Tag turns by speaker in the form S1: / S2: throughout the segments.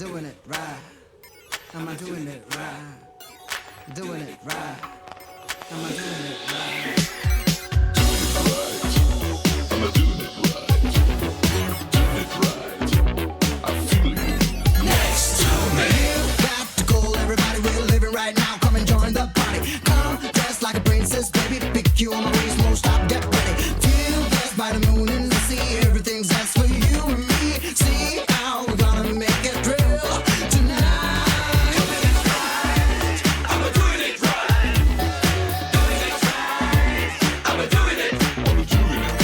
S1: doing it right? Am I doing it right? Doing it right? Am I doing it right?
S2: Am I doing it right? Doing it right. I feel you. Next to me.
S1: You got to call everybody, we're living right now. Come and join the party. Come dressed like a princess, baby. Pick you on my waist, won't stop, get ready. Feel blessed by the moon and the sea. Everything's best for you and me. See how we're gonna make it real tonight.
S2: Doing it right. Am I doing it right? Doing it right. Am I doing it? Am I doing it?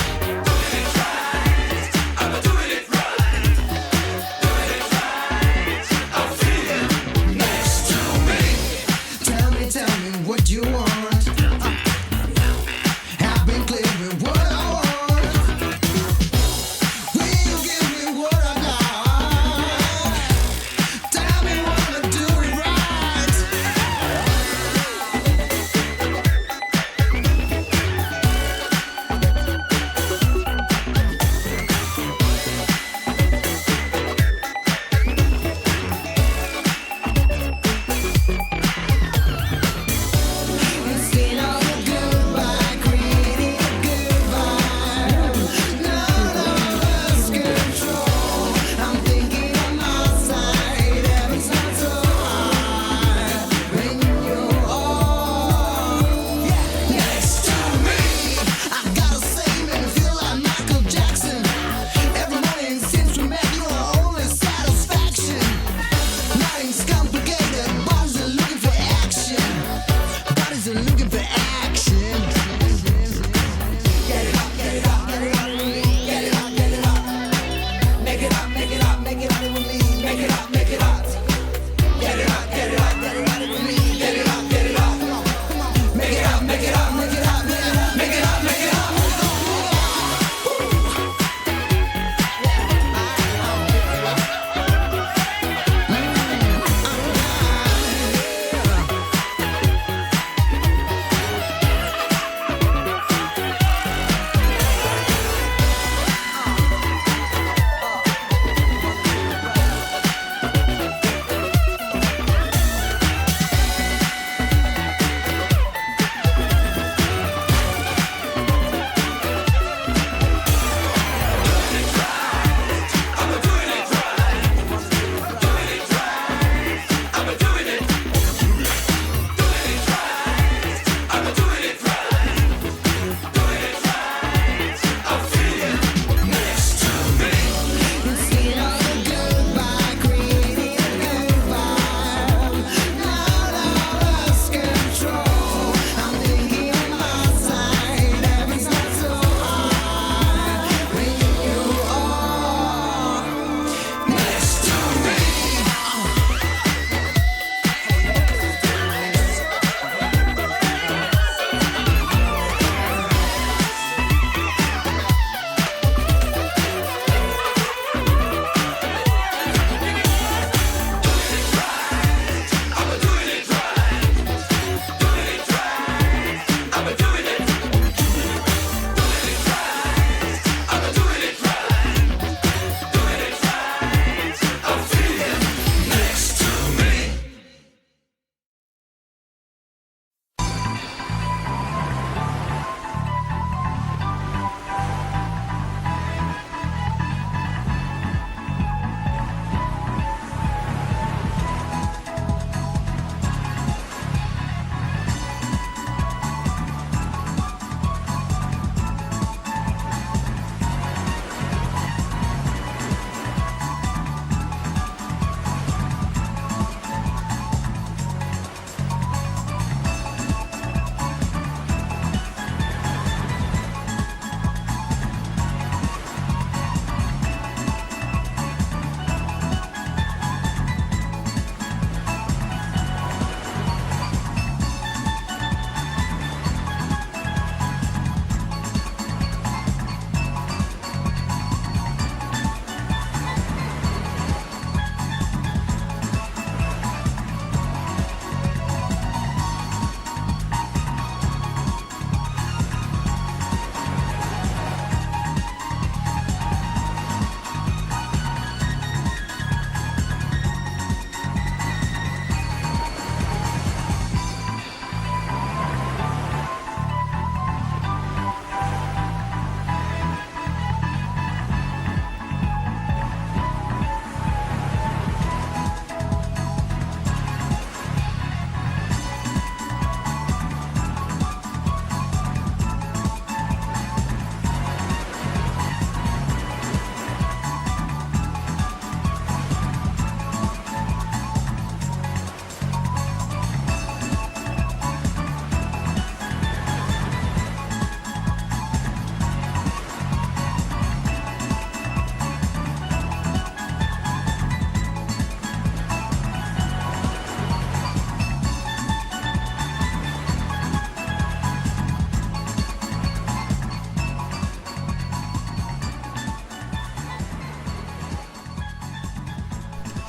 S2: Doing it right.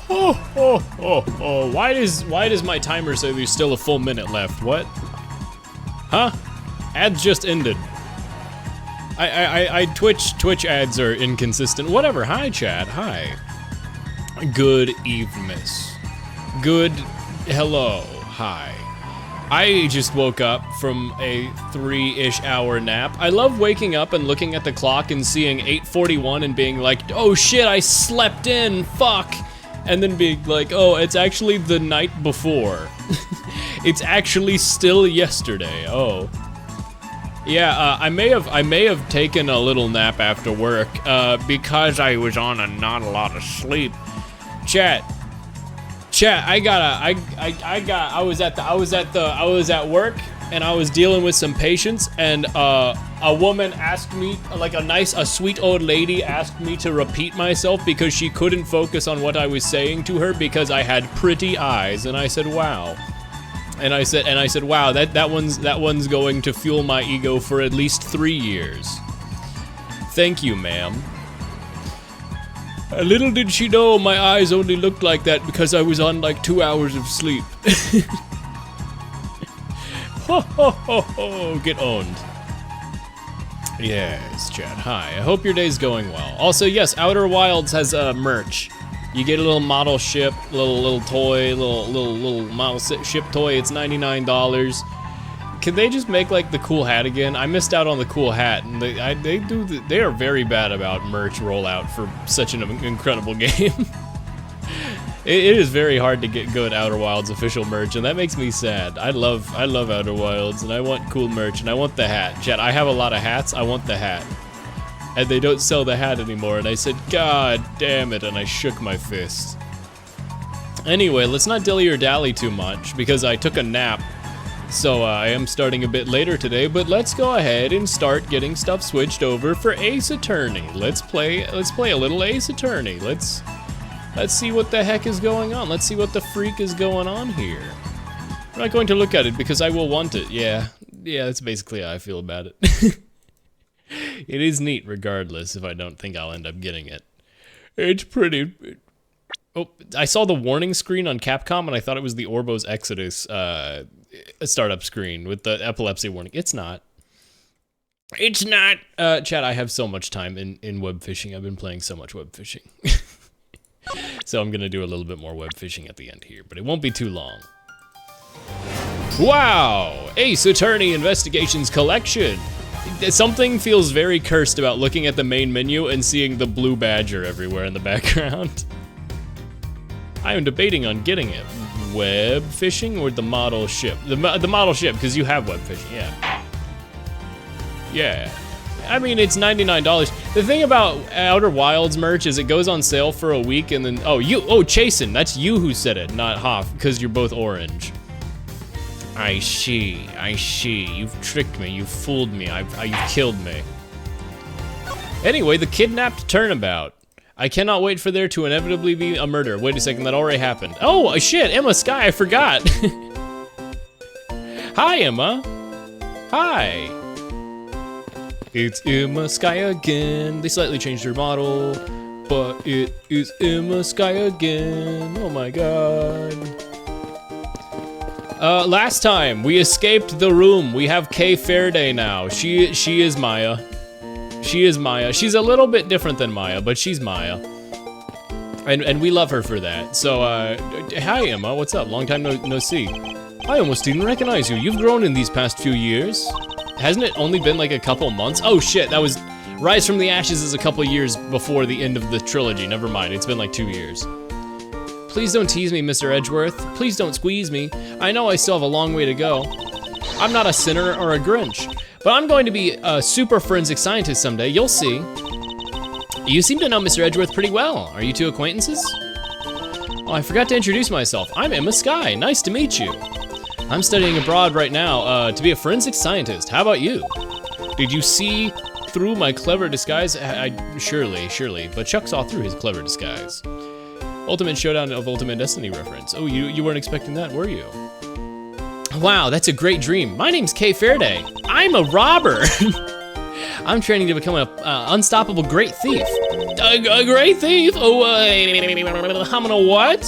S3: Oh. Why does my timer say there's still a full minute left? What? Huh? Ads just ended. Twitch ads are inconsistent. Whatever. Hi, chat. Hi. Good evening. Good hello. Hi. I just woke up from a 3-ish hour nap. I love waking up and looking at the clock and seeing 8:41 and being like, oh shit, I slept in, fuck. And then being like, oh, it's actually the night before. It's actually still yesterday, oh. Yeah, I may have taken a little nap after work, because I was on not a lot of sleep. Chat, I was at work and I was dealing with some patients, and a woman asked me, like a sweet old lady asked me to repeat myself because she couldn't focus on what I was saying to her because I had pretty eyes, and I said, wow. And I said, wow, that one's going to fuel my ego for at least 3 years. Thank you, ma'am. Little did she know my eyes only looked like that because I was on like 2 hours of sleep. Ho ho ho ho, get owned. Yes, chat, hi. I hope your day's going well. Also, yes, Outer Wilds has merch. You get a little model ship, little toy, little model ship toy. It's $99. Can they just make like the cool hat again? I missed out on the cool hat, and they are very bad about merch rollout for such an incredible game. It is very hard to get good Outer Wilds official merch, and that makes me sad. I love Outer Wilds, and I want cool merch, and I want the hat. Chat, I have a lot of hats. I want the hat. And they don't sell the hat anymore, and I said, God damn it, and I shook my fist. Anyway, let's not dilly or dally too much, because I took a nap, so I am starting a bit later today, but let's go ahead and start getting stuff switched over for Ace Attorney. Let's play a little Ace Attorney. Let's see what the heck is going on. Let's see what the freak is going on here. I'm not going to look at it because I will want it. Yeah, that's basically how I feel about it. It is neat regardless if I don't think I'll end up getting it. It's pretty... Oh, I saw the warning screen on Capcom and I thought it was the Orbo's Exodus startup screen with the epilepsy warning. It's not. It's not. Chat, I have so much time in web fishing. I've been playing so much web fishing. So I'm gonna do a little bit more web fishing at the end here, but it won't be too long. Wow! Ace Attorney Investigations Collection! Something feels very cursed about looking at the main menu and seeing the blue badger everywhere in the background. I am debating on getting it. Web fishing or the model ship? The model ship, because you have web fishing, yeah. Yeah. I mean, it's $99. The thing about Outer Wilds merch is it goes on sale for a week and then, oh, Chasen, that's you who said it, not Hoff, because you're both orange. I see, you've tricked me, you've fooled me, you've killed me. Anyway, the kidnapped turnabout. I cannot wait for there to inevitably be a murder. Wait a second, that already happened. Oh, shit, Emma Sky, I forgot. Hi, Emma. Hi. It's Emma Sky again. They slightly changed her model, but it is Emma Sky again. Oh my god. Last time, we escaped the room. We have Kay Faraday now. She is Maya. She is Maya. She's a little bit different than Maya, but she's Maya. And we love her for that. So, hi Emma, what's up? Long time no see. I almost didn't recognize you. You've grown in these past few years. Hasn't it only been like a couple months? Oh shit, that was... Rise from the Ashes is a couple years before the end of the trilogy. Never mind, it's been like 2 years. Please don't tease me, Mr. Edgeworth. Please don't squeeze me. I know I still have a long way to go. I'm not a sinner or a Grinch, but I'm going to be a super forensic scientist someday. You'll see. You seem to know Mr. Edgeworth pretty well. Are you two acquaintances? Oh, I forgot to introduce myself. I'm Emma Sky. Nice to meet you. I'm studying abroad right now to be a forensic scientist. How about you? Did you see through my clever disguise? Surely, but Chuck saw through his clever disguise. Ultimate Showdown of Ultimate Destiny reference. Oh, you weren't expecting that, were you? Wow, that's a great dream. My name's Kay Faraday. I'm a robber. I'm training to become an unstoppable great thief. A great thief? Oh, I'm gonna what?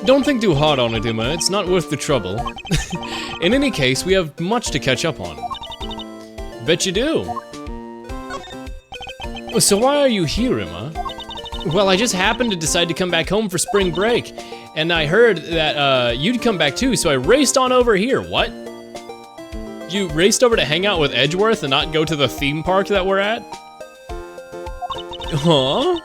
S3: Don't think too hard on it, Emma. It's not worth the trouble. In any case, we have much to catch up on. Bet you do. So why are you here, Emma? Well, I just happened to decide to come back home for spring break, and I heard that you'd come back too, so I raced on over here. What? You raced over to hang out with Edgeworth and not go to the theme park that we're at? Huh?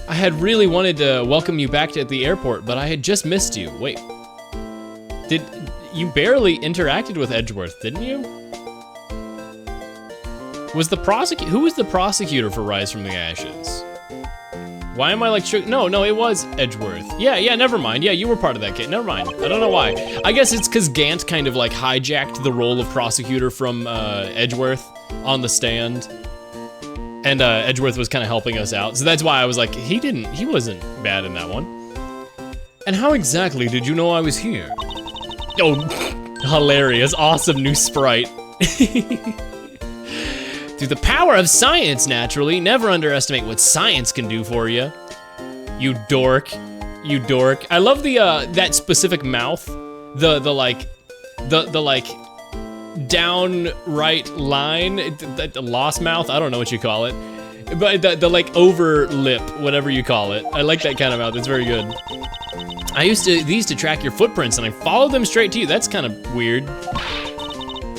S3: I had really wanted to welcome you back at the airport, but I had just missed you. Wait. Did you barely interacted with Edgeworth, didn't you? Was the who was the prosecutor for Rise from the Ashes? Why am I like no, it was Edgeworth. Yeah, never mind. Yeah, you were part of that case. Never mind. I don't know why. I guess it's because Gant kind of like hijacked the role of prosecutor from Edgeworth on the stand. And Edgeworth was kind of helping us out. So that's why I was like, he wasn't bad in that one. And how exactly did you know I was here? Oh, hilarious, awesome new sprite. Through the power of science, naturally. Never underestimate what science can do for you. You dork. You dork. I love the that specific mouth. The down right line, the lost mouth, I don't know what you call it. But the like over lip, whatever you call it. I like that kind of mouth, it's very good. I used these to track your footprints and I followed them straight to you. That's kind of weird.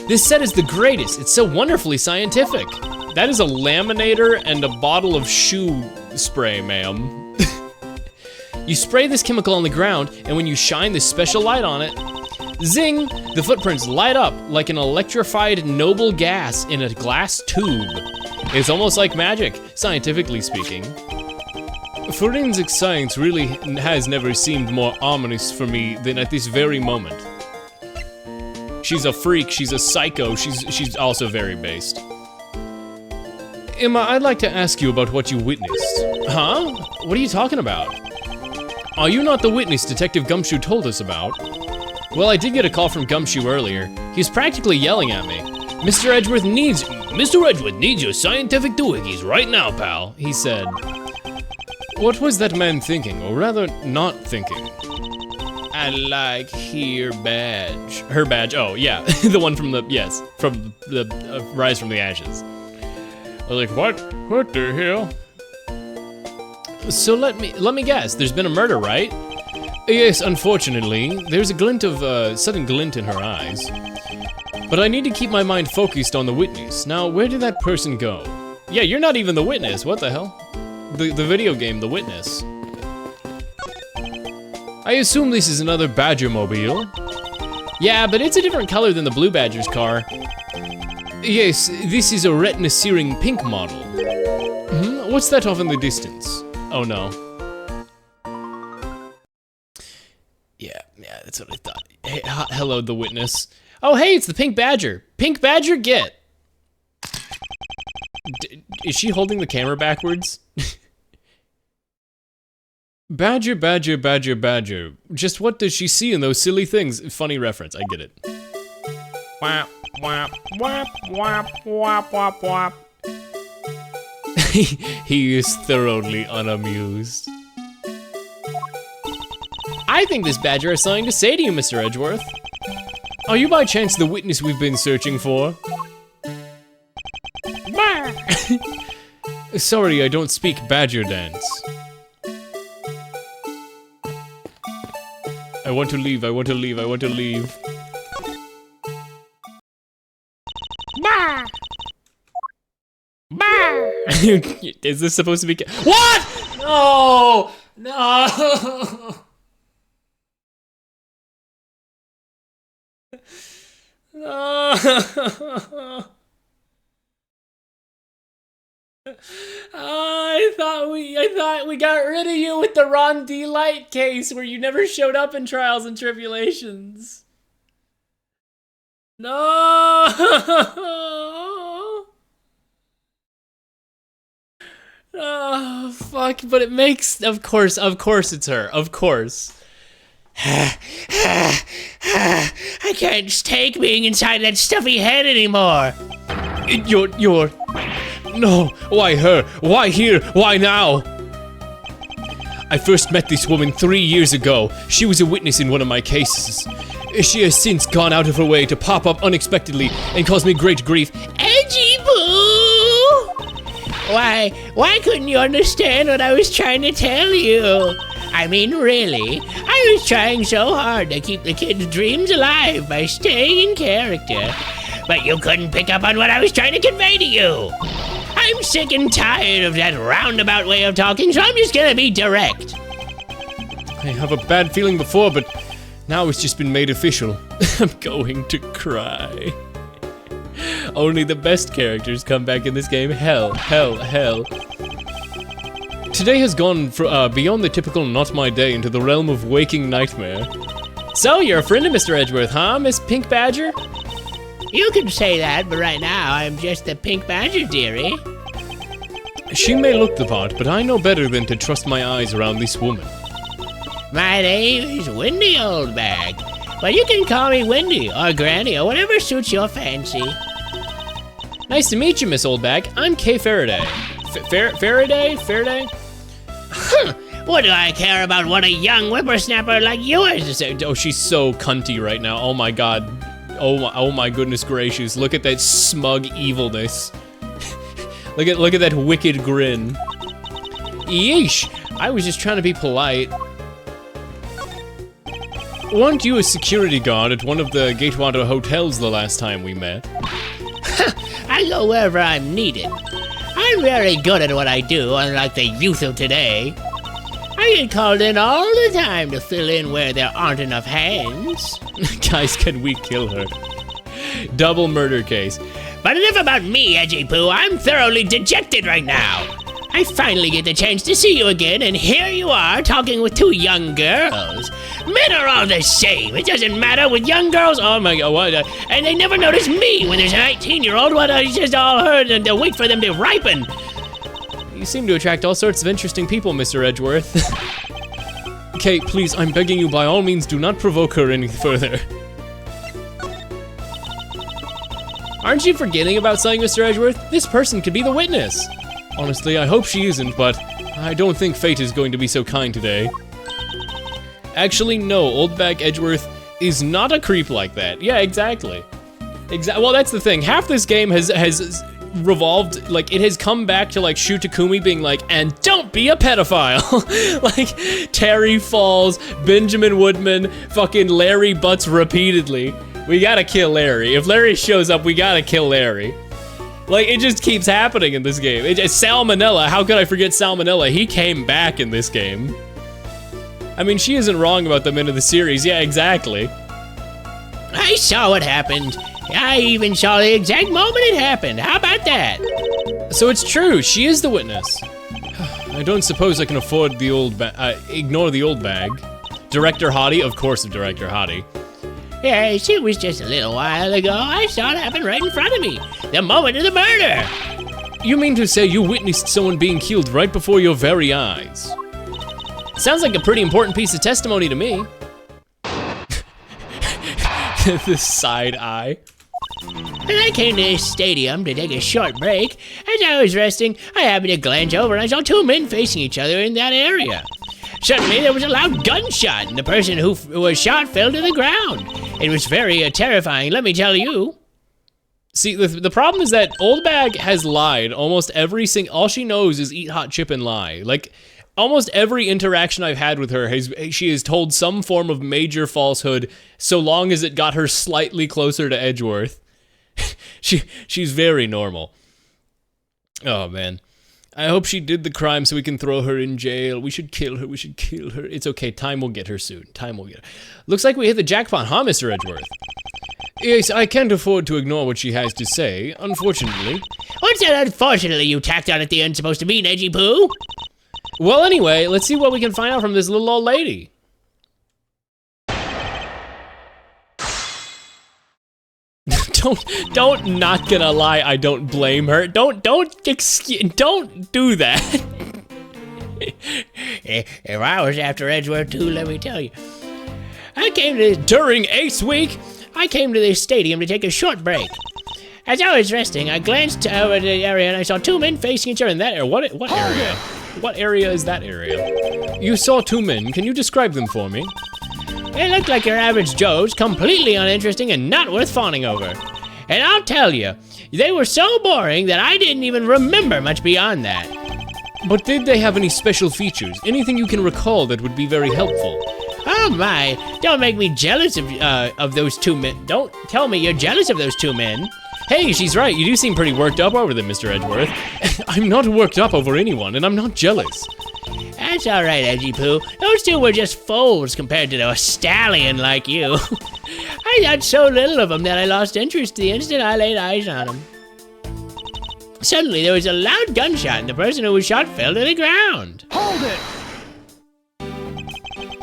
S3: This set is the greatest. It's so wonderfully scientific. That is a laminator and a bottle of shoe spray, ma'am. You spray this chemical on the ground, and when you shine this special light on it, zing, the footprints light up like an electrified noble gas in a glass tube. It's almost like magic, scientifically speaking. Forensic science really has never seemed more ominous for me than at this very moment. She's a freak, she's a psycho, she's also very based. Emma, I'd like to ask you about what you witnessed. Huh? What are you talking about? Are you not the witness Detective Gumshoe told us about? Well, I did get a call from Gumshoe earlier. He's practically yelling at me. Mr. Edgeworth needs your scientific doohickeys right now, pal, he said. What was that man thinking, or rather not thinking? I like her badge. Her badge, oh yeah, the one from the, yes, from the Rise from the Ashes. I was like, what the hell? So let me guess, there's been a murder, right? Yes, unfortunately, there's a glint of, sudden glint in her eyes. But I need to keep my mind focused on the witness. Now, where did that person go? Yeah, you're not even the witness, what the hell? The video game, The Witness. I assume this is another Badger mobile. Yeah, but it's a different color than the Blue Badger's car. Yes, this is a retina-searing pink model. What's that off in the distance? Oh no. Yeah, that's what I thought. Hey, hello, The Witness. Oh hey, it's the Pink Badger. Pink Badger, get. Is she holding the camera backwards? Badger, badger, badger, badger. Just what does she see in those silly things? Funny reference, I get it. Wap, wap, wap, wap, wap, wap, wap. He is thoroughly unamused. I think this badger has something to say to you, Mr. Edgeworth. Are you by chance the witness we've been searching for? Sorry, I don't speak badger dance. I want to leave, I want to leave, I want to leave. Bah! Bah! Is this supposed to be what? No! No! No! I thought we got rid of you with the Ron D. Light case where you never showed up in Trials and Tribulations. No! Oh, fuck, but it makes, of course it's her, of course. I can't take being inside that stuffy head anymore. You're No, why her? Why here? Why now? I first met this woman 3 years ago. She was a witness in one of my cases. She has since gone out of her way to pop up unexpectedly and cause me great grief.
S4: Edgy Boo! Why couldn't you understand what I was trying to tell you? I mean, really, I was trying so hard to keep the kids' dreams alive by staying in character. But you couldn't pick up on what I was trying to convey to you. I'm sick and tired of that roundabout way of talking, so I'm just gonna be direct.
S3: I have a bad feeling before, but now it's just been made official. I'm going to cry. Only the best characters come back in this game. Hell, hell, hell. Today has gone beyond the typical not my day into the realm of waking nightmare. So, you're a friend of Mr. Edgeworth, huh, Miss Pink Badger?
S4: You can say that, but right now I'm just the Pink Badger, dearie.
S3: She may look the part, but I know better than to trust my eyes around this woman.
S4: My name is Wendy Oldbag, but you can call me Wendy or Granny or whatever suits your fancy.
S3: Nice to meet you, Miss Oldbag. I'm Kay Faraday. Faraday?
S4: What do I care about what a young whippersnapper like you is to say?
S3: Oh, she's so cunty right now. Oh my god. Oh my goodness gracious. Look at that smug evilness. look at that wicked grin. Yeesh. I was just trying to be polite. Weren't you a security guard at one of the Gatewater hotels the last time we met?
S4: I go wherever I'm needed. I'm very good at what I do, unlike the youth of today. I get called in all the time to fill in where there aren't enough hands.
S3: Guys, can we kill her? Double murder case.
S4: But enough about me, Edgy Poo. I'm thoroughly dejected right now. I finally get the chance to see you again, and here you are talking with two young girls. Men are all the same. It doesn't matter with young girls. Oh my god, what? And they never notice me when there's an 19-year-old. What? I just all heard and to wait for them to ripen.
S3: You seem to attract all sorts of interesting people, Mr. Edgeworth. Kate, please, I'm begging you, by all means, do not provoke her any further. Aren't you forgetting about something, Mr. Edgeworth? This person could be the witness. Honestly, I hope she isn't, but I don't think fate is going to be so kind today. Actually, no, Oldbag Edgeworth is not a creep like that. Yeah, exactly. Well, that's the thing. Half this game has revolved, like, it has come back to, like, Shu Takumi being like, and don't be a pedophile. Like, Terry Falls, Benjamin Woodman, fucking Larry Butts repeatedly. We gotta kill Larry. If Larry shows up, we gotta kill Larry. Like, it just keeps happening in this game. Salmonella, how could I forget Salmonella? He came back in this game. I mean, she isn't wrong about the men of the series. Yeah, exactly.
S4: I saw what happened. I even saw the exact moment it happened. How about that?
S3: So it's true, she is the witness. I don't suppose I can afford the ignore the old bag. Director Hottie? Of course, Director Hottie.
S4: Yes, it was just a little while ago. I saw it happen right in front of me. The moment of the murder.
S3: You mean to say you witnessed someone being killed right before your very eyes? Sounds like a pretty important piece of testimony to me. The side eye.
S4: When I came to this stadium to take a short break, as I was resting, I happened to glance over and I saw two men facing each other in that area. Suddenly, there was a loud gunshot, and the person who was shot fell to the ground. It was very terrifying, let me tell you.
S3: See, the problem is that Oldbag has lied almost every all she knows is eat hot chip and lie. Like, almost every interaction I've had with her, she has told some form of major falsehood, so long as it got her slightly closer to Edgeworth. She's very normal. Oh, man. I hope she did the crime so we can throw her in jail. We should kill her. We should kill her. It's okay. Time will get her soon. Time will get her. Looks like we hit the jackpot, huh, Mr. Edgeworth? Yes, I can't afford to ignore what she has to say, unfortunately.
S4: What's that unfortunately you tacked on at the end supposed to mean, Edgy Poo?
S3: Well, anyway, let's see what we can find out from this little old lady. Don't not gonna lie, I don't blame her. Don't do that.
S4: If I was after Edgeworth too, let me tell you.
S3: During Ace Week,
S4: I came to this stadium to take a short break. As I was resting, I glanced over the area and I saw two men facing each other in that area. What area?
S3: What area is that area? You saw two men. Can you describe them for me?
S4: They looked like your average Joes, completely uninteresting and not worth fawning over. And I'll tell you, they were so boring that I didn't even remember much beyond that.
S3: But did they have any special features? Anything you can recall that would be very helpful?
S4: Oh my, don't make me jealous of those two men. Don't tell me you're jealous of those two men.
S3: Hey, she's right. You do seem pretty worked up over them, Mr. Edgeworth. I'm not worked up over anyone, and I'm not jealous.
S4: That's all right, Edgy Poo. Those two were just foals compared to a stallion like you. I thought so little of them that I lost interest the instant I laid eyes on them. Suddenly, there was a loud gunshot, and the person who was shot fell to the ground.
S1: Hold it!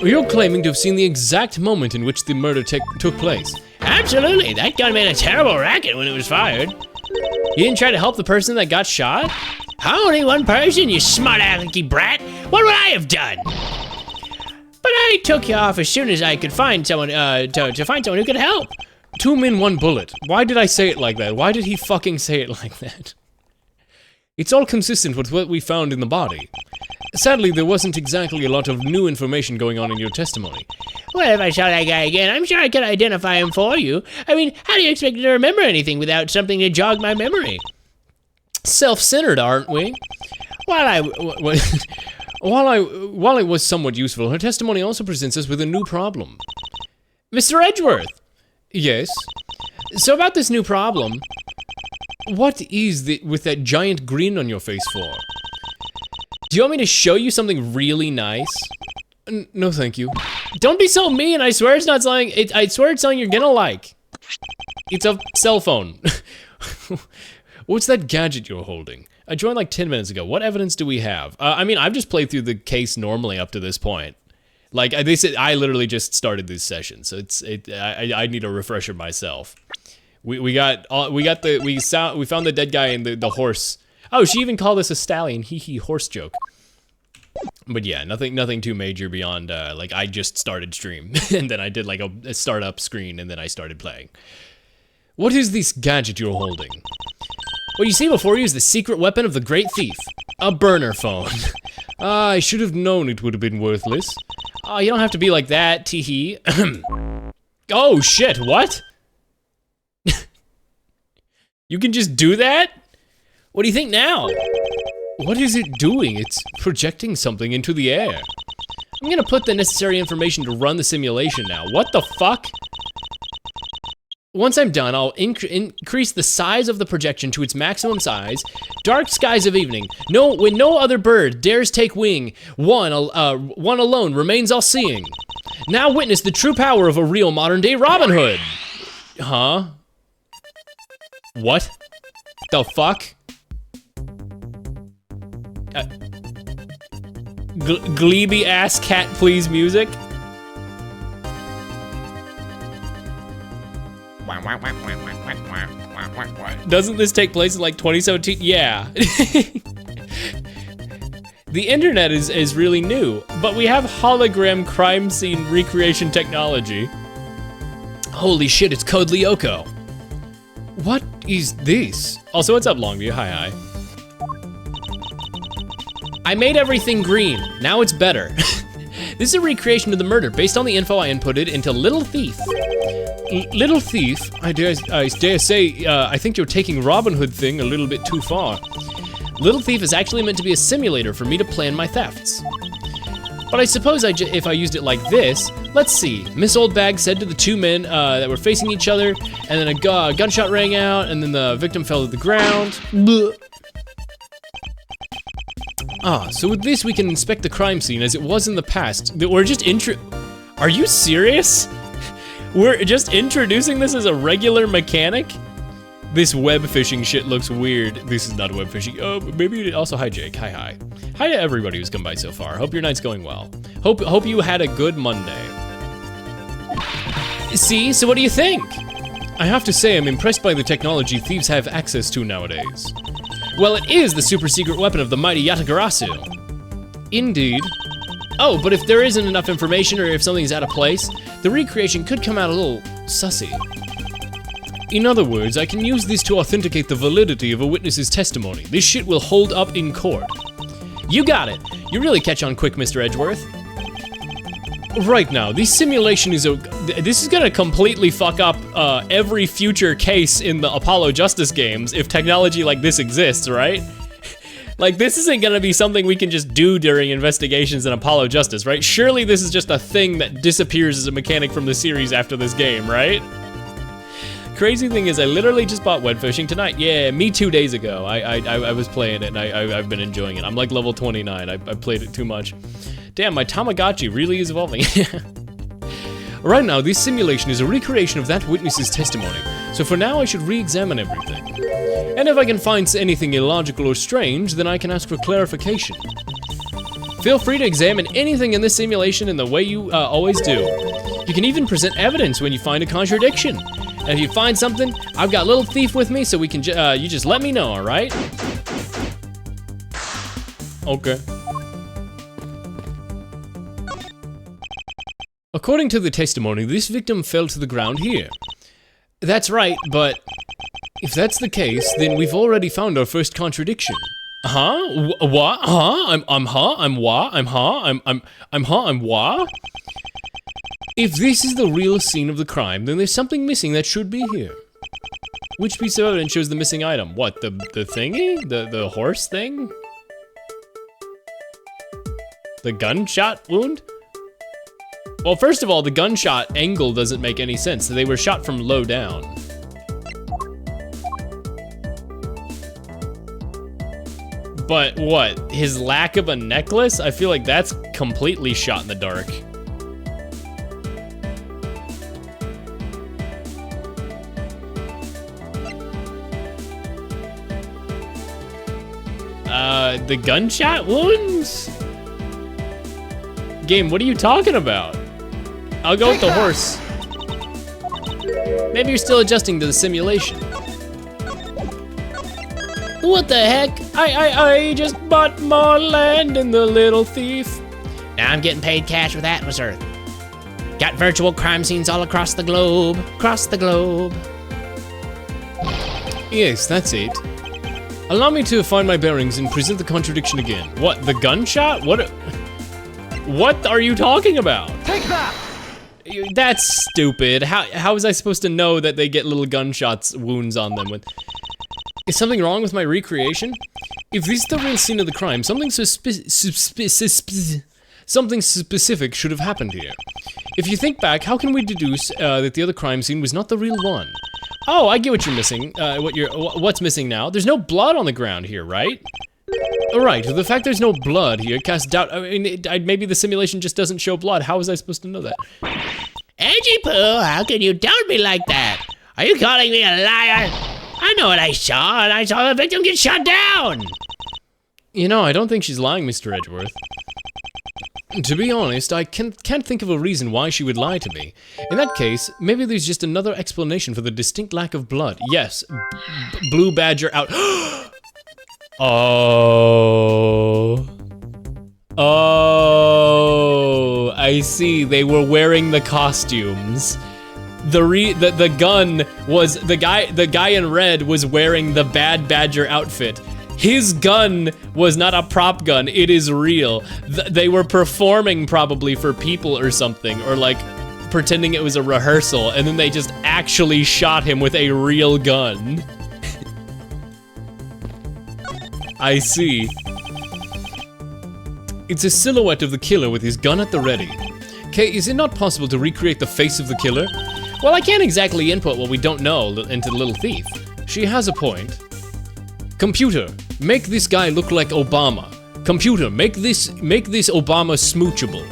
S3: You're claiming to have seen the exact moment in which the murder took place.
S4: Absolutely, that gun made a terrible racket when it was fired.
S3: You didn't try to help the person that got shot?
S4: Only one person, you smart-alecky brat. What would I have done? But I took you off as soon as I could find someone, to find someone who could help.
S3: 2 men, 1 bullet. Why did I say it like that? Why did he fucking say it like that? It's all consistent with what we found in the body. Sadly, there wasn't exactly a lot of new information going on in your testimony.
S4: Well, if I saw that guy again, I'm sure I could identify him for you. I mean, how do you expect me to remember anything without something to jog my memory?
S3: Self-centered, aren't we? While it was somewhat useful, her testimony also presents us with a new problem. Mr. Edgeworth! Yes? So about this new problem, what is with that giant grin on your face for? Do you want me to show you something really nice? No, thank you. Don't be so mean, I swear it's not something, I swear it's something you're gonna like. It's a cell phone. What's that gadget you're holding? I joined like 10 minutes ago. What evidence do we have? I mean, I've just played through the case normally up to this point. Like, they said, I literally just started this session, so I need a refresher myself. We found the dead guy and the horse. Oh, she even called us a stallion. Hee hee, horse joke. But yeah, nothing too major beyond like I just started stream and then I did like a startup screen and then I started playing. What is this gadget you're holding? What you see before you is the secret weapon of the great thief, a burner phone. I should have known it would have been worthless. Oh, you don't have to be like that, teehee. Oh shit, what? You can just do that? What do you think now? What is it doing? It's projecting something into the air. I'm gonna put the necessary information to run the simulation now. What the fuck? Once I'm done, I'll increase the size of the projection to its maximum size. Dark skies of evening. When no other bird dares take wing, one alone remains all-seeing. Now witness the true power of a real modern-day Robin Hood. Huh? What? The fuck? Gleeby ass cat please music? Doesn't this take place in like 2017? Yeah. The internet is really new, but we have hologram crime scene recreation technology. Holy shit, it's Code Lyoko. What is this? Also, what's up, Longview? Hi. I made everything green. Now it's better. This is a recreation of the murder based on the info I inputted into Little Thief. Little Thief? I dare say, I think you're taking Robin Hood thing a little bit too far. Little Thief is actually meant to be a simulator for me to plan my thefts. But I suppose if I used it like this, let's see. Miss Oldbag said to the 2 men that were facing each other, and then a gunshot rang out, and then the victim fell to the ground. Blech. So with this we can inspect the crime scene as it was in the past. We're just Are you serious? We're just introducing this as a regular mechanic? This web fishing shit looks weird. This is not web fishing. Oh, maybe also hi Jake. Hi. Hi to everybody who's come by so far. Hope your night's going well. Hope you had a good Monday. See, so what do you think? I have to say I'm impressed by the technology thieves have access to nowadays. Well, it is the super secret weapon of the mighty Yatagarasu. Indeed. Oh, but if there isn't enough information or if something's out of place, the recreation could come out a little sussy. In other words, I can use this to authenticate the validity of a witness's testimony. This shit will hold up in court. You got it. You really catch on quick, Mr. Edgeworth. Right now, this simulation is this is gonna completely fuck up every future case in the Apollo Justice games if technology like this exists, right? Like, this isn't gonna be something we can just do during investigations in Apollo Justice, right? Surely this is just a thing that disappears as a mechanic from the series after this game, right? Crazy thing is, I literally just bought webfishing tonight. Yeah, me 2 days ago. I was playing it and I've been enjoying it. I'm like level 29. I played it too much. Damn, my Tamagotchi really is evolving. Right now, this simulation is a recreation of that witness's testimony. So for now, I should re-examine everything. And if I can find anything illogical or strange, then I can ask for clarification. Feel free to examine anything in this simulation in the way you always do. You can even present evidence when you find a contradiction. And if you find something, I've got Little Thief with me, so we can you just let me know, all right? Okay. According to the testimony, this victim fell to the ground here. That's right, but if that's the case, then we've already found our first contradiction. Huh? What? Huh? I'm what? I'm what? If this is the real scene of the crime, then there's something missing that should be here. Which piece of evidence shows the missing item? What, the thingy? The horse thing? The gunshot wound? Well, first of all, the gunshot angle doesn't make any sense. They were shot from low down. But what, his lack of a necklace? I feel like that's completely shot in the dark. The gunshot wounds? Game, what are you talking about? I'll go with the horse. Maybe you're still adjusting to the simulation. What the heck? I just bought more land in the Little Thief.
S4: Now I'm getting paid cash with Atlas Earth. Got virtual crime scenes all across the globe. Across the globe.
S3: Yes, that's it. Allow me to find my bearings and present the contradiction again. What, the gunshot? What are you talking about?
S1: Take that!
S3: That's stupid. How was I supposed to know that they get little gunshots wounds on them? Is something wrong with my recreation? If this is the real scene of the crime, something specific should have happened here. If you think back, how can we deduce that the other crime scene was not the real one? Oh, I get what you're missing. What's missing now? There's no blood on the ground here, right? Right, the fact there's no blood here casts doubt. I mean, maybe the simulation just doesn't show blood. How was I supposed to know that?
S4: Edgy Poo, how can you doubt me like that? Are you calling me a liar? I know what I saw, and I saw the victim get shot down.
S3: You know, I don't think she's lying, Mr. Edgeworth. To be honest, I can't think of a reason why she would lie to me. In that case, maybe there's just another explanation for the distinct lack of blood. Yes, Blue Badger out. Oh, I see. They were wearing the costumes. The gun was the guy in red was wearing the Bad Badger outfit. His gun was not a prop gun, it is real. They were performing probably for people or something, or like pretending it was a rehearsal, and then they just actually shot him with a real gun. I see. It's a silhouette of the killer with his gun at the ready. Okay, is it not possible to recreate the face of the killer? Well, I can't exactly input what we don't know into the Little Thief. She has a point. Computer, make this guy look like Obama. Computer, make this Obama smoochable.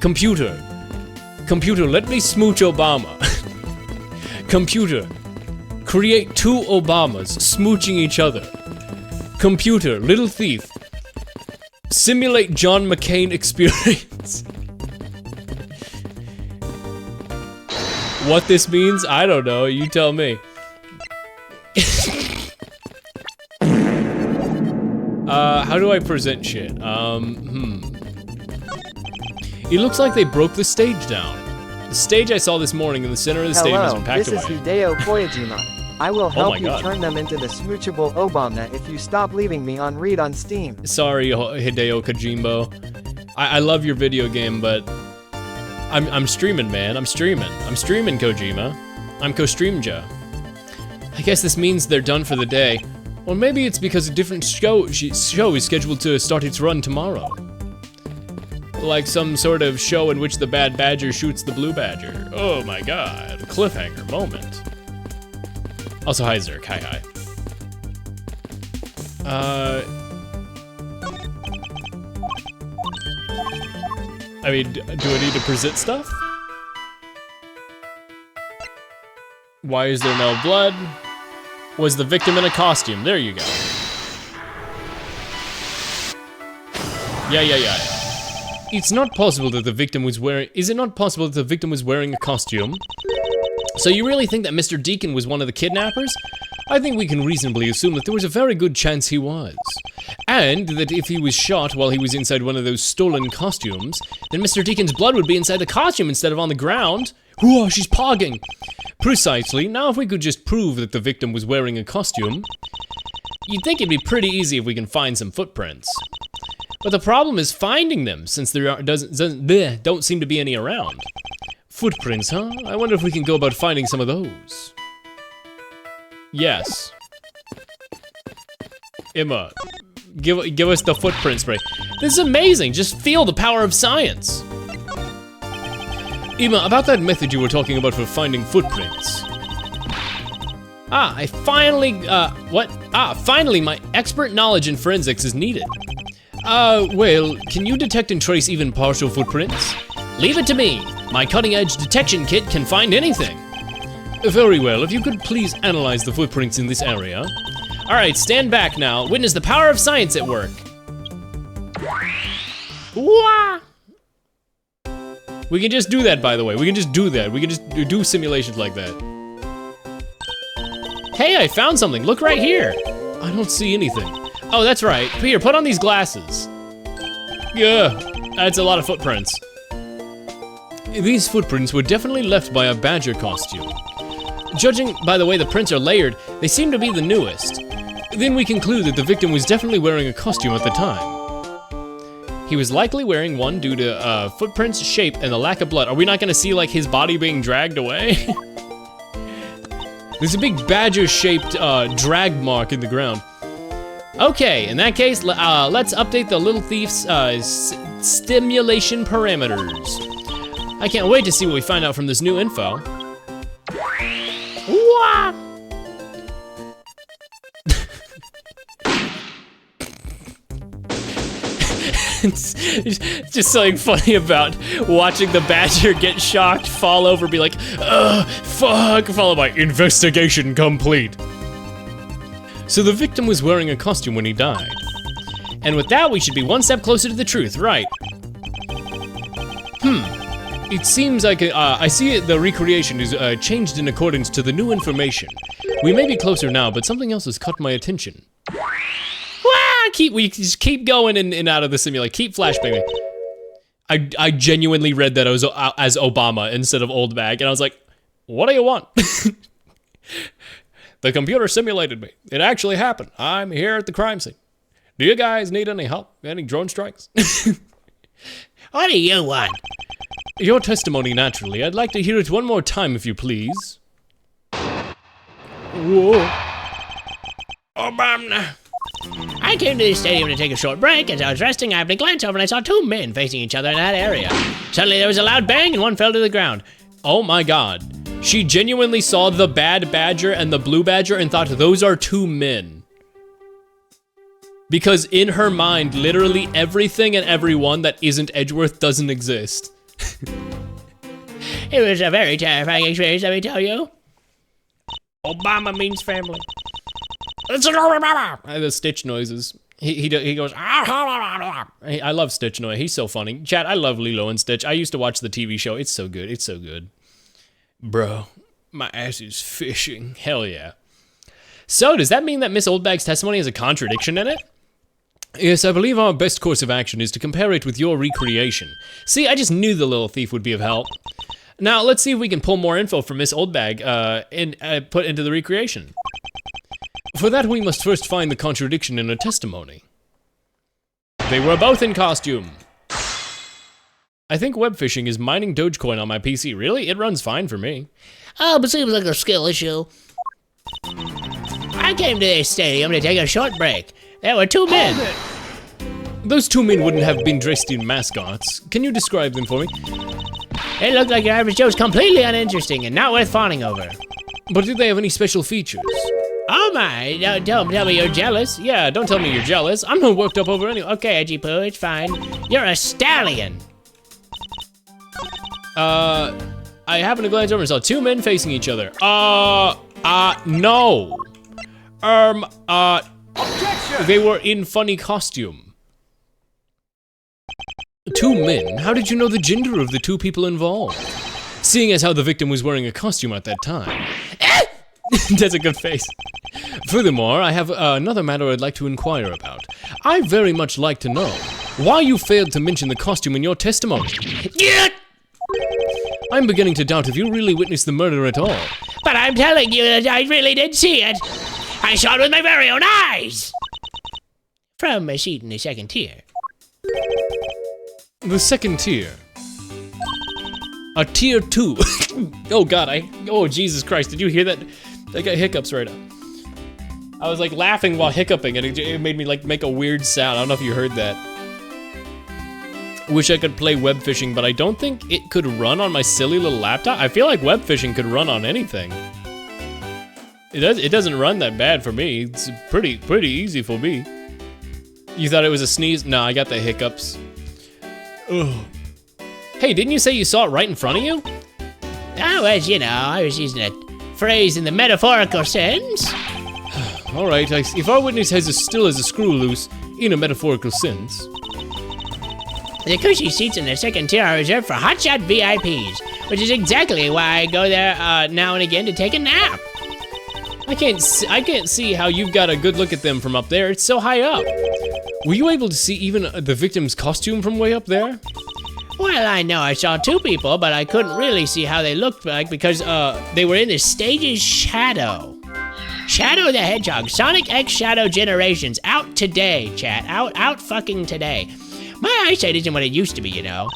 S3: Computer, let me smooch Obama. Computer, create two Obamas smooching each other. Computer, Little Thief, simulate John McCain experience. What this means, I don't know, you tell me. How do I present shit? It looks like they broke the stage down. The stage I saw this morning in the center of the stadium has
S5: Hello,
S3: been packed
S5: this is
S3: away.
S5: Hideo Koyajima. I will help
S3: my
S5: you
S3: God.
S5: turn them into the smoochable Obama if you stop leaving me on read on Steam.
S3: Sorry, Hideo Kojimbo. I love your video game, but I'm streaming, man. I'm streaming. I'm streaming, Kojima. I'm Ko-Streamja. I guess this means they're done for the day. Or maybe it's because a different show is scheduled to start its run tomorrow. Like some sort of show in which the bad badger shoots the blue badger. Oh my god, cliffhanger moment. Also, hi Zerk, hi. I mean, do I need to present stuff? Why is there no blood? Was the victim in a costume? There you go. Yeah. It's not possible that the victim was wearing... Is it not possible that the victim was wearing a costume? So you really think that Mr. Deacon was one of the kidnappers? I think we can reasonably assume that there was a very good chance he was. And that if he was shot while he was inside one of those stolen costumes, then Mr. Deacon's blood would be inside the costume instead of on the ground. Whoa, she's pogging! Precisely. Now if we could just prove that the victim was wearing a costume, you'd think it'd be pretty easy if we can find some footprints. But the problem is finding them, since there don't seem to be any around. Footprints, huh? I wonder if we can go about finding some of those. Yes. Emma, give us the footprint spray. This is amazing, just feel the power of science. Emma, about that method you were talking about for finding footprints. Finally my expert knowledge in forensics is needed. Well, can you detect and trace even partial footprints? Leave it to me. My cutting-edge detection kit can find anything. Very well, if you could please analyze the footprints in this area. All right, stand back now. Witness the power of science at work. Wah! We can just do that, by the way. We can just do that. We can just do simulations like that. Hey, I found something. Look right here. I don't see anything. Oh, that's right. Here, put on these glasses. Yeah, that's a lot of footprints. These footprints were definitely left by a badger costume. Judging by the way the prints are layered, they seem to be the newest. Then we conclude that the victim was definitely wearing a costume at the time. He was likely wearing one due to footprints, shape, and the lack of blood. Are we not gonna see like his body being dragged away? There's a big badger-shaped drag mark in the ground. Okay, in that case, let's update the little thief's stimulation parameters. I can't wait to see what we find out from this new info. Wah! It's just something funny about watching the badger get shocked, fall over, be like, ugh, fuck, followed by investigation complete. So the victim was wearing a costume when he died. And with that, we should be one step closer to the truth, right? It seems like I see the recreation is changed in accordance to the new information. We may be closer now, but something else has caught my attention. We just keep going in and out of the simulator. Keep flashbanging. I genuinely read that as Obama instead of old bag, and I was like, what do you want? The computer simulated me. It actually happened. I'm here at the crime scene. Do you guys need any help? Any drone strikes?
S4: What do you want?
S3: Your testimony, naturally. I'd like to hear it one more time, if you please. Whoa.
S4: Obama. I came to the stadium to take a short break. As I was resting, I happened to glance over and I saw two men facing each other in that area. Suddenly there was a loud bang and one fell to the ground.
S3: Oh my god. She genuinely saw the bad badger and the blue badger and thought those are two men. Because in her mind, literally everything and everyone that isn't Edgeworth doesn't exist.
S4: It was a very terrifying experience, let me tell you. Obama means family.
S3: The Stitch noises. He goes. I love Stitch noise. He's so funny. Chat, I love Lilo and Stitch. I used to watch the TV show. It's so good. It's so good. Bro, my ass is fishing. Hell yeah. So does that mean that Miss Oldbag's testimony has a contradiction in it? Yes, I believe our best course of action is to compare it with your recreation. See, I just knew the little thief would be of help. Now, let's see if we can pull more info from Miss Oldbag and put into the recreation. For that, we must first find the contradiction in her testimony. They were both in costume. I think webfishing is mining Dogecoin on my PC. Really? It runs fine for me.
S4: Oh, but seems like a skill issue. I came to this stadium to take a short break. There were 2 men.
S3: Those 2 men wouldn't have been dressed in mascots. Can you describe them for me?
S4: It looked like your average Joe's completely uninteresting and not worth fawning over.
S3: But do they have any special features?
S4: Oh my, don't tell me you're jealous.
S3: Yeah, don't tell me you're jealous. I'm not worked up over any.
S4: Okay, Edgy Poo, it's fine. You're a stallion.
S3: I happened to glance over and saw 2 men facing each other. No. Objection! They were in funny costume. 2 men? How did you know the gender of the 2 people involved? Seeing as how the victim was wearing a costume at that time. That's a good face. Furthermore, I have another matter I'd like to inquire about. I very much like to know why you failed to mention the costume in your testimony.
S4: Yeah.
S3: I'm beginning to doubt if you really witnessed the murder at all.
S4: But I'm telling you that I really did see it. I saw it with my very own eyes. From a seat in the 2nd tier.
S3: The 2nd tier. A tier 2. Oh God, oh Jesus Christ, did you hear that? I got hiccups right now. I was like laughing while hiccuping and it made me like make a weird sound. I don't know if you heard that. Wish I could play web fishing, but I don't think it could run on my silly little laptop. I feel like web fishing could run on anything. It doesn't run that bad for me. It's pretty easy for me. You thought it was a sneeze? No, I got the hiccups. Ugh. Hey, didn't you say you saw it right in front of you?
S4: Oh, as you know, I was using a phrase in the metaphorical sense.
S3: All right, if our witness still has a screw loose, in a metaphorical sense.
S4: The cushy seats in the 2nd tier are reserved for hotshot VIPs, which is exactly why I go there now and again to take a nap.
S3: I can't see how you've got a good look at them from up there. It's so high up. Were you able to see even the victim's costume from way up there?
S4: Well, I know I saw 2 people, but I couldn't really see how they looked like because they were in the stage's shadow. Shadow the Hedgehog, Sonic X Shadow Generations, out today, chat. Out fucking today. My eyesight isn't what it used to be, you know.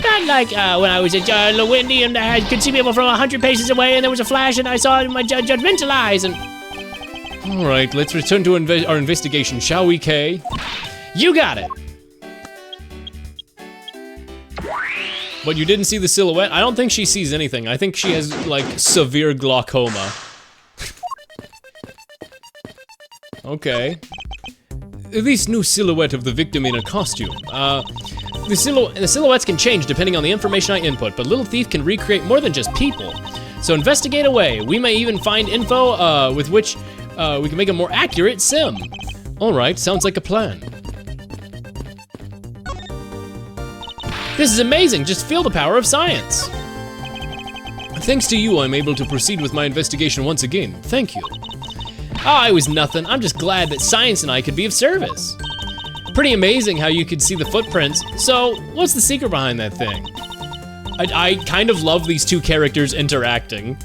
S4: Not like when I was at Lewindy and I could see people from 100 paces away and there was a flash and I saw it in my judgmental eyes and...
S3: All right, let's return to our investigation, shall we, Kay? You got it. But you didn't see the silhouette? I don't think she sees anything. I think she has, like, severe glaucoma. Okay. This new silhouette of the victim in a costume. The silhouettes can change depending on the information I input, but Little Thief can recreate more than just people. So investigate away. We may even find info with which we can make a more accurate sim. All right, sounds like a plan. This is amazing, just feel the power of science. Thanks to you, I'm able to proceed with my investigation once again. Thank you. Oh, it was nothing. I'm just glad that science and I could be of service. Pretty amazing how you could see the footprints. So, what's the secret behind that thing? I kind of love these 2 characters interacting.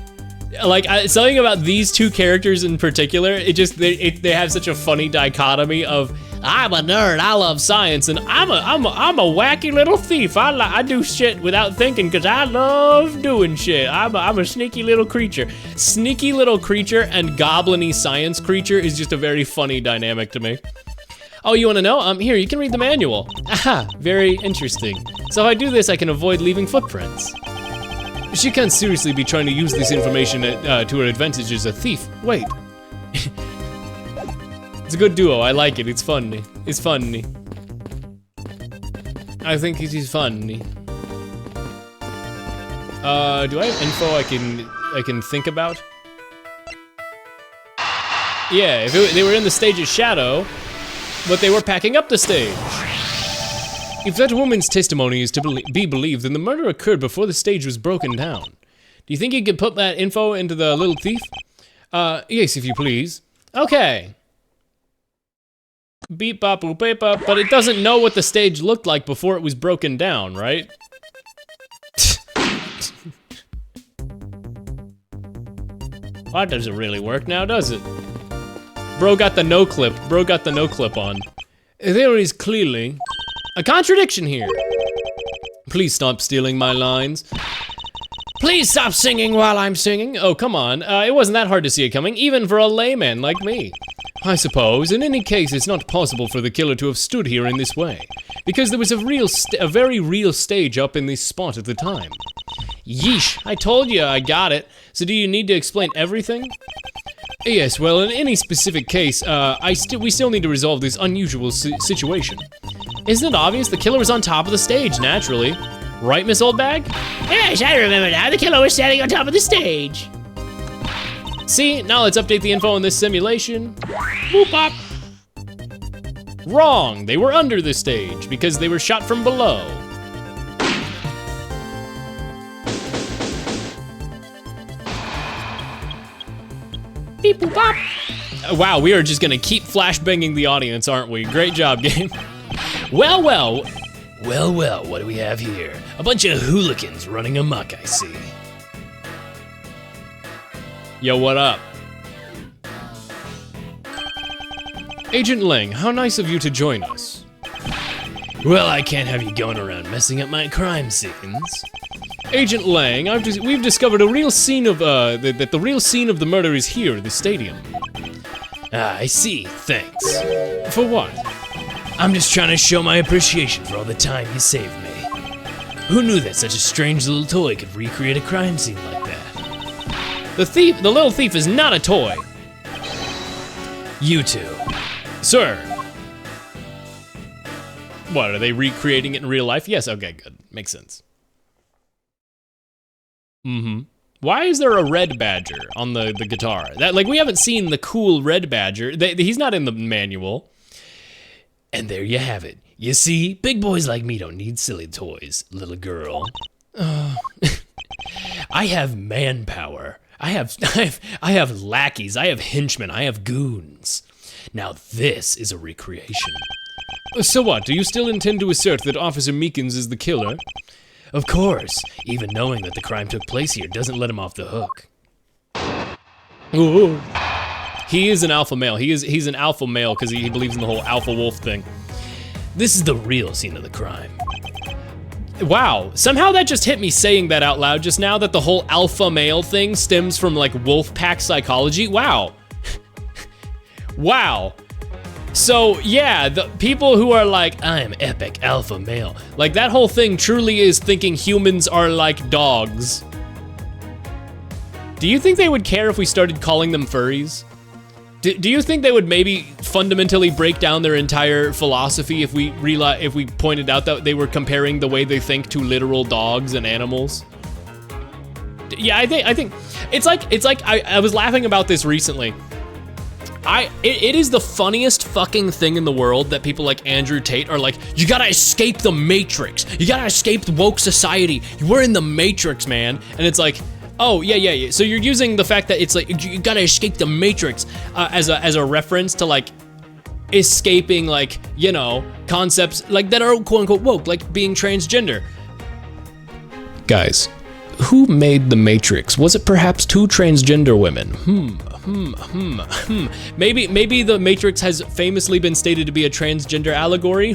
S3: Like, something about these 2 characters in particular, they have such a funny dichotomy of, I'm a nerd, I love science, and I'm a wacky little thief. I do shit without thinking because I love doing shit. I'm a sneaky little creature. Sneaky little creature and goblin-y science creature is just a very funny dynamic to me. Oh, you wanna know? Here, you can read the manual. Aha, very interesting. So if I do this, I can avoid leaving footprints. She can't seriously be trying to use this information to her advantage as a thief. Wait. It's a good duo, I like it, it's funny. It's funny. I think it is funny. Do I have info I can think about? Yeah, if they were in the stage's shadow, but they were packing up the stage. If that woman's testimony is to be believed, then the murder occurred before the stage was broken down. Do you think you could put that info into the Little Thief? Yes, if you please. Okay. Beep bop boop beep bop, but it doesn't know what the stage looked like before it was broken down, right? Well, that doesn't really work now, does it? Bro got the no clip. Bro got the no clip on. There is clearly a contradiction here. Please stop stealing my lines. Please stop singing while I'm singing. Oh, come on. It wasn't that hard to see it coming, even for a layman like me. I suppose, in any case, it's not possible for the killer to have stood here in this way, because there was a very real stage up in this spot at the time. Yeesh, I told you I got it. So do you need to explain everything? Yes, well, in any specific case, we still need to resolve this unusual situation. Isn't it obvious? The killer was on top of the stage, naturally. Right, Miss Oldbag?
S4: Yes, I remember now. The killer was standing on top of the stage.
S3: See, now let's update the info in this simulation. Boop up. Wrong, they were under the stage because they were shot from below. Beep boop bop. Wow, we are just gonna keep flashbanging the audience, aren't we? Great job, game. Well, what do we have here? A bunch of hooligans running amok, I see. Yo, what up? Agent Lang, how nice of you to join us. Well, I can't have you going around messing up my crime scenes. Agent Lang, we've discovered a real scene of, that the real scene of the murder is here at the stadium. Ah, I see, thanks. For what? I'm just trying to show my appreciation for all the time you saved me. Who knew that such a strange little toy could recreate a crime scene like that? The little thief is not a toy. You two. Sir. What, are they recreating it in real life? Yes, okay, good. Makes sense. Why is there a red badger on the guitar? Like, we haven't seen the cool red badger. He's not in the manual. And there you have it. You see, big boys like me don't need silly toys, little girl. I have manpower. I have lackeys, I have henchmen, I have goons. Now this is a recreation. So what, do you still intend to assert that Officer Meekins is the killer? Of course, even knowing that the crime took place here doesn't let him off the hook. Ooh. He is an alpha male. He's an alpha male because he believes in the whole alpha wolf thing. This is the real scene of the crime. Wow, somehow that just hit me saying that out loud just now, that the whole alpha male thing stems from like wolf pack psychology. Wow. Wow. So yeah, the people who are like, I'm epic alpha male, like that whole thing truly is thinking humans are like dogs. Do you think they would care if we started calling them furries? Do you think they would maybe fundamentally break down their entire philosophy if we pointed out that they were comparing the way they think to literal dogs and animals? Yeah, I think it's like I was laughing about this recently. It is the funniest fucking thing in the world that people like Andrew Tate are like, you gotta escape the Matrix. You gotta escape the woke society. We're in the Matrix, man. And it's like, oh, yeah. So you're using the fact that it's like, you gotta escape the Matrix as a reference to like escaping like, you know, concepts like that are quote unquote woke, like being transgender. Guys, who made the Matrix? Was it perhaps two transgender women? Maybe the Matrix has famously been stated to be a transgender allegory.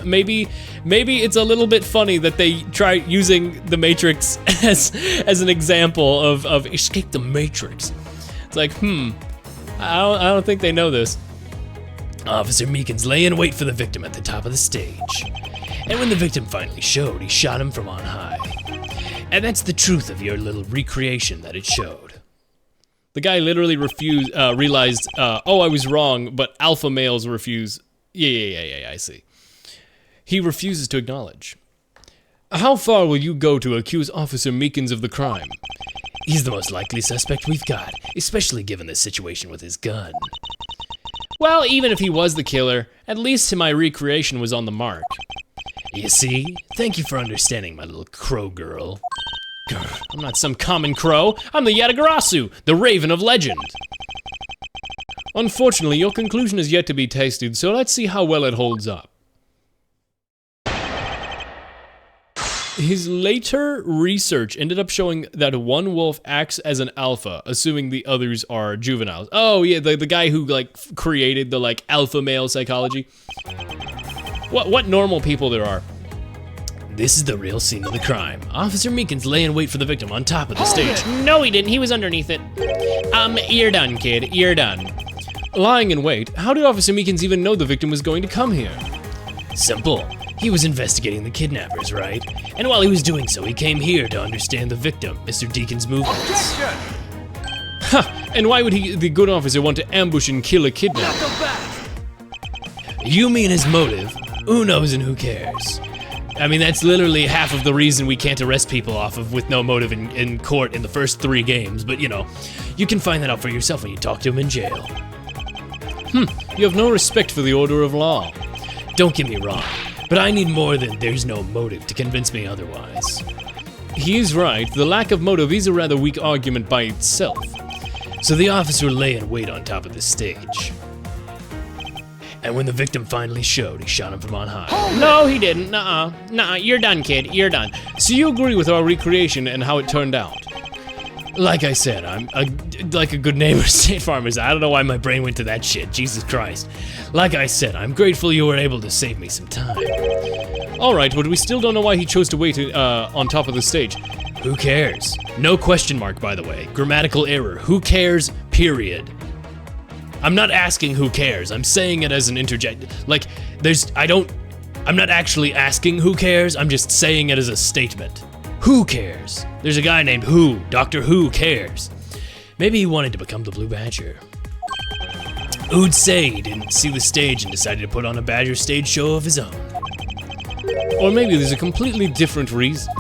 S3: Maybe it's a little bit funny that they try using the Matrix as an example of escape the Matrix. It's like, I don't think they know this. Officer Meekins lay in wait for the victim at the top of the stage. And when the victim finally showed, he shot him from on high. And that's the truth of your little recreation that it showed. The guy literally realized, oh, I was wrong, but alpha males refuse. Yeah, I see. He refuses to acknowledge. How far will you go to accuse Officer Meekins of the crime? He's the most likely suspect we've got, especially given the situation with his gun. Well, even if he was the killer, at least my recreation was on the mark. You see? Thank you for understanding, my little crow girl. I'm not some common crow. I'm the Yatagarasu, the Raven of Legend. Unfortunately, your conclusion is yet to be tasted, so let's see how well it holds up. His later research ended up showing that one wolf acts as an alpha, assuming the others are juveniles. Oh yeah, the guy who like created the like alpha male psychology. What normal people there are. This is the real scene of the crime. Officer Meekins lay in wait for the victim on top of the stage.
S4: No, he didn't. He was underneath it. You're done, kid. You're done.
S3: Lying in wait, how did Officer Meekins even know the victim was going to come here?
S4: Simple. He was investigating the kidnappers, right? And while he was doing so, he came here to understand the victim, Mr. Deacon's movements.
S3: Ha! And why would the good officer want to ambush and kill a kidnapper?
S4: You mean his motive? Who knows and who cares? I mean, that's literally half of the reason we can't arrest people off of with no motive in court in the first 3 games, but you know, you can find that out for yourself when you talk to him in jail.
S3: You have no respect for the order of law.
S4: Don't get me wrong, but I need more than there's no motive to convince me otherwise.
S3: He is right, the lack of motive is a rather weak argument by itself.
S4: So the officer lay in wait on top of the stage. And when the victim finally showed, he shot him from on high.
S3: No, he didn't. Nuh-uh. You're done, kid. You're done. So you agree with our recreation and how it turned out?
S4: Like I said, I'm like a good neighbor, State Farmers. I don't know why my brain went to that shit. Jesus Christ. Like I said, I'm grateful you were able to save me some time.
S3: All right, but we still don't know why he chose to wait on top of the stage.
S4: Who cares? No question mark, by the way. Grammatical error. Who cares, period. I'm not asking who cares. I'm saying it as an interject. Like, I'm not actually asking who cares. I'm just saying it as a statement. Who cares? There's a guy named Who. Dr. Who cares. Maybe he wanted to become the Blue Badger. Who'd say he didn't see the stage and decided to put on a Badger stage show of his own?
S3: Or maybe there's a completely different reason.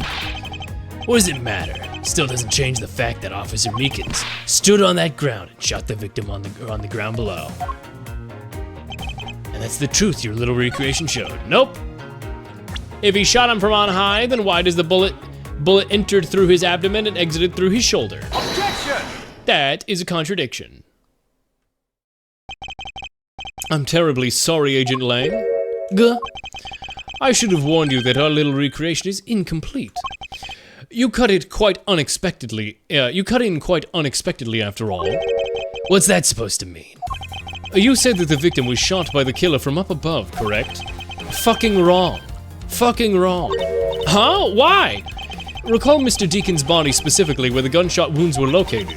S4: What does it matter? Still doesn't change the fact that Officer Meekins stood on that ground and shot the victim on the ground below. And that's the truth your little recreation showed.
S3: Nope. If he shot him from on high, then why does the bullet entered through his abdomen and exited through his shoulder?
S2: Objection!
S3: That is a contradiction. I'm terribly sorry, Agent Lang. Gah. I should have warned you that our little recreation is incomplete. You cut in quite unexpectedly after all.
S4: What's that supposed to mean?
S3: You said that the victim was shot by the killer from up above, correct? Fucking wrong. Fucking wrong. Huh? Why? Recall Mr. Deacon's body specifically where the gunshot wounds were located.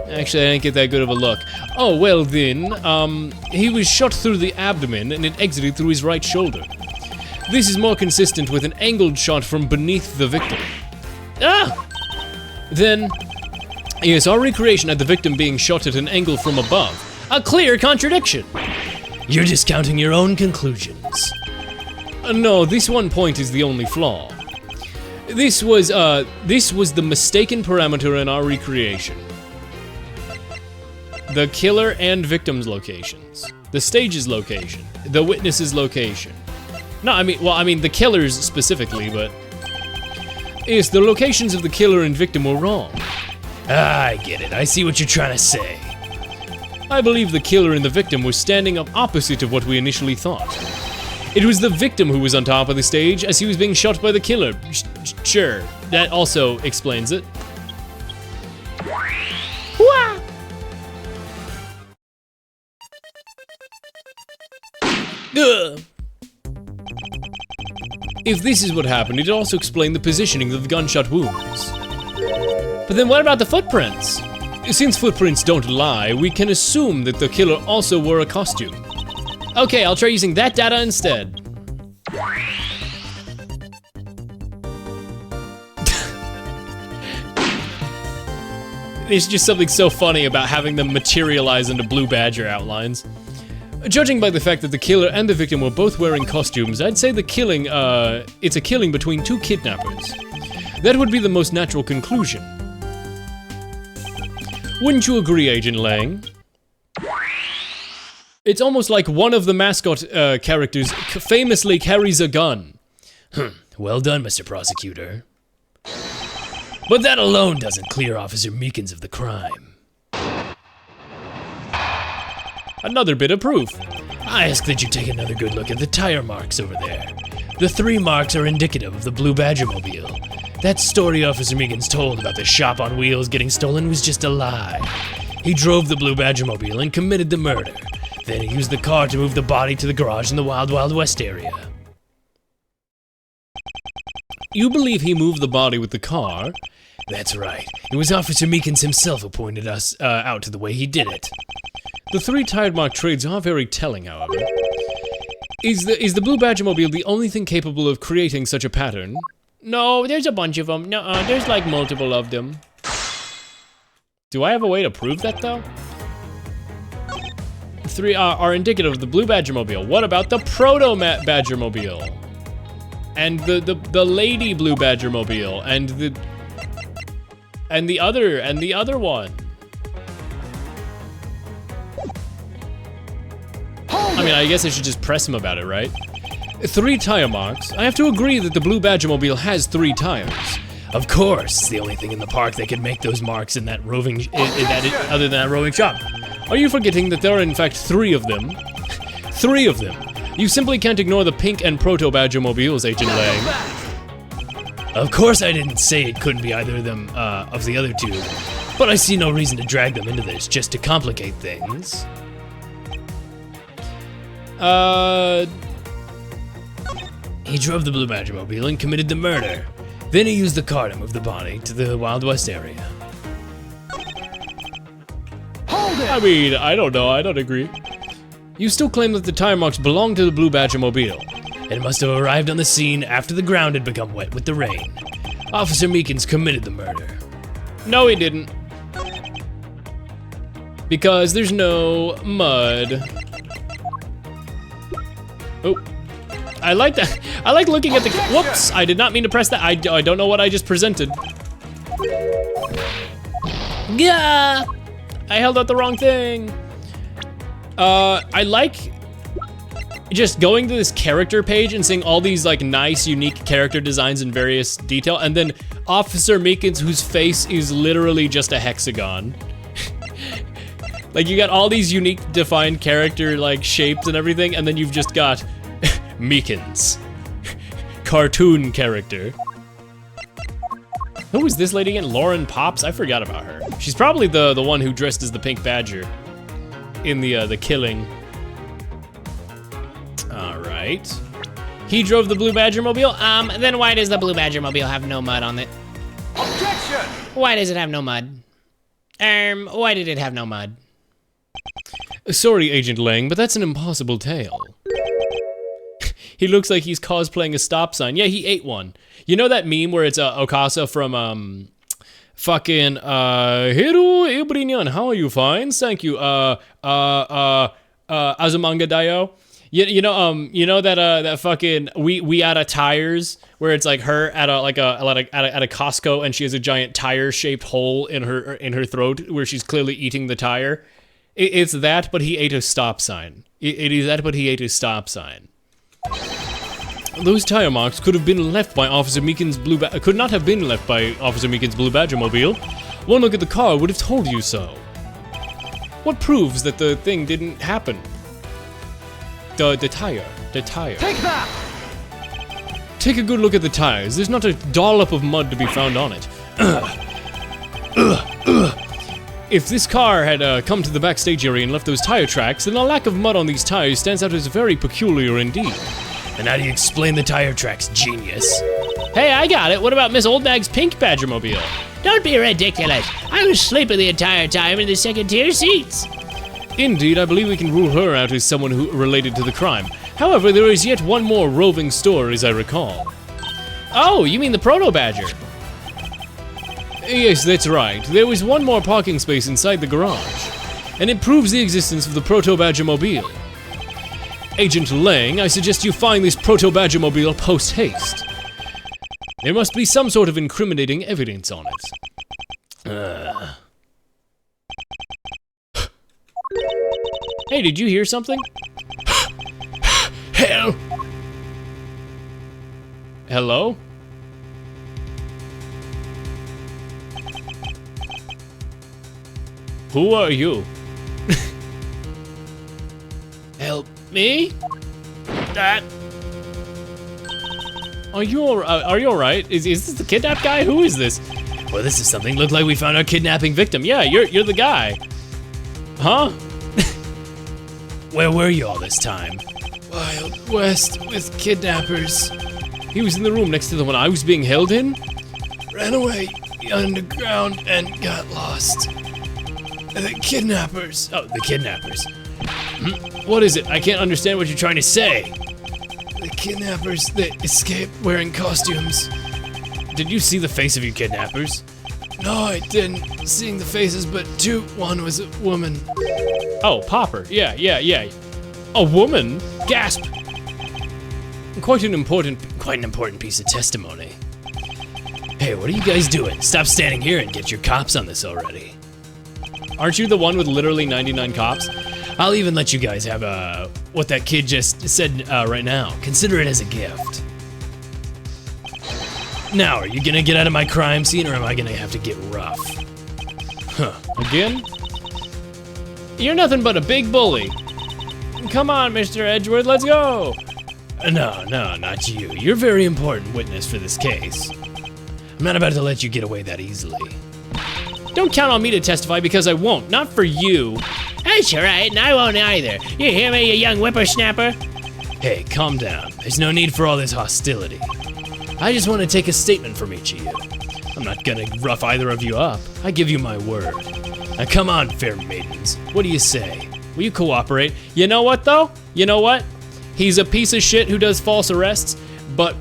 S3: Actually, I didn't get that good of a look. Oh, well then, he was shot through the abdomen and it exited through his right shoulder. This is more consistent with an angled shot from beneath the victim. Then, yes, our recreation had the victim being shot at an angle from above. A clear contradiction.
S4: You're discounting your own conclusions.
S3: No, this one point is the only flaw. This was the mistaken parameter in our recreation. The killer and victim's locations. The stage's location. The witness's location. No, I mean the killers specifically, but... Yes, the locations of the killer and victim were wrong.
S4: I get it. I see what you're trying to say.
S3: I believe the killer and the victim were standing up opposite of what we initially thought. It was the victim who was on top of the stage as he was being shot by the killer. Sure, that also explains it.
S4: Wah!
S3: Ugh. If this is what happened, it also explained the positioning of the gunshot wounds. But then what about the footprints? Since footprints don't lie, we can assume that the killer also wore a costume. Okay, I'll try using that data instead. There's just something so funny about having them materialize into Blue Badger outlines. Judging by the fact that the killer and the victim were both wearing costumes, I'd say the killing, it's a killing between two kidnappers. That would be the most natural conclusion. Wouldn't you agree, Agent Lang? It's almost like one of the mascot characters famously carries a gun.
S4: Well done, Mr. Prosecutor. But that alone doesn't clear Officer Meekins of the crime.
S3: Another bit of proof.
S4: I ask that you take another good look at the tire marks over there.
S3: The 3 marks are indicative of the Blue Badger mobile. That story Officer Meekins told about the shop on wheels getting stolen was just a lie. He drove the Blue Badger mobile and committed the murder. Then he used the car to move the body to the garage in the Wild Wild West area. You believe he moved the body with the car? That's right. It was Officer Meekins himself who pointed us out to the way he did it. The 3 tire mark trades are very telling, however. Is the Blue Badger mobile the only thing capable of creating such a pattern? No, there's a bunch of them. No, there's like multiple of them. Do I have a way to prove that though? 3 are indicative of the Blue Badger mobile. What about the Proto Badger mobile? And the Lady Blue Badger mobile and the other one. I mean, I guess I should just press him about it, right? 3 tire marks. I have to agree that the Blue Badger mobile has 3 tires. Of course, it's the only thing in the park that can make those marks in that roving, other than that roving shop. Are you forgetting that there are in fact 3 of them? 3 of them. You simply can't ignore the pink and proto Badger mobiles, Agent Lang. Of course I didn't say it couldn't be either of them, of the other 2. But I see no reason to drag them into this just to complicate things. He drove the Blue Badger mobile and committed the murder. Then he used the car to move the body to the Wild West area. I mean, I don't know, I don't agree. You still claim that the tire marks belong to the Blue Badger mobile. It must have arrived on the scene after the ground had become wet with the rain. Officer Meekins committed the murder. No, he didn't. Because there's no mud. Oh. I like that. I like looking at the. Whoops! I did not mean to press that. I don't know what I just presented. Gah! I held out the wrong thing. I like just going to this character page and seeing all these like nice, unique character designs in various detail, and then Officer Meekins, whose face is literally just a hexagon. Like you got all these unique, defined character like shapes and everything, and then you've just got Meekins, cartoon character. Who was this lady again? Lauren Pops? I forgot about her. She's probably the one who dressed as the Pink Badger in the killing. All right. He drove the Blue Badger mobile.
S4: Then why does the Blue Badger mobile have no mud on it?
S1: Objection!
S4: Why does it have no mud? Why did it have no mud?
S3: Sorry, Agent Lang, but that's an impossible tale. He looks like he's cosplaying a stop sign. Yeah, he ate one. You know that meme where it's Okasa from fucking Hiro Ibrinyan, how are you? Fine, thank you. Azumanga Daioh. You know that fucking we out of tires where it's like her at a Costco and she has a giant tire shaped hole in her throat where she's clearly eating the tire. It's that, but he ate a stop sign. It is that, but he ate a stop sign. Those tire marks could have been left by Officer Meekins' could not have been left by Officer Meekins' Blue Badger mobile. One look at the car would have told you so. What proves that the thing didn't happen? The tire.
S1: Take that!
S3: Take a good look at the tires. There's not a dollop of mud to be found on it. If this car had come to the backstage area and left those tire tracks, then the lack of mud on these tires stands out as very peculiar indeed. And how do you explain the tire tracks, genius?
S4: Hey, I got it. What about Miss Old Bag's Pink Badger mobile? Don't be ridiculous. I was sleeping the entire time in the second tier seats.
S3: Indeed, I believe we can rule her out as someone who related to the crime. However, there is yet one more roving store, as I recall.
S4: Oh, you mean the Proto Badger?
S3: Yes, that's right. There was one more parking space inside the garage, and it proves the existence of the Proto Badger mobile. Agent Lang, I suggest you find this Proto Badger mobile post-haste. There must be some sort of incriminating evidence on it.
S4: Hey, did you hear something?
S3: Hell! Hello? Who are you?
S4: Help me? That.
S3: Are you all right? Is this the kidnapped guy? Who is this? Well, this is something. Look like we found our kidnapping victim. Yeah, you're the guy. Huh? Where were you all this time? Wild West with kidnappers. He was in the room next to the one I was being held in. Ran away underground and got lost. The kidnappers. Oh, the kidnappers. What is it? I can't understand what you're trying to say. The kidnappers that escaped wearing costumes. Did you see the face of your kidnappers? No, I didn't. Seeing the faces, but one was a woman. Oh, Popper. Yeah. A woman? Gasp. Quite an important piece of testimony. Hey, what are you guys doing? Stop standing here and get your cops on this already. Aren't you the one with literally 99 cops? I'll even let you guys have what that kid just said right now. Consider it as a gift. Now, are you gonna get out of my crime scene, or am I gonna have to get rough? Huh, again? You're nothing but a big bully. Come on, Mr. Edgeworth, let's go. No, not you. You're a very important witness for this case. I'm not about to let you get away that easily. Don't count on me to testify because I won't, not for you.
S4: That's all right, and I won't either. You hear me, you young whippersnapper?
S3: Hey, calm down. There's no need for all this hostility. I just want to take a statement from each of you. I'm not gonna rough either of you up. I give you my word. Now come on, fair maidens. What do you say? Will you cooperate? You know what, though? You know what? He's a piece of shit who does false arrests, but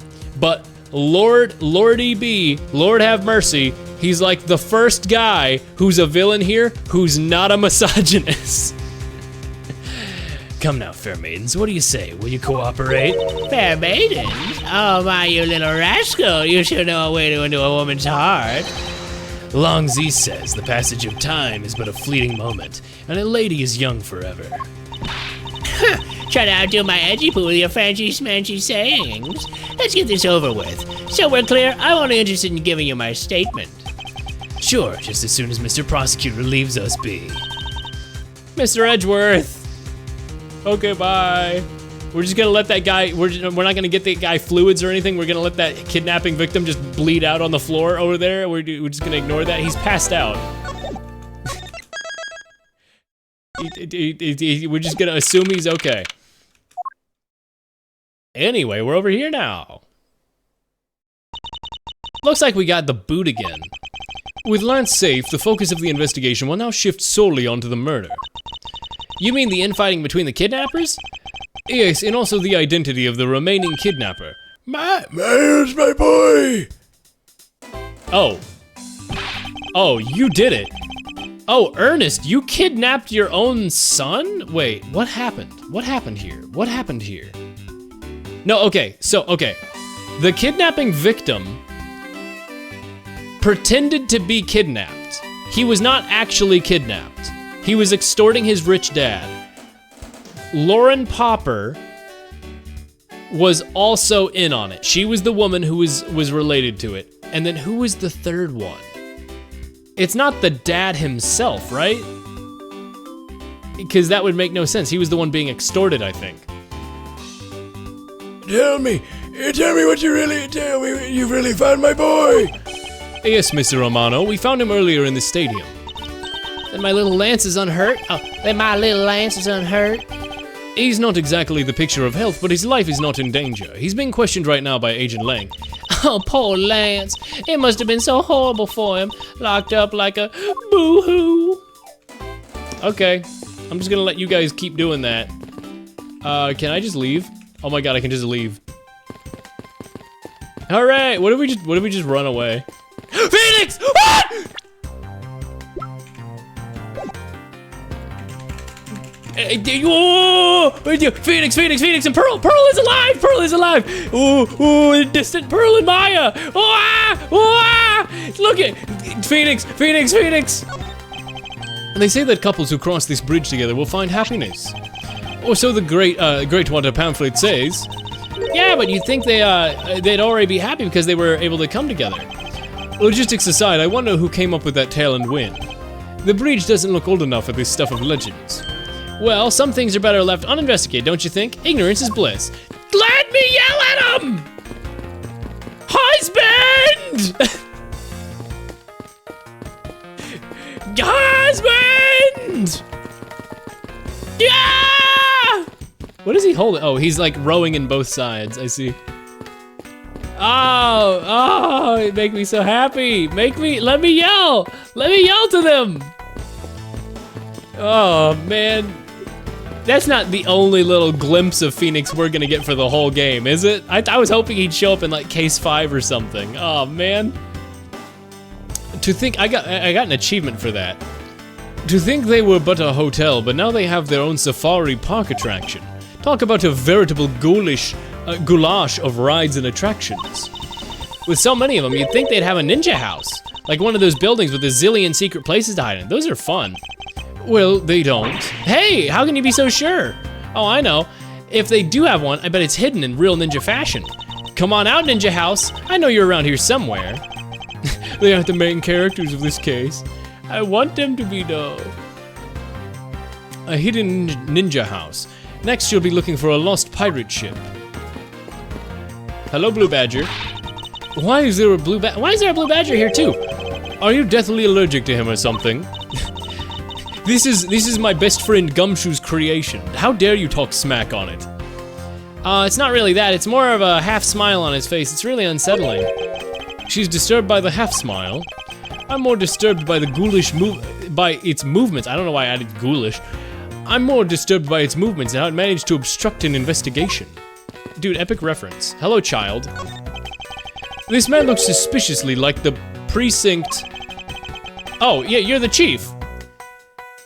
S3: Lordy B, Lord have mercy, he's like the first guy who's a villain here who's not a misogynist. Come now, fair maidens, what do you say? Will you cooperate?
S4: Fair maidens? Oh my, you little rascal, you should know a way to into a woman's heart.
S3: Long Z says the passage of time is but a fleeting moment, and a lady is young forever.
S4: Try to outdo my edgy poo with your fancy smanchy sayings. Let's get this over with. So we're clear, I'm only interested in giving you my statement.
S3: Sure, just as soon as Mr. Prosecutor leaves us be. Mr. Edgeworth! Okay, bye. We're just gonna let that guy, we're not gonna get the guy fluids or anything. We're gonna let that kidnapping victim just bleed out on the floor over there. We're just gonna ignore that. He's passed out. We're just gonna assume he's okay. Anyway, we're over here now. Looks like we got the boot again. With Lance safe, the focus of the investigation will now shift solely onto the murder. You mean the infighting between the kidnappers? Yes, and also the identity of the remaining kidnapper. Here's my boy! Oh, you did it. Oh, Ernest, you kidnapped your own son? Wait, what happened? What happened here? What happened here? No, okay. The kidnapping victim pretended to be kidnapped. He was not actually kidnapped. He was extorting his rich dad. Lauren Popper was also in on it. She was the woman who was related to it. And then who was the third one? It's not the dad himself, right? Because that would make no sense. He was the one being extorted, I think. Tell me what you really tell me. You've really found my boy. Yes, Mr. Romano. We found him earlier in the stadium.
S4: Then my little Lance is unhurt? Oh, then my little Lance is unhurt?
S3: He's not exactly the picture of health, but his life is not in danger. He's being questioned right now by Agent Lang.
S4: Oh, poor Lance. It must have been so horrible for him. Locked up like a boo-hoo.
S3: Okay, I'm just gonna let you guys keep doing that. Can I just leave? Oh my god, I can just leave. All right, what if we just run away? Phoenix! What? Phoenix, and Pearl! Pearl is alive! Ooh, distant Pearl and Maya! Look at Phoenix! And they say that couples who cross this bridge together will find happiness. Or so the great water pamphlet says. Yeah, but you'd think they'd already be happy because they were able to come together. Logistics aside, I wonder who came up with that tale and when. The bridge doesn't look old enough for this stuff of legends. Well, some things are better left uninvestigated, don't you think? Ignorance is bliss. Let me yell at him! holding? Oh, he's like rowing in both sides. I see. Oh, it make me so happy. Let me yell to them. Oh man, that's not the only little glimpse of Phoenix we're gonna get for the whole game, is it? I was hoping he'd show up in like case 5 or something. Oh man. To think, I got an achievement for that. To think they were but a hotel, but now they have their own safari park attraction. Talk about a veritable goulash of rides and attractions. With so many of them, you'd think they'd have a ninja house. Like one of those buildings with a zillion secret places to hide in. Those are fun. Well, they don't. Hey, how can you be so sure? Oh, I know. If they do have one, I bet it's hidden in real ninja fashion. Come on out, Ninja House. I know you're around here somewhere. They aren't the main characters of this case. I want them to be though. A hidden ninja house. Next, you'll be looking for a lost pirate ship. Hello, Blue Badger. Why is there a blue badger here too? Are you deathly allergic to him or something? This is my best friend Gumshoe's creation. How dare you talk smack on it? It's not really that. It's more of a half smile on his face. It's really unsettling. She's disturbed by the half smile. I'm more disturbed by its movements. I don't know why I added ghoulish. I'm more disturbed by its movements and how it managed to obstruct an investigation. Dude, epic reference. Hello, child. This man looks suspiciously like the precinct. Oh, yeah, you're the chief.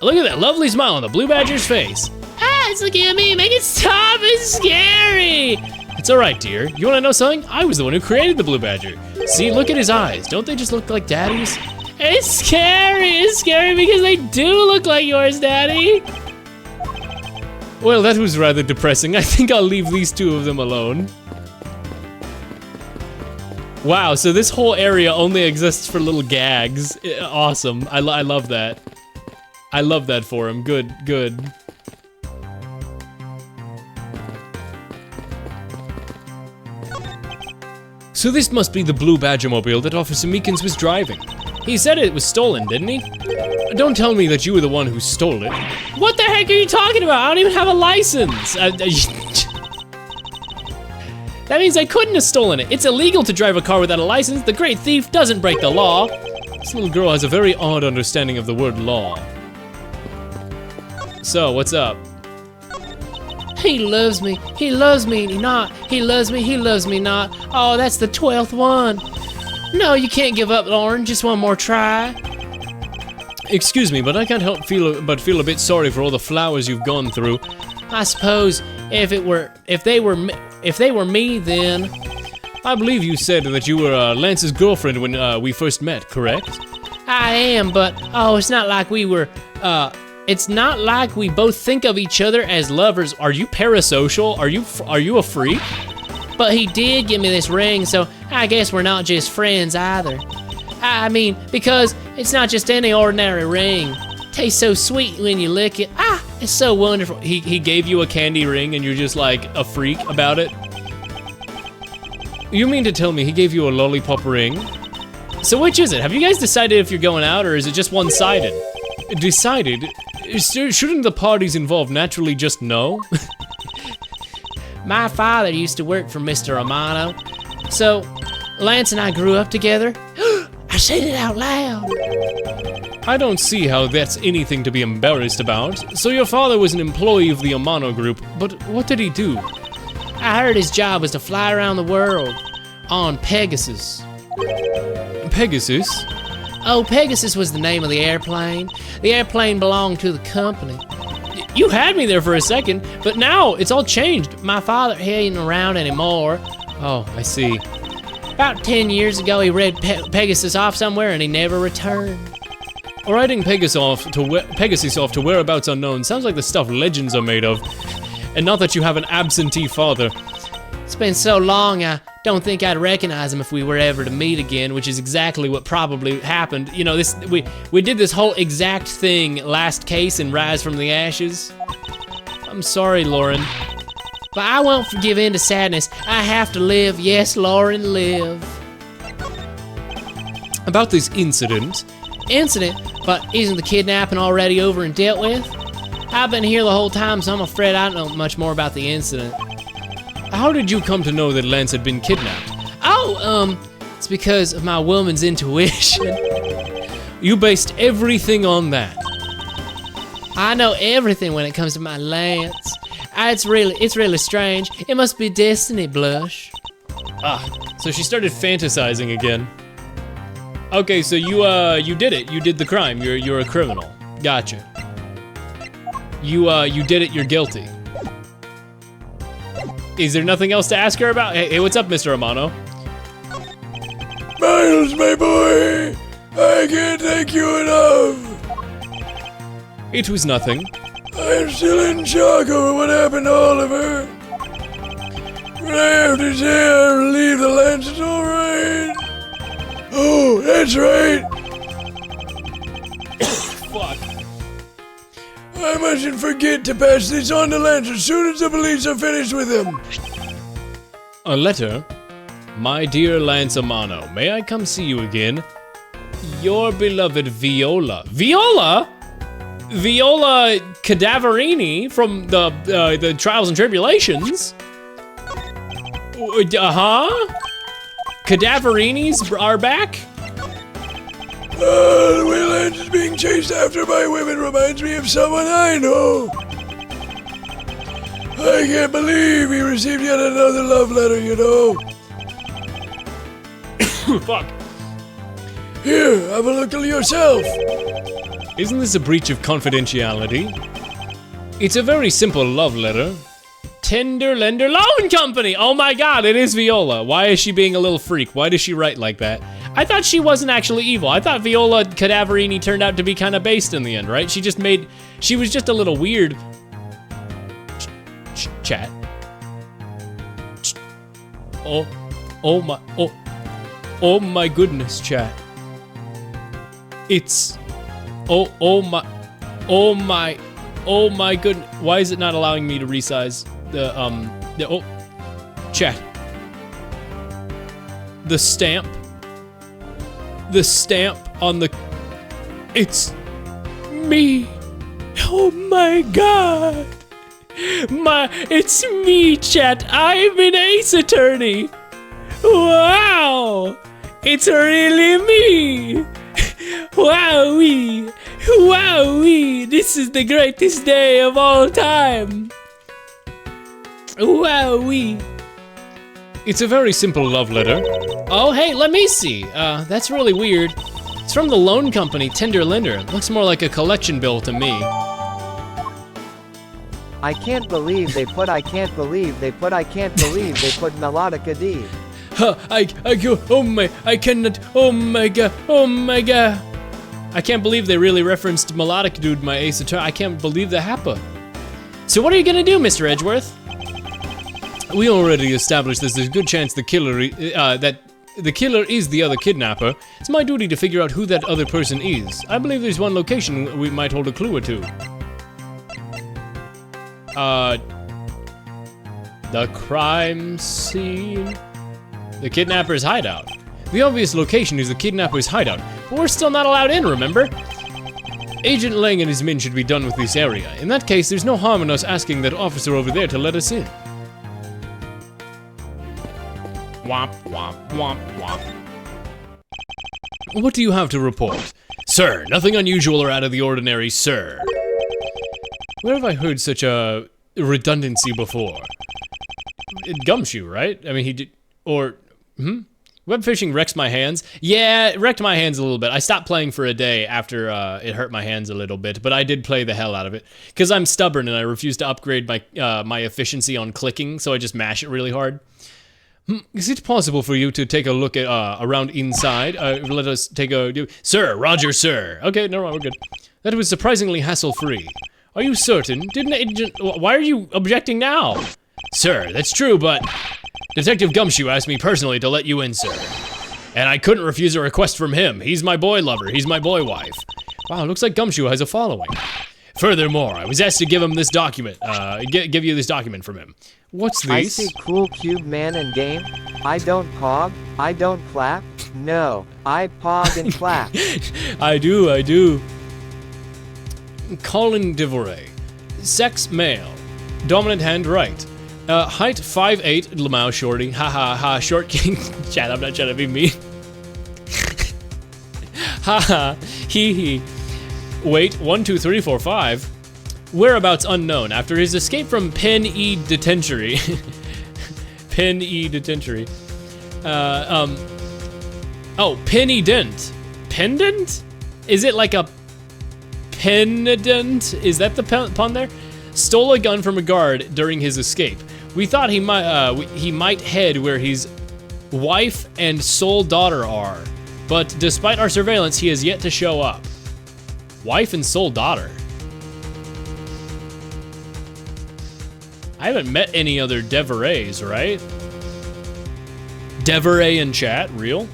S3: Look at that lovely smile on the Blue Badger's face.
S4: Ah, it's looking at me. Make it stop. It's scary.
S3: It's all right, dear. You want to know something? I was the one who created the Blue Badger. See, look at his eyes. Don't they just look like daddy's?
S4: It's scary. It's scary because they do look like yours, Daddy.
S3: Well, that was rather depressing. I think I'll leave these two of them alone. Wow, so this whole area only exists for little gags. Awesome. I love that. I love that for him. Good, good. So this must be the Blue Badger mobile that Officer Meekins was driving. He said it was stolen, didn't he? Don't tell me that you were the one who stole it.
S4: What the heck are you talking about? I don't even have a license.
S3: That means I couldn't have stolen it. It's illegal to drive a car without a license. The great thief doesn't break the law. This little girl has a very odd understanding of the word law. So, what's up?
S4: He loves me. He loves me not. He loves me. He loves me not. Oh, that's the 12th one. No, you can't give up, Lauren. Just one more try.
S3: Excuse me, but I can't help but feel a bit sorry for all the flowers you've gone through.
S4: I suppose if they were me, then
S3: I believe you said that you were Lance's girlfriend when we first met, correct?
S4: I am, but oh, it's not like we were. It's not like we both think of each other as lovers.
S3: Are you parasocial? Are you a freak?
S4: But he did give me this ring, so I guess we're not just friends either. I mean, because it's not just any ordinary ring. Tastes so sweet when you lick it. Ah, it's so wonderful.
S3: He gave you a candy ring and you're just like a freak about it? You mean to tell me he gave you a lollipop ring? So which is it? Have you guys decided if you're going out or is it just one-sided? Decided? Shouldn't the parties involved naturally just know?
S4: My father used to work for Mr. Romano, so Lance and I grew up together. I said it out loud.
S3: I don't see how that's anything to be embarrassed about. So your father was an employee of the Amano Group, but what did he do?
S4: I heard his job was to fly around the world on Pegasus.
S3: Pegasus?
S4: Oh, Pegasus was the name of the airplane. The airplane belonged to the company.
S3: You had me there for a second, but now it's all changed.
S4: My father, he ain't around anymore.
S3: Oh, I see.
S4: About 10 years ago, he read Pegasus off somewhere and he never returned.
S3: Riding Pegasus off to whereabouts unknown sounds like the stuff legends are made of. And not that you have an absentee father.
S4: It's been so long, I don't think I'd recognize him if we were ever to meet again, which is exactly what probably happened. You know, we did this whole exact thing last case in Rise from the Ashes. I'm sorry, Lauren. But I won't give in to sadness. I have to live. Yes, Lauren, live.
S3: About this incident.
S4: Incident? But isn't the kidnapping already over and dealt with? I've been here the whole time, so I'm afraid I don't know much more about the incident.
S3: How did you come to know that Lance had been kidnapped?
S4: Oh, it's because of my woman's intuition.
S3: You based everything on that.
S4: I know everything when it comes to my Lance. It's really strange. It must be destiny, Blush.
S3: So she started fantasizing again. Okay, so you did it. You did the crime. You're a criminal. Gotcha. You did it. You're guilty. Is there nothing else to ask her about? Hey, what's up, Mr. Amano?
S2: Miles, my boy, I can't thank you enough.
S3: It was nothing.
S2: I'm still in shock over what happened to Oliver. But I have to say I believe the Lance is alright. Oh, that's right.
S3: Fuck.
S2: I mustn't forget to pass this on to Lance as soon as the police are finished with him.
S3: A letter? My dear Lance Amano, may I come see you again? Your beloved Viola. Viola? Viola Cadaverini from the Trials and Tribulations? Cadaverinis are back?
S2: The way Lance is being chased after by women reminds me of someone I know. I can't believe he received yet another love letter, you know.
S3: Fuck.
S2: Here, have a look at yourself.
S3: Isn't this a breach of confidentiality? It's a very simple love letter. Tender Lender Loan Company! Oh my god, it is Viola. Why is she being a little freak? Why does she write like that? I thought she wasn't actually evil. I thought Viola Cadaverini turned out to be kind of based in the end, right? She was just a little weird. Chat. Oh my goodness, chat. It's, oh my goodness. Why is it not allowing me to resize chat. The stamp on the, it's me. Oh my god. It's me, chat. I'm an ace attorney. Wow. It's really me. Wowee. Wowee. This is the greatest day of all time. Wowee. It's a very simple love letter. Oh, hey, let me see. That's really weird. It's from the loan company, Tender Lender. Looks more like a collection bill to me.
S5: I can't believe they put Melodica D.
S3: I go, I cannot, oh my god. I can't believe they really referenced Melodic Dude, my ace attorney. I can't believe that happened. So what are you gonna do, Mr. Edgeworth? We already established there's a good chance the killer, that the killer is the other kidnapper. It's my duty to figure out who that other person is. I believe there's one location we might hold a clue or two. The crime scene? The kidnapper's hideout. The obvious location is the kidnapper's hideout, but we're still not allowed in, remember? Agent Lang and his men should be done with this area. In that case, there's no harm in us asking that officer over there to let us in. Womp, womp, womp, womp. What do you have to report? Sir, nothing unusual or out of the ordinary, sir. Where have I heard such a redundancy before? Gumshoe, right? I mean, he did, or, Webfishing wrecks my hands. Yeah, it wrecked my hands a little bit. I stopped playing for a day after it hurt my hands a little bit, but I did play the hell out of it. Because I'm stubborn and I refuse to upgrade my my efficiency on clicking, so I just mash it really hard. Is it possible for you to take a look at around inside? Let us take a... Sir, Roger, sir. Okay, no, we're good. That was surprisingly hassle-free. Are you certain? Didn't Agent... Why are you objecting now? Sir, that's true, but... Detective Gumshoe asked me personally to let you in, sir. And I couldn't refuse a request from him. He's my boy lover. He's my boy wife. Wow, looks like Gumshoe has a following. Furthermore, I was asked to give him this document, give you this document from him. What's this?
S5: I see cool cube man and game. I don't pog, I don't clap. No, I pog and clap.
S3: I do. Colin Devoray. Sex male. Dominant hand right. Height 5'8", Lamau shorty. Ha ha ha, short king. Chat, I'm not trying to be mean. Ha ha, hee hee. Weight 1, 2, 3, 4, 5. Whereabouts unknown. After his escape from Pen E Detentory. Pen E Detentory. Oh, Penident. Pendant? Is it like a pendant? Is that the pun there? Stole a gun from a guard during his escape. We thought he might head where his wife and sole daughter are, but despite our surveillance, he has yet to show up. Wife and sole daughter. I haven't met any other Deverays, right? Deveray in chat, real?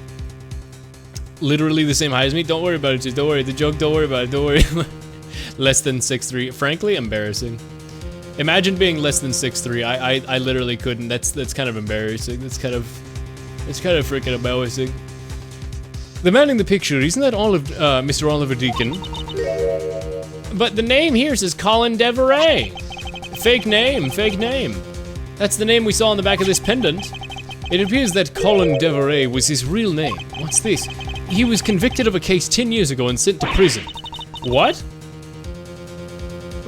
S3: Literally the same height as me? Don't worry about it, dude. Don't worry. The joke, don't worry about it. Don't worry. Less than 6'3". Frankly, embarrassing. Imagine being less than 6'3". I literally couldn't. That's kind of embarrassing. It's kind of freaking embarrassing. The man in the picture, isn't that Mr. Oliver Deacon? But the name here says Colin Deveray. Fake name, fake name. That's the name we saw on the back of this pendant. It appears that Colin Deveray was his real name. What's this? He was convicted of a case 10 years ago and sent to prison. What?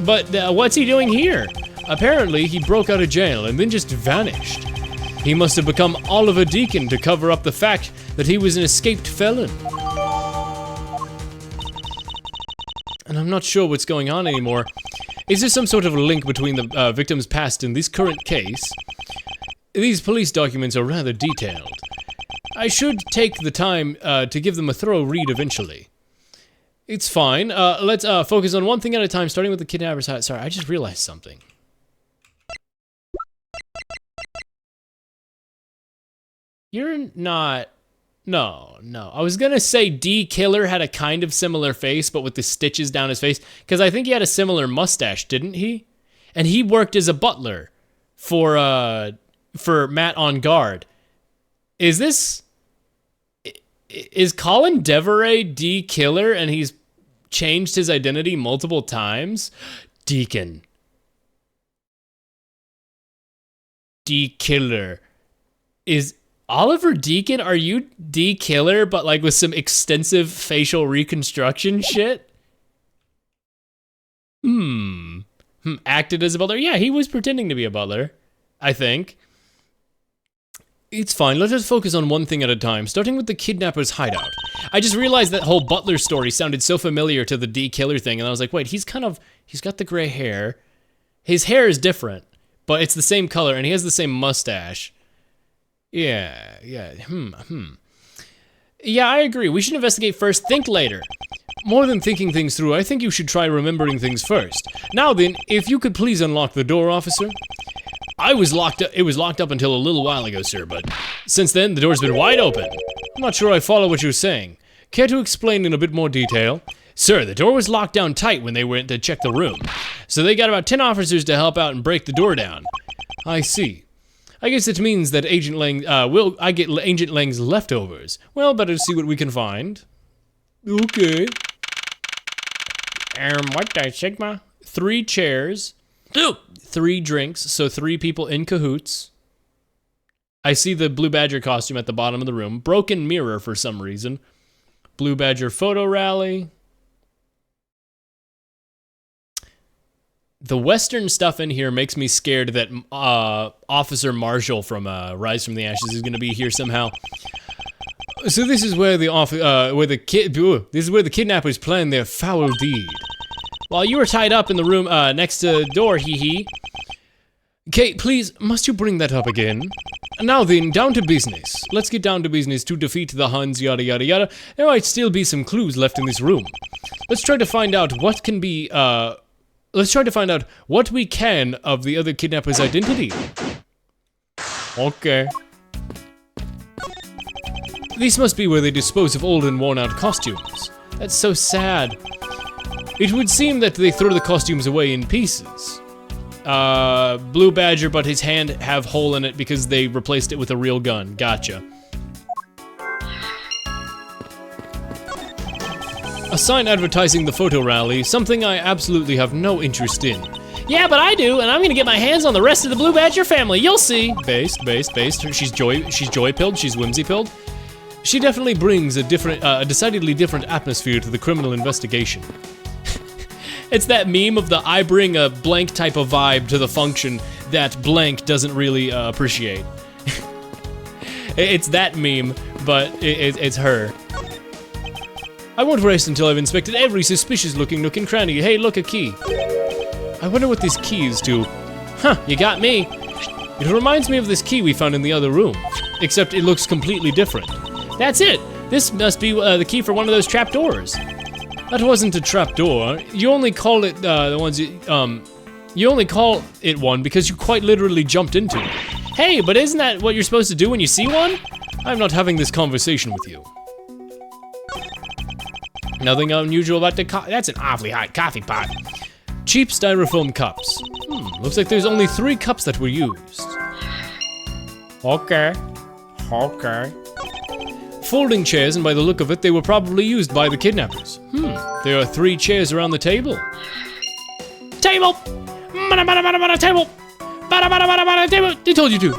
S3: But what's he doing here? Apparently, he broke out of jail and then just vanished. He must have become Oliver Deacon to cover up the fact that he was an escaped felon. And I'm not sure what's going on anymore. Is there some sort of a link between the victim's past and this current case? These police documents are rather detailed. I should take the time to give them a thorough read eventually. It's fine. Let's focus on one thing at a time, starting with the kidnapper's hut. Sorry, I just realized something. You're not... No. I was gonna say D Killer had a kind of similar face, but with the stitches down his face, because I think he had a similar mustache, didn't he? And he worked as a butler for Matt on guard. Is Colin Deveray D Killer and he's changed his identity multiple times? Deacon. D Killer. Is Oliver Deacon, are you D Killer but like with some extensive facial reconstruction shit? Acted as a butler? Yeah, he was pretending to be a butler, I think. It's fine, let us focus on one thing at a time, starting with the kidnapper's hideout. I just realized that whole butler story sounded so familiar to the D Killer thing, and I was like, wait, he's got the gray hair. His hair is different, but it's the same color, and he has the same mustache. Yeah. Yeah, I agree. We should investigate first, think later. More than thinking things through, I think you should try remembering things first. Now then, if you could please unlock the door, officer. It was locked up until a little while ago, sir, but since then, the door's been wide open. I'm not sure I follow what you're saying. Care to explain in a bit more detail? Sir, the door was locked down tight when they went to check the room. So they got about 10 officers to help out and break the door down. I see. I guess it means that Agent Lang, I get Agent Lang's leftovers. Well, better see what we can find. Okay. What the Sigma? 3 chairs. 3 drinks, so 3 people in cahoots. I see the Blue Badger costume at the bottom of the room. Broken mirror for some reason. Blue Badger photo rally. The Western stuff in here makes me scared that Officer Marshall from Rise from the Ashes is going to be here somehow. So this is where the kidnappers planned their foul deed. While you were tied up in the room next to the door, hee. Kate, please, must you bring that up again? Now then, down to business. Let's get down to business to defeat the Huns, yada yada yada. There might still be some clues left in this room. Let's try to find out what we can of the other kidnapper's identity. Okay. This must be where they dispose of old and worn out costumes. That's so sad. It would seem that they throw the costumes away in pieces. Blue Badger, but his hand have hole in it because they replaced it with a real gun. Gotcha. A sign advertising the photo rally, something I absolutely have no interest in. Yeah, but I do, and I'm gonna get my hands on the rest of the Blue Badger family. You'll see. Based. She's joy-pilled, she's whimsy-pilled. She definitely brings a decidedly different atmosphere to the criminal investigation. It's that meme of the I bring a blank type of vibe to the function that blank doesn't really appreciate. It's that meme, but it's her. I won't rest until I've inspected every suspicious-looking nook and cranny. Hey, look, a key. I wonder what this key is to. Huh, you got me. It reminds me of this key we found in the other room, except it looks completely different. That's it. This must be the key for one of those trapdoors. That wasn't a trapdoor. You only call it you only call it one because you quite literally jumped into it. Hey, but isn't that what you're supposed to do when you see one? I'm not having this conversation with you. Nothing unusual about the that's an awfully hot coffee pot. Cheap styrofoam cups. Looks like there's only 3 cups that were used. Okay. Folding chairs, and by the look of it, they were probably used by the kidnappers. There are 3 chairs around the table. Table! Table! Table! They told you to.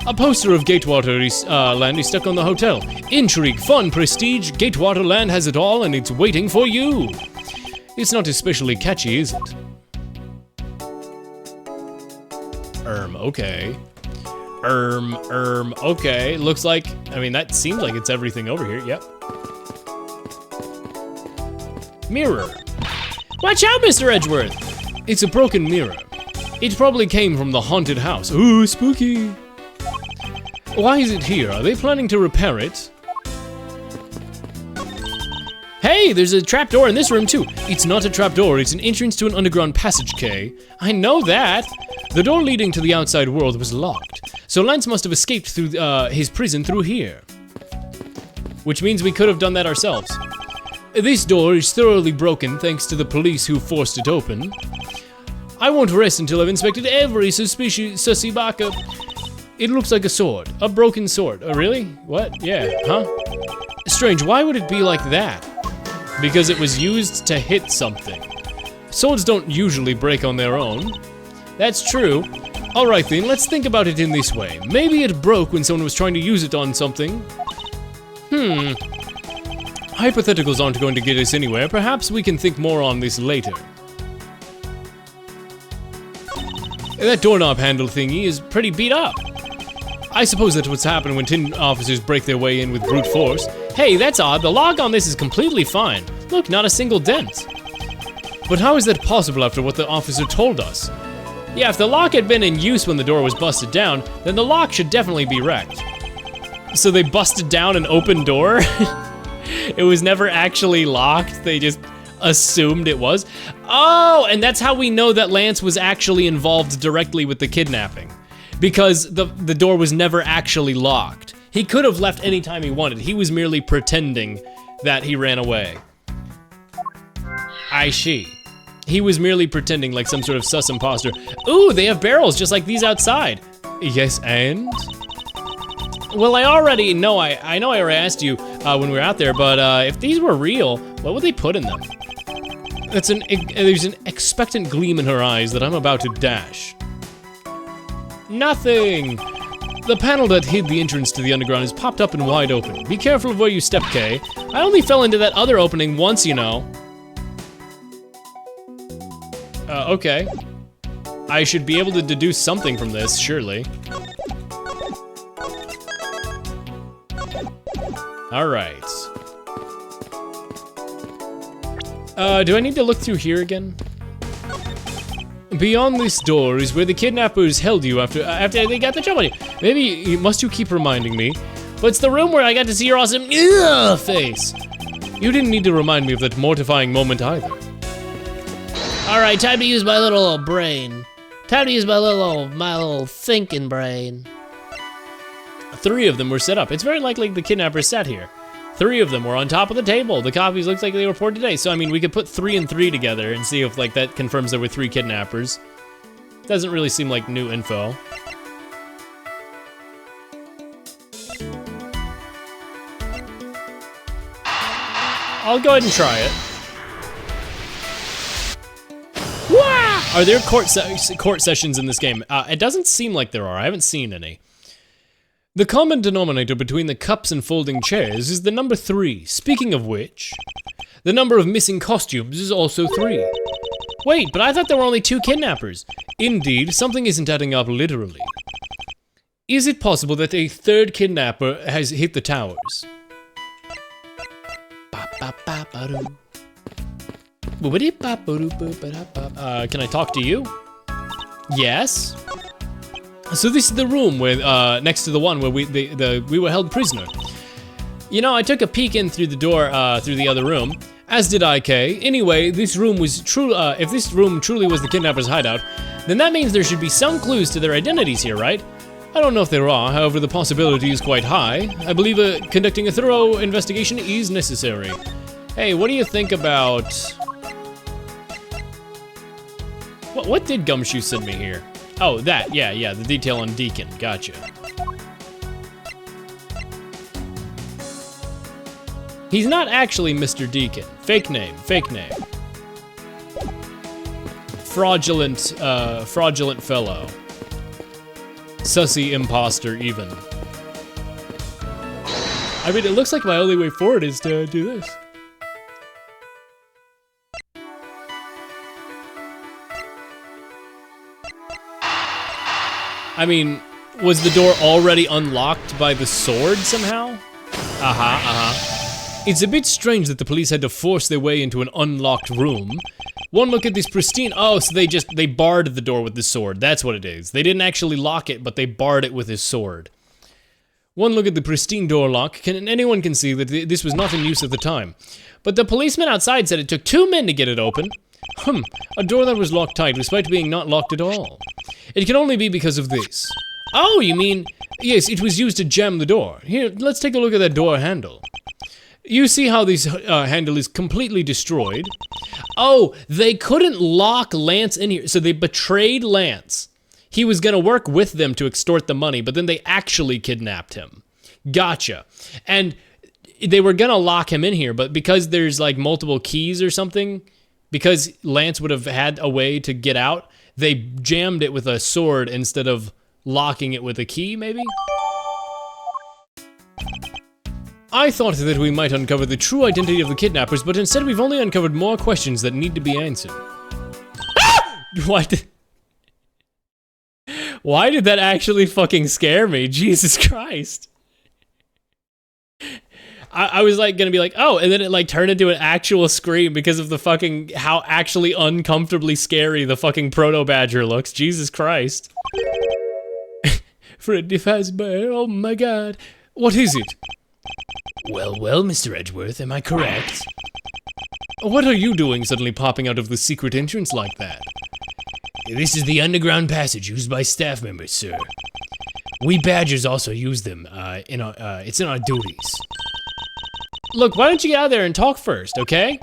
S3: A poster of Gatewater Land is stuck on the hotel. Intrigue, fun, prestige, Gatewater Land has it all, and it's waiting for you. It's not especially catchy, is it? Okay. Okay. Looks like, I mean, that seems like it's everything over here, yep. Mirror. Watch out, Mr. Edgeworth! It's a broken mirror. It probably came from the haunted house. Ooh, spooky. Why is it here? Are they planning to repair it? Hey, there's a trapdoor in this room too. It's not a trapdoor, it's an entrance to an underground passage, Kay. I know that. The door leading to the outside world was locked, so Lance must have escaped through his prison through here. Which means we could have done that ourselves. This door is thoroughly broken thanks to the police who forced it open. I won't rest until I've inspected every sussy baka. It looks like a sword, a broken sword. Oh, really? What? Yeah, huh? Strange, why would it be like that? Because it was used to hit something. Swords don't usually break on their own. That's true. Alright then, let's think about it in this way. Maybe it broke when someone was trying to use it on something. Hypotheticals aren't going to get us anywhere. Perhaps we can think more on this later. That doorknob handle thingy is pretty beat up. I suppose that's what's happened when tin officers break their way in with brute force. Hey, that's odd. The lock on this is completely fine. Look, not a single dent. But how is that possible after what the officer told us? Yeah, if the lock had been in use when the door was busted down, then the lock should definitely be wrecked. So they busted down an open door? It was never actually locked, they just assumed it was? Oh, and that's how we know that Lance was actually involved directly with the kidnapping. Because the door was never actually locked. He could have left anytime he wanted. He was merely pretending that he ran away. I see. He was merely pretending like some sort of sus imposter. Ooh, they have barrels just like these outside. Yes, and? Well, I already know, I know I already asked you when we were out there, but if these were real, what would they put in them? There's an expectant gleam in her eyes that I'm about to dash. Nothing! The panel that hid the entrance to the underground is popped up and wide open. Be careful of where you step, Kay. I only fell into that other opening once, you know. Okay. I should be able to deduce something from this, surely. Alright. Do I need to look through here again? Beyond this door is where the kidnappers held you after they got the jump on you. Maybe must you keep reminding me? But it's the room where I got to see your awesome face. You didn't need to remind me of that mortifying moment either.
S4: All right, time to use my little brain. Time to use my little thinking brain.
S3: 3 of them were set up. It's very likely the kidnappers sat here. 3 of them were on top of the table. The copies looks like they were poured today. So, I mean, we could put 3 and 3 together and see if, like, that confirms there were 3 kidnappers. Doesn't really seem like new info. I'll go ahead and try it. Wah! Are there court sessions in this game? It doesn't seem like there are. I haven't seen any. The common denominator between the cups and folding chairs is the number 3. Speaking of which, the number of missing costumes is also 3. Wait, but I thought there were only 2 kidnappers. Indeed, something isn't adding up literally. Is it possible that a 3rd kidnapper has hit the towers? Can I talk to you? Yes. So this is the room where, next to the one where we were held prisoner. You know, I took a peek in through the door, through the other room, as did IK. Anyway, this room was if this room truly was the kidnapper's hideout, then that means there should be some clues to their identities here, right? I don't know if there are, however, the possibility is quite high. I believe conducting a thorough investigation is necessary. Hey, what do you think about... What did Gumshoe send me here? Oh, that, yeah, the detail on Deacon, gotcha. He's not actually Mr. Deacon. Fake name. Fraudulent fellow. Sussy imposter even. I mean, it looks like my only way forward is to do this. I mean, was the door already unlocked by the sword somehow? It's a bit strange that the police had to force their way into an unlocked room. One look at this pristine, oh, so they barred the door with the sword. That's what it is. They didn't actually lock it, but they barred it with his sword. One look at the pristine door lock, anyone can see that this was not in use at the time. But the policeman outside said it took 2 men to get it open. A door that was locked tight despite being not locked at all. It can only be because of this. Oh, you mean, yes, it was used to jam the door. Here, let's take a look at that door handle. You see how this handle is completely destroyed? Oh, they couldn't lock Lance in here, so they betrayed Lance. He was gonna work with them to extort the money, but then they actually kidnapped him. Gotcha. And they were gonna lock him in here, but because there's like multiple keys or something, because Lance would have had a way to get out, they jammed it with a sword instead of locking it with a key, maybe? I thought that we might uncover the true identity of the kidnappers, but instead we've only uncovered more questions that need to be answered. Ah! Why did that actually fucking scare me? Jesus Christ. I was like gonna be like, oh, and then it like turned into an actual scream because of the fucking, how actually uncomfortably scary the fucking Proto-Badger looks. Jesus Christ. Freddy Fazbear, oh my god. What is it? Well, Mr. Edgeworth, am I correct? What are you doing suddenly popping out of the secret entrance like that? This is the underground passage used by staff members, sir. We Badgers also use them, it's in our duties. Look, why don't you get out there and talk first, okay?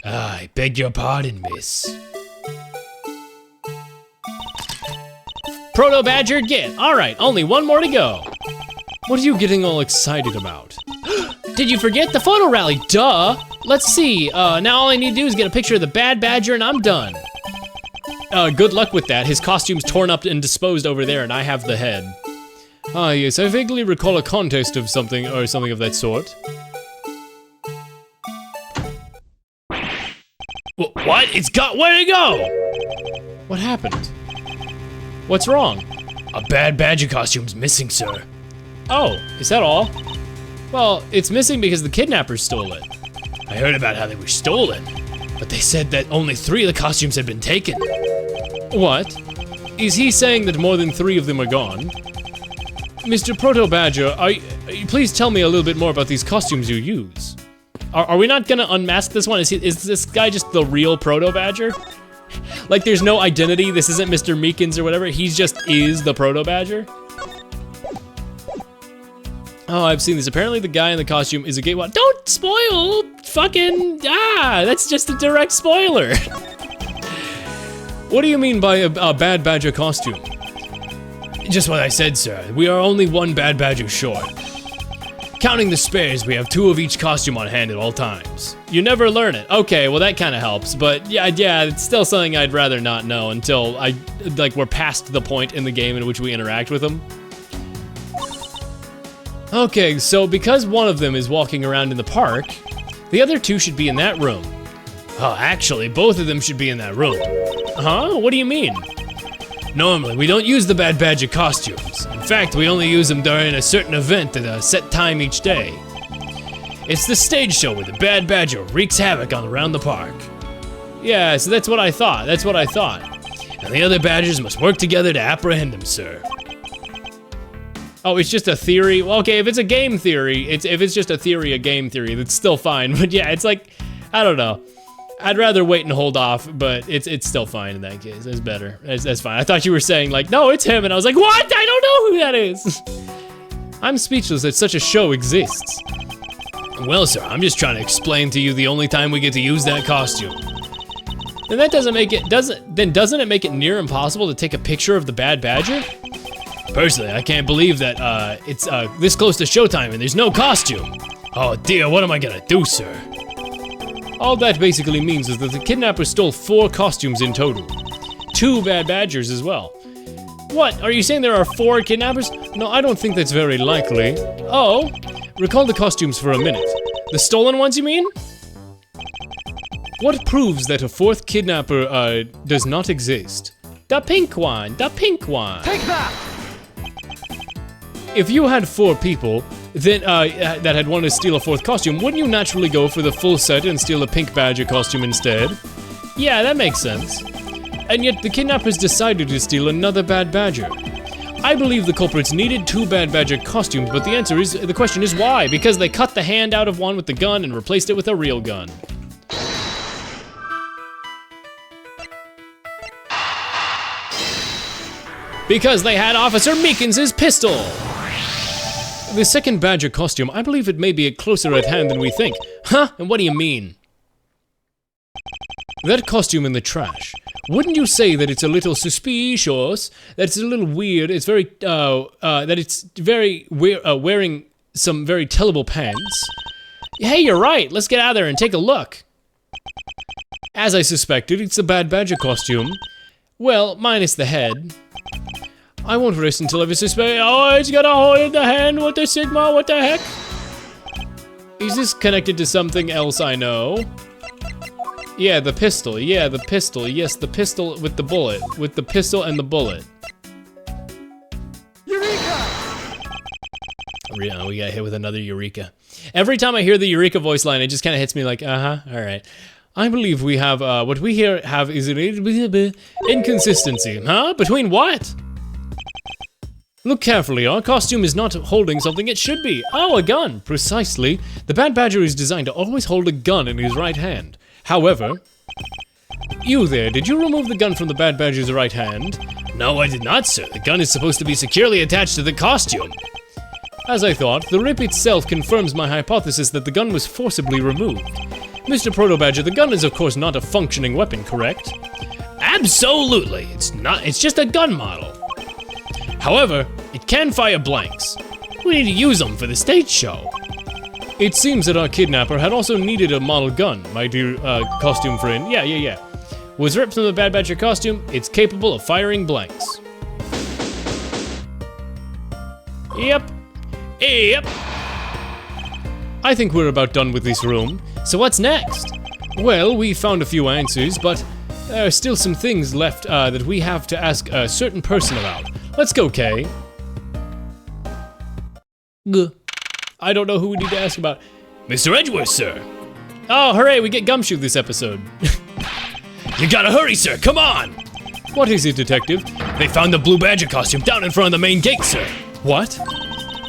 S3: I beg your pardon, miss. Proto-Badger, get. Alright, only 1 more to go. What are you getting all excited about? Did you forget the photo rally? Duh! Let's see, now all I need to do is get a picture of the bad badger and I'm done. Good luck with that. His costume's torn up and disposed over there and I have the head. Ah, yes, I vaguely recall a contest of something, or something of that sort. What? It's got, where'd it go? What happened? What's wrong? A bad badger costume's missing, sir. Oh, is that all? Well, it's missing because the kidnappers stole it. I heard about how they were stolen, but they said that only 3 of the costumes had been taken. What? Is he saying that more than 3 of them are gone? Mr. Proto-Badger, please tell me a little bit more about these costumes you use. Are we not gonna unmask this one? Is this guy just the real Proto-Badger? Like there's no identity, this isn't Mr. Meekins or whatever, he just is the Proto-Badger? Oh, I've seen this. Apparently the guy in the costume is a gay one. Don't spoil fucking, that's just a direct spoiler. What do you mean by a bad badger costume? Just what I said, sir. We are only 1 bad badger short. Counting the spares, we have 2 of each costume on hand at all times. You never learn it. Okay, well that kind of helps, but yeah, it's still something I'd rather not know until we're past the point in the game in which we interact with them. Okay, so because one of them is walking around in the park, the other 2 should be in that room. Oh, actually, both of them should be in that room. Huh? What do you mean? Normally, we don't use the Bad Badger costumes. In fact, we only use them during a certain event at a set time each day. It's the stage show where the Bad Badger wreaks havoc around the park. Yeah, so that's what I thought. And the other Badgers must work together to apprehend him, sir. Oh, it's just a theory? Well, okay, if it's a game theory, if it's just a theory, a game theory, that's still fine. But yeah, it's like, I don't know. I'd rather wait and hold off, but it's still fine in that case. It's better. That's fine. I thought you were saying like, no, it's him, and I was like, what? I don't know who that is. I'm speechless that such a show exists. Well, sir, I'm just trying to explain to you the only time we get to use that costume. Then that doesn't make it, doesn't it make it near impossible to take a picture of the Bad Badger? Personally, I can't believe that it's this close to showtime and there's no costume. Oh dear, what am I gonna do, sir? All that basically means is that the kidnapper stole 4 costumes in total. 2 Bad Badgers as well. What, are you saying there are 4 kidnappers? No, I don't think that's very likely. Oh, recall the costumes for a minute. The stolen ones, you mean? What proves that a 4th kidnapper, does not exist? The pink one, the pink one.
S5: Take that!
S3: If you had 4 people then that had wanted to steal a 4th costume, wouldn't you naturally go for the full set and steal a pink Badger costume instead? Yeah, that makes sense. And yet the kidnappers decided to steal another Bad Badger. I believe the culprits needed 2 Bad Badger costumes, but the question is why? Because they cut the hand out of one with the gun and replaced it with a real gun. Because they had Officer Meekins' pistol! The 2nd Badger costume, I believe it may be closer at hand than we think. Huh? And what do you mean? That costume in the trash. Wouldn't you say that it's a little suspicious? That it's a little weird, it's very, that it's very wearing some very tellable pants? Hey, you're right, let's get out of there and take a look. As I suspected, it's the Bad Badger costume. Well, minus the head. I won't rest until I've suspected. Oh, it's got a hole in the hand. What the Sigma? What the heck? Is this connected to something else I know? Yeah, the pistol. Yeah, the pistol. Yes, the pistol with the bullet. With the pistol and the bullet.
S5: Eureka!
S3: We got hit with another Eureka. Every time I hear the Eureka voice line, it just kind of hits me like, all right. I believe we have, what we here have is an inconsistency. Huh? Between what? Look carefully, our costume is not holding something it should be. Oh, a gun, precisely. The Bad Badger is designed to always hold a gun in his right hand. However, you there, did you remove the gun from the Bad Badger's right hand? No, I did not, sir. The gun is supposed to be securely attached to the costume. As I thought, the rip itself confirms my hypothesis that the gun was forcibly removed. Mr. Proto-Badger, the gun is of course not a functioning weapon, correct? Absolutely, it's just a gun model. However, it can fire blanks. We need to use them for the stage show. It seems that our kidnapper had also needed a model gun, my dear costume friend. Yeah. Was ripped from the Bad Badger costume, it's capable of firing blanks. Yep. I think we're about done with this room. So what's next? Well, we found a few answers, but there are still some things left that we have to ask a certain person about. Let's go, Kay. I don't know who we need to ask about. Mr. Edgeworth, sir. Oh, hooray, we get Gumshoe this episode. You gotta hurry, sir, come on! What is it, detective? They found the Blue Badger costume down in front of the main gate, sir. What?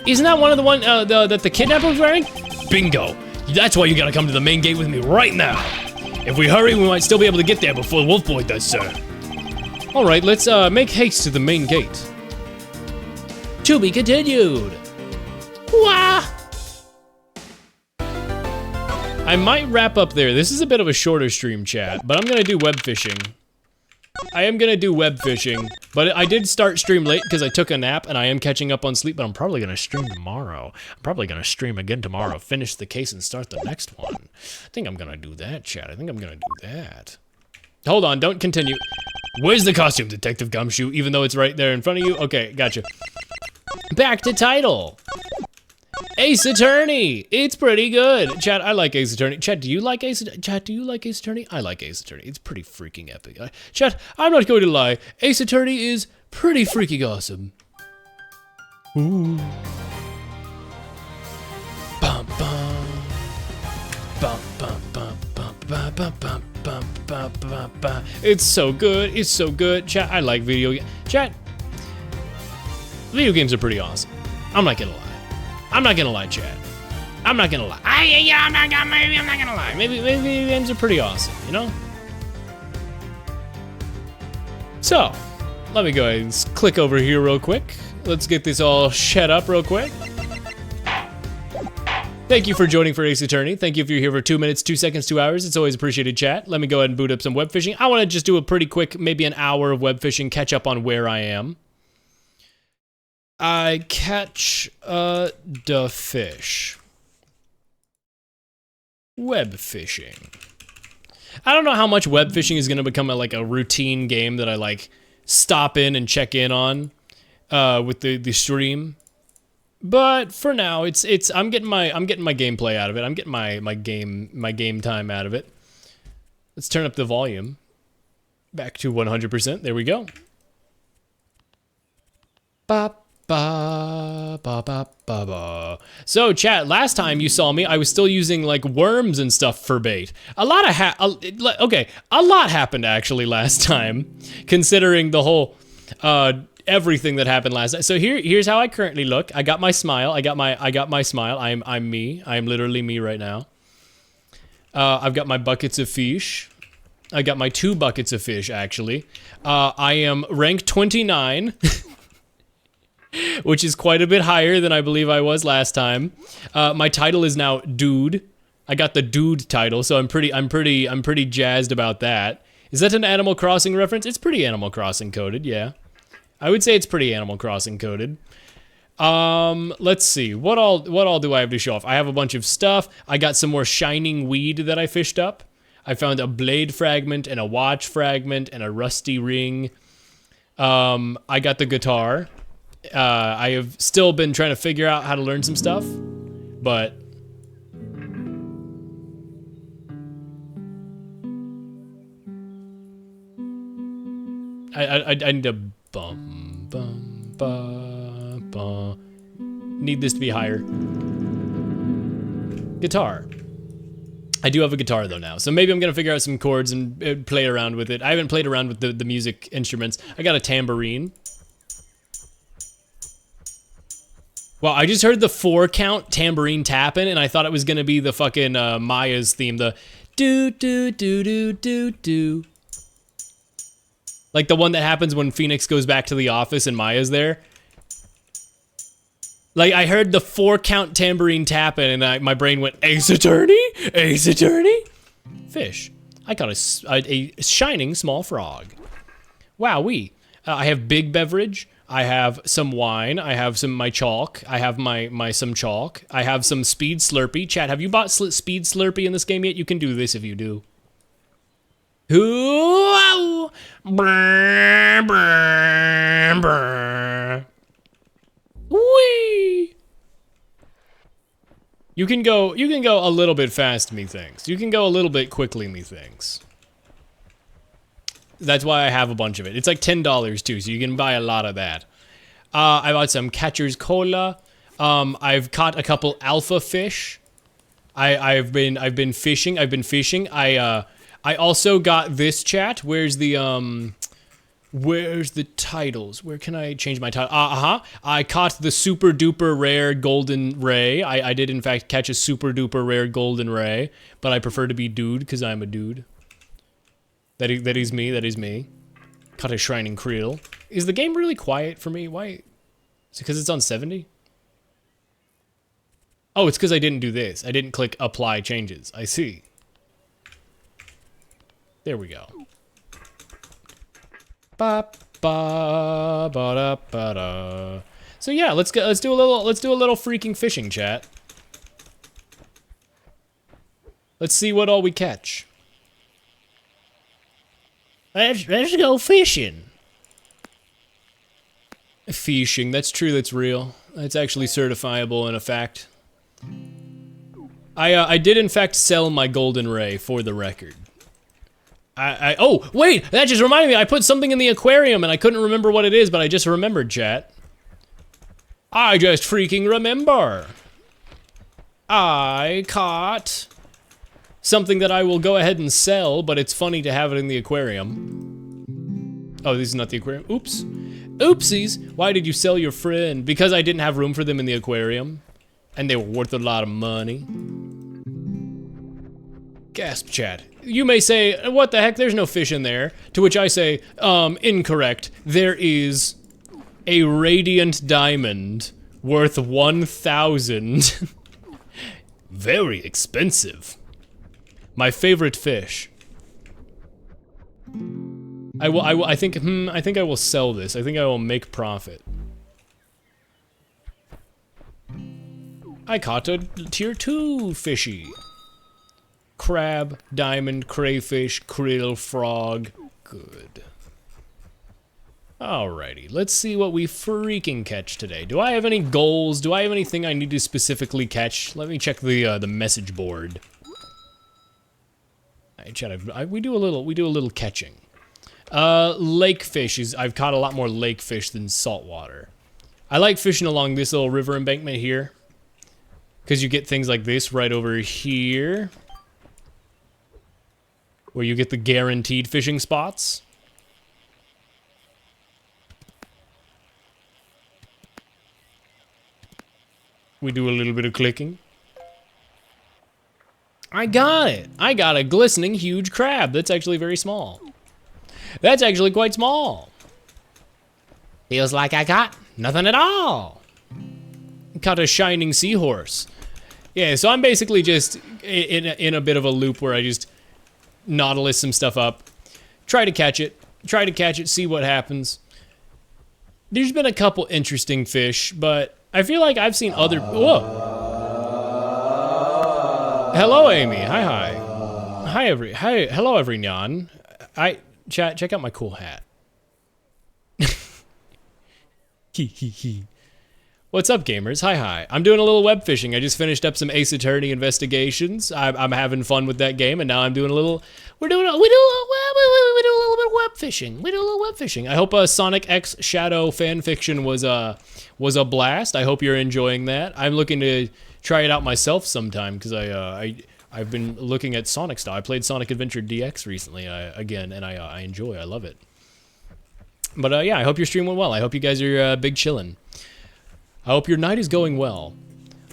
S3: Isn't that one of the one that the kidnapper was wearing? Bingo. That's why you gotta come to the main gate with me right now. If we hurry, we might still be able to get there before Wolf Boy does, sir. All right, let's make haste to the main gate. To be continued. Wah! I might wrap up there. This is a bit of a shorter stream, chat, but I'm gonna do web fishing. I am gonna do web fishing, but I did start stream late because I took a nap and I am catching up on sleep, but I'm probably gonna stream tomorrow. I'm probably gonna stream again tomorrow, finish the case and start the next one. I think I'm gonna do that, chat. I think I'm gonna do that. Hold on, don't continue. Where's the costume, Detective Gumshoe, even though it's right there in front of you? Okay, gotcha. Back to title. Ace Attorney, it's pretty good. Chat, I like Ace Attorney. Chat, do you like Ace Attorney? Chat, do you like Ace Attorney? I like Ace Attorney. It's pretty freaking epic. Chat, I'm not going to lie. Ace Attorney is pretty freaking awesome. Ooh. Bum, bum. Bum, bum, bum, bum, bum, bum, bum, bum, bum, bum, bum. It's so good. It's so good. Chat, I like video games. Chat, video games are pretty awesome. I'm not gonna lie. I'm not gonna lie, Chad. I'm not gonna lie. I'm not gonna lie. Maybe video games are pretty awesome, you know? So, let me go ahead and click over here real quick. Let's get this all set up real quick. Thank you for joining for Ace Attorney. Thank you if you're here for 2 minutes, 2 seconds, 2 hours. It's always appreciated, chat. Let me go ahead and boot up some web fishing. I wanna just do a pretty quick, maybe an hour of web fishing, catch up on where I am. I catch the fish. Web fishing. I don't know how much web fishing is gonna become like a routine game that I like stop in and check in on with the stream. But for now, I'm getting my gameplay out of it. I'm getting my game time out of it. Let's turn up the volume back to 100%. There we go. Bop. Ba, ba, ba, ba, ba. So chat, last time you saw me, I was still using like worms and stuff for bait. A lot happened actually last time, considering the whole everything that happened last night. So here's how I currently look. I got my smile. I got my smile. I'm me. I am literally me right now. I've got my buckets of fish. I got my 2 buckets of fish actually. I am rank 29. Which is quite a bit higher than I believe I was last time. My title is now Dude. I got the Dude title, so I'm pretty jazzed about that. Is that an Animal Crossing reference? It's pretty Animal Crossing coded, yeah. I would say it's pretty Animal Crossing coded. Let's see. What all do I have to show off? I have a bunch of stuff. I got some more shining weed that I fished up. I found a blade fragment and a watch fragment and a rusty ring. I got the guitar. I have still been trying to figure out how to learn some stuff, but I need a need this to be higher. Guitar. I do have a guitar though now, so maybe I'm gonna figure out some chords and play around with it. I haven't played around with the music instruments. I got a tambourine. Well, I just heard the 4-count tambourine tapping, and I thought it was gonna be the fucking Maya's theme, the do do do do do do. Like the one that happens when Phoenix goes back to the office and Maya's there. Like I heard the 4-count tambourine tapping, and my brain went, Ace Attorney? Ace Attorney? Fish. I caught a shining small frog. Wowee. I have big beverage. I have some wine. I have my chalk. I have some chalk. I have some Speed Slurpee. Chat, have you bought Speed Slurpee in this game yet? You can do this if you do. Ooh, brr, brr, brr. Whee! You can go a little bit fast, methinks. You can go a little bit quickly, methinks. That's why I have a bunch of it. It's like $10 too, so you can buy a lot of that. I bought some Catcher's Cola. I've caught a couple alpha fish. I've been fishing. I also got this, chat. Where's the titles? Where can I change my title? I caught the super duper rare golden ray. I did in fact catch a super duper rare golden ray, but I prefer to be dude because I'm a dude. That is me. Caught a shining creel. Is the game really quiet for me? Why? Is it because it's on 70? Oh, it's because I didn't do this. I didn't click apply changes. I see. There we go. ba ba da ba da. So yeah, let's do a little freaking fishing, chat. Let's see what all we catch.
S4: Let's go fishing.
S3: Fishing, that's true, that's real. That's actually certifiable and a fact. I did in fact sell my golden ray, for the record. Oh, wait, that just reminded me, I put something in the aquarium and I couldn't remember what it is, but I just remembered, chat. I just freaking remember. I caught something that I will go ahead and sell, but it's funny to have it in the aquarium. Oh, this is not the aquarium. Oops. Oopsies. Why did you sell your friend? Because I didn't have room for them in the aquarium. And they were worth a lot of money. Gasp, chat. You may say, what the heck, there's no fish in there. To which I say, incorrect. There is a radiant diamond worth 1,000. Very expensive. My favorite fish. I think I will sell this. I think I will make profit. I caught a tier 2 fishy. Crab, diamond, crayfish, krill, frog. Good. Alrighty, let's see what we freaking catch today. Do I have any goals? Do I have anything I need to specifically catch? Let me check the message board. Hey, chat, we do a little catching. Lake fish is, I've caught a lot more lake fish than saltwater. I like fishing along this little river embankment here, because you get things like this right over here, where you get the guaranteed fishing spots. We do a little bit of clicking. I got it. I got a glistening huge crab. That's actually very small. That's actually quite small. Feels like I got nothing at all. Caught a shining seahorse. Yeah, so I'm basically just in a bit of a loop where I just nautilus some stuff up, try to catch it, see what happens. There's been a couple interesting fish, but I feel like I've seen other. Whoa. Hello, Amy. Hi. Hello, everyone. Chat, check out my cool hat. What's up, gamers? Hi. I'm doing a little web fishing. I just finished up some Ace Attorney investigations. I'm having fun with that game, and now I'm doing a little. We do a little bit of web fishing. We do a little web fishing. I hope Sonic X Shadow fan fiction was a blast. I hope you're enjoying that. I'm looking to try it out myself sometime because I've been looking at Sonic style. I played Sonic Adventure DX recently again, and I love it. But yeah, I hope your stream went well. I hope you guys are big chillin'. I hope your night is going well.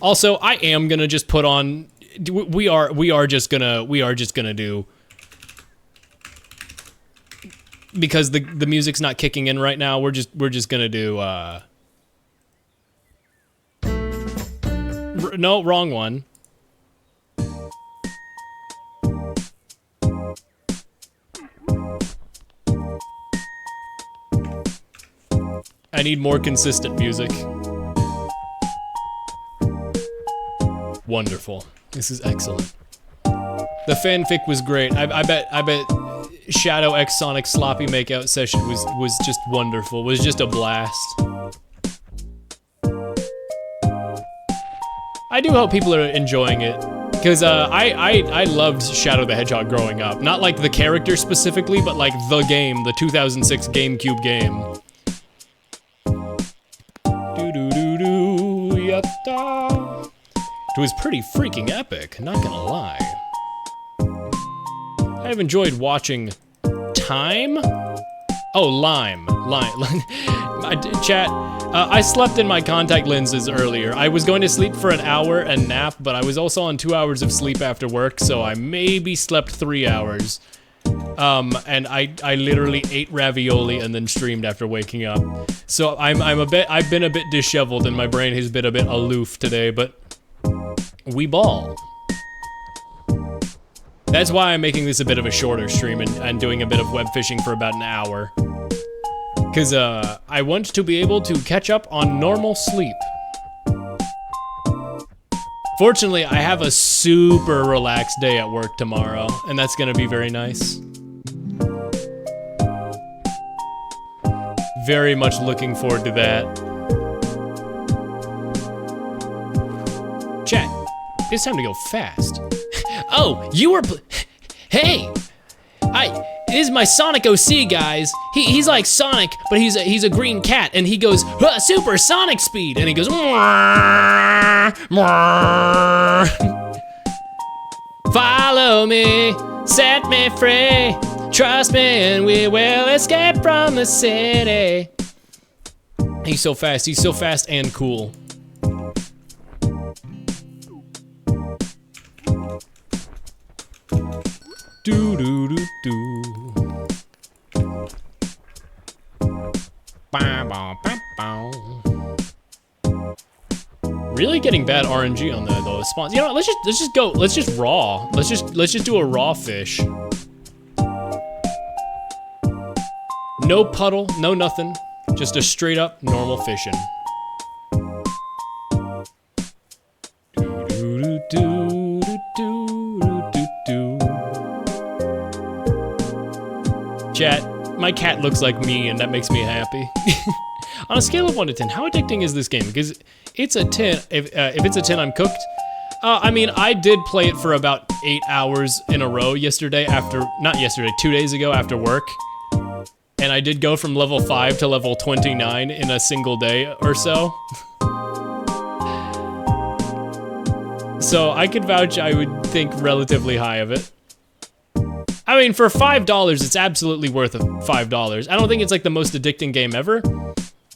S3: Also, I am gonna just put on. We are just gonna do, because the music's not kicking in right now. We're just gonna do. No, wrong one. I need more consistent music. Wonderful. This is excellent. The fanfic was great. I bet Shadow X Sonic sloppy makeout session was just wonderful. Was just a blast. I do hope people are enjoying it, because I loved Shadow the Hedgehog growing up. Not like the character specifically, but like the game, the 2006 GameCube game. Yatta. It was pretty freaking epic, not gonna lie. I have enjoyed watching Time? Oh, Lime. Chat, I slept in my contact lenses earlier. I was going to sleep for an hour and nap, but I was also on 2 hours of sleep after work, so I maybe slept 3 hours. And I literally ate ravioli and then streamed after waking up. So I've been a bit disheveled and my brain has been a bit aloof today, but we ball. That's why I'm making this a bit of a shorter stream and doing a bit of web fishing for about an hour. Because I want to be able to catch up on normal sleep. Fortunately, I have a super relaxed day at work tomorrow, and that's gonna be very nice. Very much looking forward to that. Chat, it's time to go fast. Oh, you were hey! This is my Sonic OC, guys. He's like Sonic, but he's a green cat, and he goes super Sonic speed, and he goes. Follow me, set me free. Trust me, and we will escape from the city. He's so fast and cool. Do do do do. Really getting bad RNG on the spawns. You know what? Let's just go. Let's just raw. Let's just do a raw fish. No puddle, no nothing. Just a straight up normal fishing. Chat, my cat looks like me, and that makes me happy. On a scale of 1 to 10, how addicting is this game? Because it's a 10. If it's a 10, I'm cooked. I mean, I did play it for about 8 hours in a row yesterday not yesterday, 2 days ago after work. And I did go from level 5 to level 29 in a single day or so. So I could vouch, I would think relatively high of it. I mean, for $5, it's absolutely worth $5. I don't think it's like the most addicting game ever,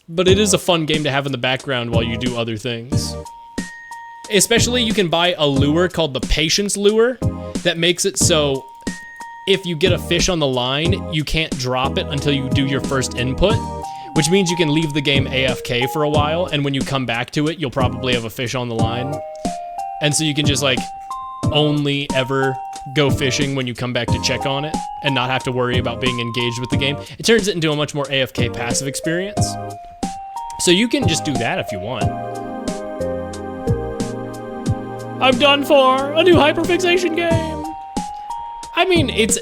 S3: but it is a fun game to have in the background while you do other things. Especially you can buy a lure called the Patience Lure that makes it so if you get a fish on the line, you can't drop it until you do your first input, which means you can leave the game AFK for a while, and when you come back to it, you'll probably have a fish on the line. And so you can just like only ever go fishing when you come back to check on it and not have to worry about being engaged with the game. It turns it into a much more AFK passive experience. So you can just do that if you want. I'm done for! A new hyperfixation game! I mean, it's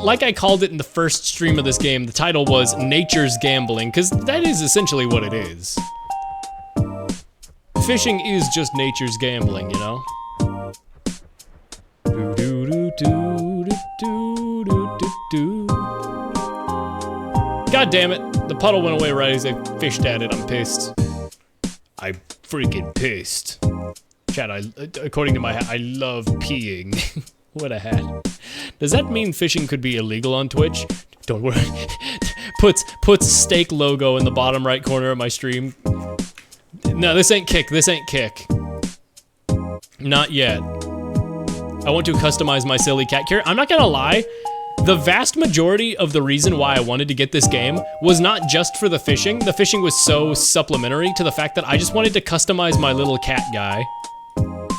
S3: like I called it in the first stream of this game. The title was Nature's Gambling, because that is essentially what it is. Fishing is just nature's gambling, you know? God damn it, the puddle went away right as I fished at it. I'm pissed. I'm freaking pissed. Chat, according to my hat, I love peeing. What a hat. Does that mean fishing could be illegal on Twitch? Don't worry. Puts steak logo in the bottom right corner of my stream. No, this ain't kick. This ain't kick. Not yet. I want to customize my silly cat character. I'm not gonna lie. The vast majority of the reason why I wanted to get this game was not just for the fishing. The fishing was so supplementary to the fact that I just wanted to customize my little cat guy.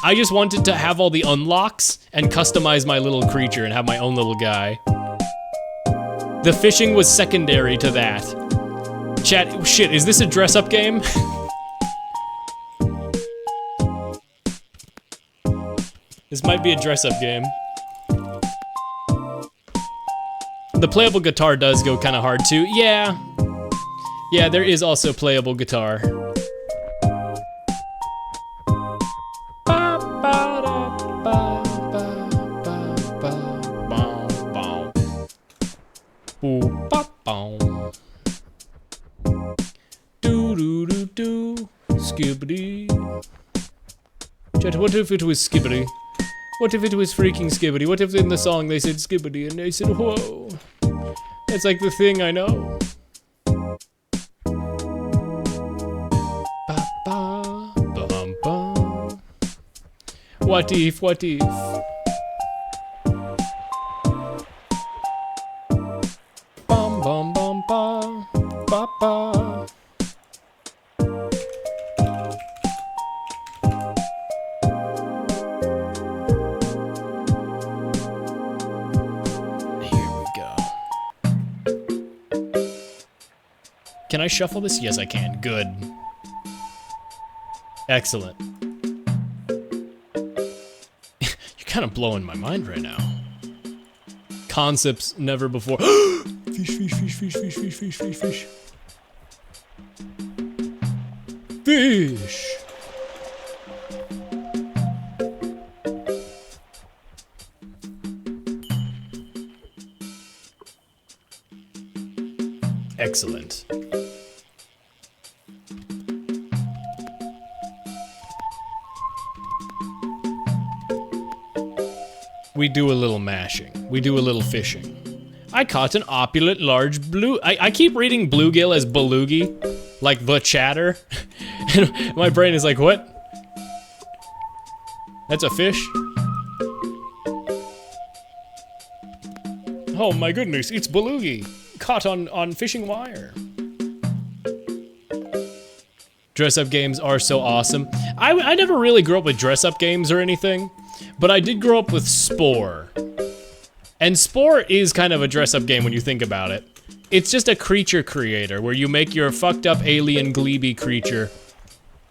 S3: I just wanted to have all the unlocks and customize my little creature and have my own little guy. The fishing was secondary to that. Chat, shit, is this a dress-up game? This might be a dress-up game. The playable guitar does go kind of hard too. Yeah. Yeah, there is also playable guitar. Do-do-do-do. Skibbity. Chat, what if it was Skibbity? What if it was freaking Skibbity? What if in the song they said Skibbity and they said, whoa? That's like the thing I know. Ba-ba, bum-bum. What if, what if? Bum-bum-bum-ba, ba-ba. can I shuffle this? Yes, I can. Good. Excellent. You're kind of blowing my mind right now. Concepts never before. Fish, fish, fish, fish, fish, fish, fish, fish, fish. Fish! Excellent. We do a little mashing. We do a little fishing. I caught an opulent large blue. I keep reading bluegill as belugi, like the chatter. And my brain is like, what? That's a fish? Oh my goodness, it's belugi. Caught on fishing wire. Dress-up games are so awesome. I never really grew up with dress-up games or anything, but I did grow up with Spore. And Spore is kind of a dress-up game when you think about it. It's just a creature creator where you make your fucked up alien glebe creature.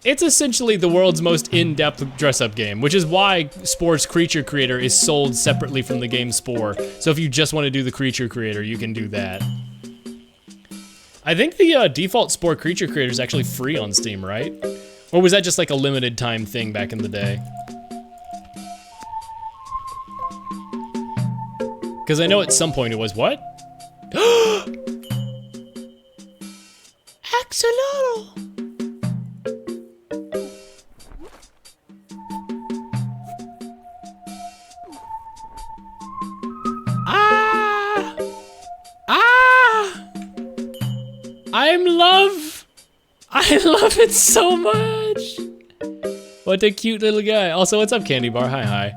S3: It's essentially the world's most in-depth dress-up game, which is why Spore's creature creator is sold separately from the game Spore. So if you just want to do the creature creator, you can do that. I think the default Spore creature creator is actually free on Steam, right? Or was that just like a limited time thing back in the day? Because I know at some point it was what? Axolotl! I love it so much. What a cute little guy. Also, what's up, Candy Bar? Hi, hi.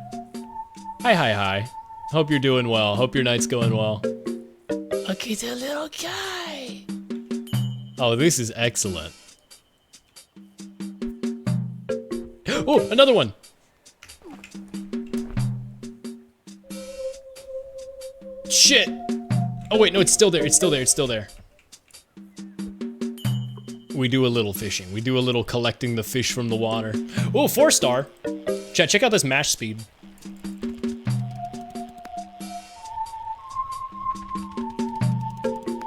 S3: Hi, hi, hi. Hope you're doing well. Hope your night's going well. Look at the little guy. Oh, this is excellent. Oh, another one. Shit. Oh, wait, no, it's still there. It's still there. It's still there. We do a little fishing. We do a little collecting the fish from the water. Oh, 4-star. Chat, check out this mash speed.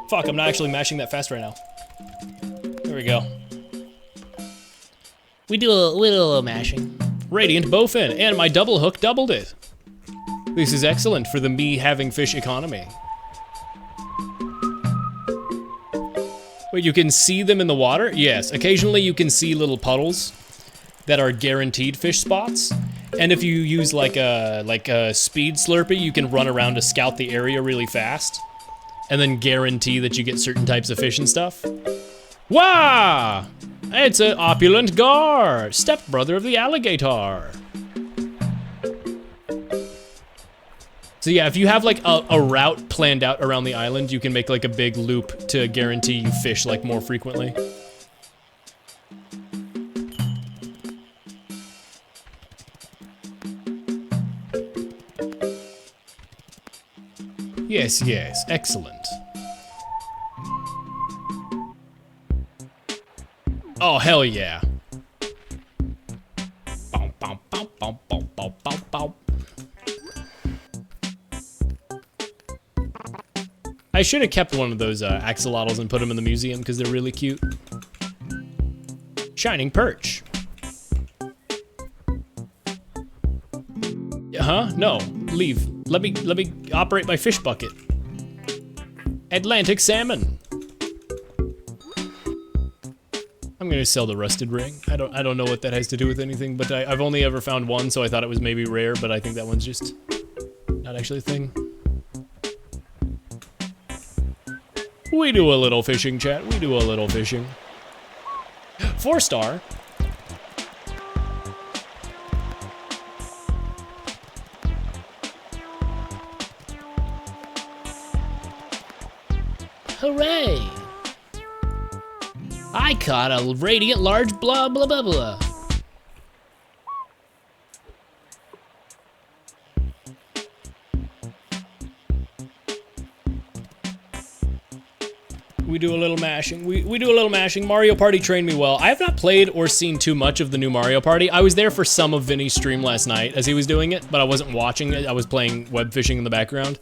S3: Fuck, I'm not actually mashing that fast right now. There we go. We do a little mashing. Radiant bowfin, and my double hook doubled it. This is excellent for the me having fish economy. Wait, you can see them in the water? Yes, occasionally you can see little puddles that are guaranteed fish spots. And if you use like a speed slurpee, you can run around to scout the area really fast. And then guarantee that you get certain types of fish and stuff. Wah! It's an opulent gar, stepbrother of the alligator. So yeah, if you have like a route planned out around the island, you can make like a big loop to guarantee you fish like more frequently. Yes, yes, excellent. Oh, hell yeah. Bow, bow, bow, bow, bow, bow, bow, bow. I should have kept one of those axolotls and put them in the museum because they're really cute. Shining perch. Huh? No, leave. Let me operate my fish bucket. Atlantic salmon. I'm gonna sell the rusted ring. I don't know what that has to do with anything, but I've only ever found one, so I thought it was maybe rare, but I think that one's just not actually a thing. We do a little fishing, chat. We do a little fishing. 4-star. Hooray! I caught a radiant large blah blah blah blah. We do a little mashing. We do a little mashing. Mario Party trained me well. I have not played or seen too much of the new Mario Party. I was there for some of Vinny's stream last night as he was doing it, but I wasn't watching it. I was playing web fishing in the background.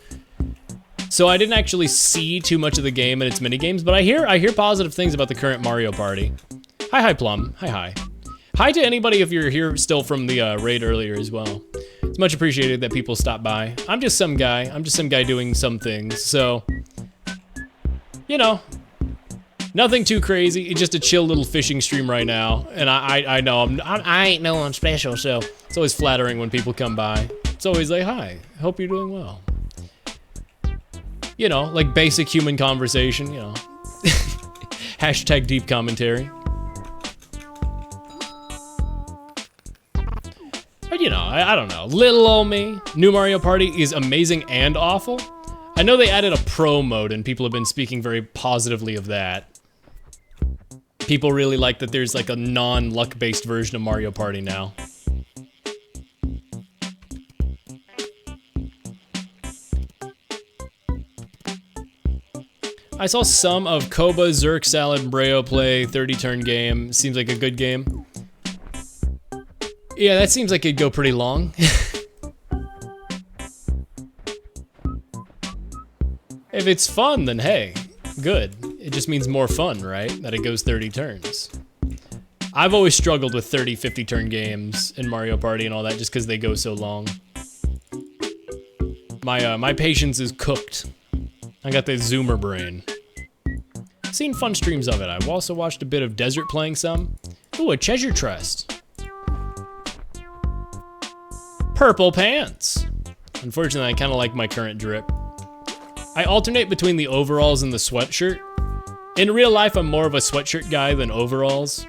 S3: So I didn't actually see too much of the game and its mini games, but I hear positive things about the current Mario Party. Hi, Plum. Hi. Hi to anybody if you're here still from the raid earlier as well. It's much appreciated that people stop by. I'm just some guy doing some things, so, you know, nothing too crazy. It's just a chill little fishing stream right now, and I know I ain't no one special, so it's always flattering when people come by. It's always like, hi, hope you're doing well. You know, like basic human conversation, you know. Hashtag deep commentary. But you know, I don't know. Little old me. New Mario Party is amazing and awful. I know they added a pro mode and people have been speaking very positively of that. People really like that there's like a non-luck based version of Mario Party now. I saw some of Koba, Zerk, Salad, and Breo play 30-turn game. Seems like a good game. Yeah, that seems like it'd go pretty long. If it's fun, then hey, good. It just means more fun, right? That it goes 30 turns. I've always struggled with 30, 50-turn games in Mario Party and all that just because they go so long. My patience is cooked. I got the zoomer brain. Seen fun streams of it. I've also watched a bit of Desert playing some. Ooh, a treasure chest. Purple pants. Unfortunately, I kind of like my current drip. I alternate between the overalls and the sweatshirt. In real life, I'm more of a sweatshirt guy than overalls.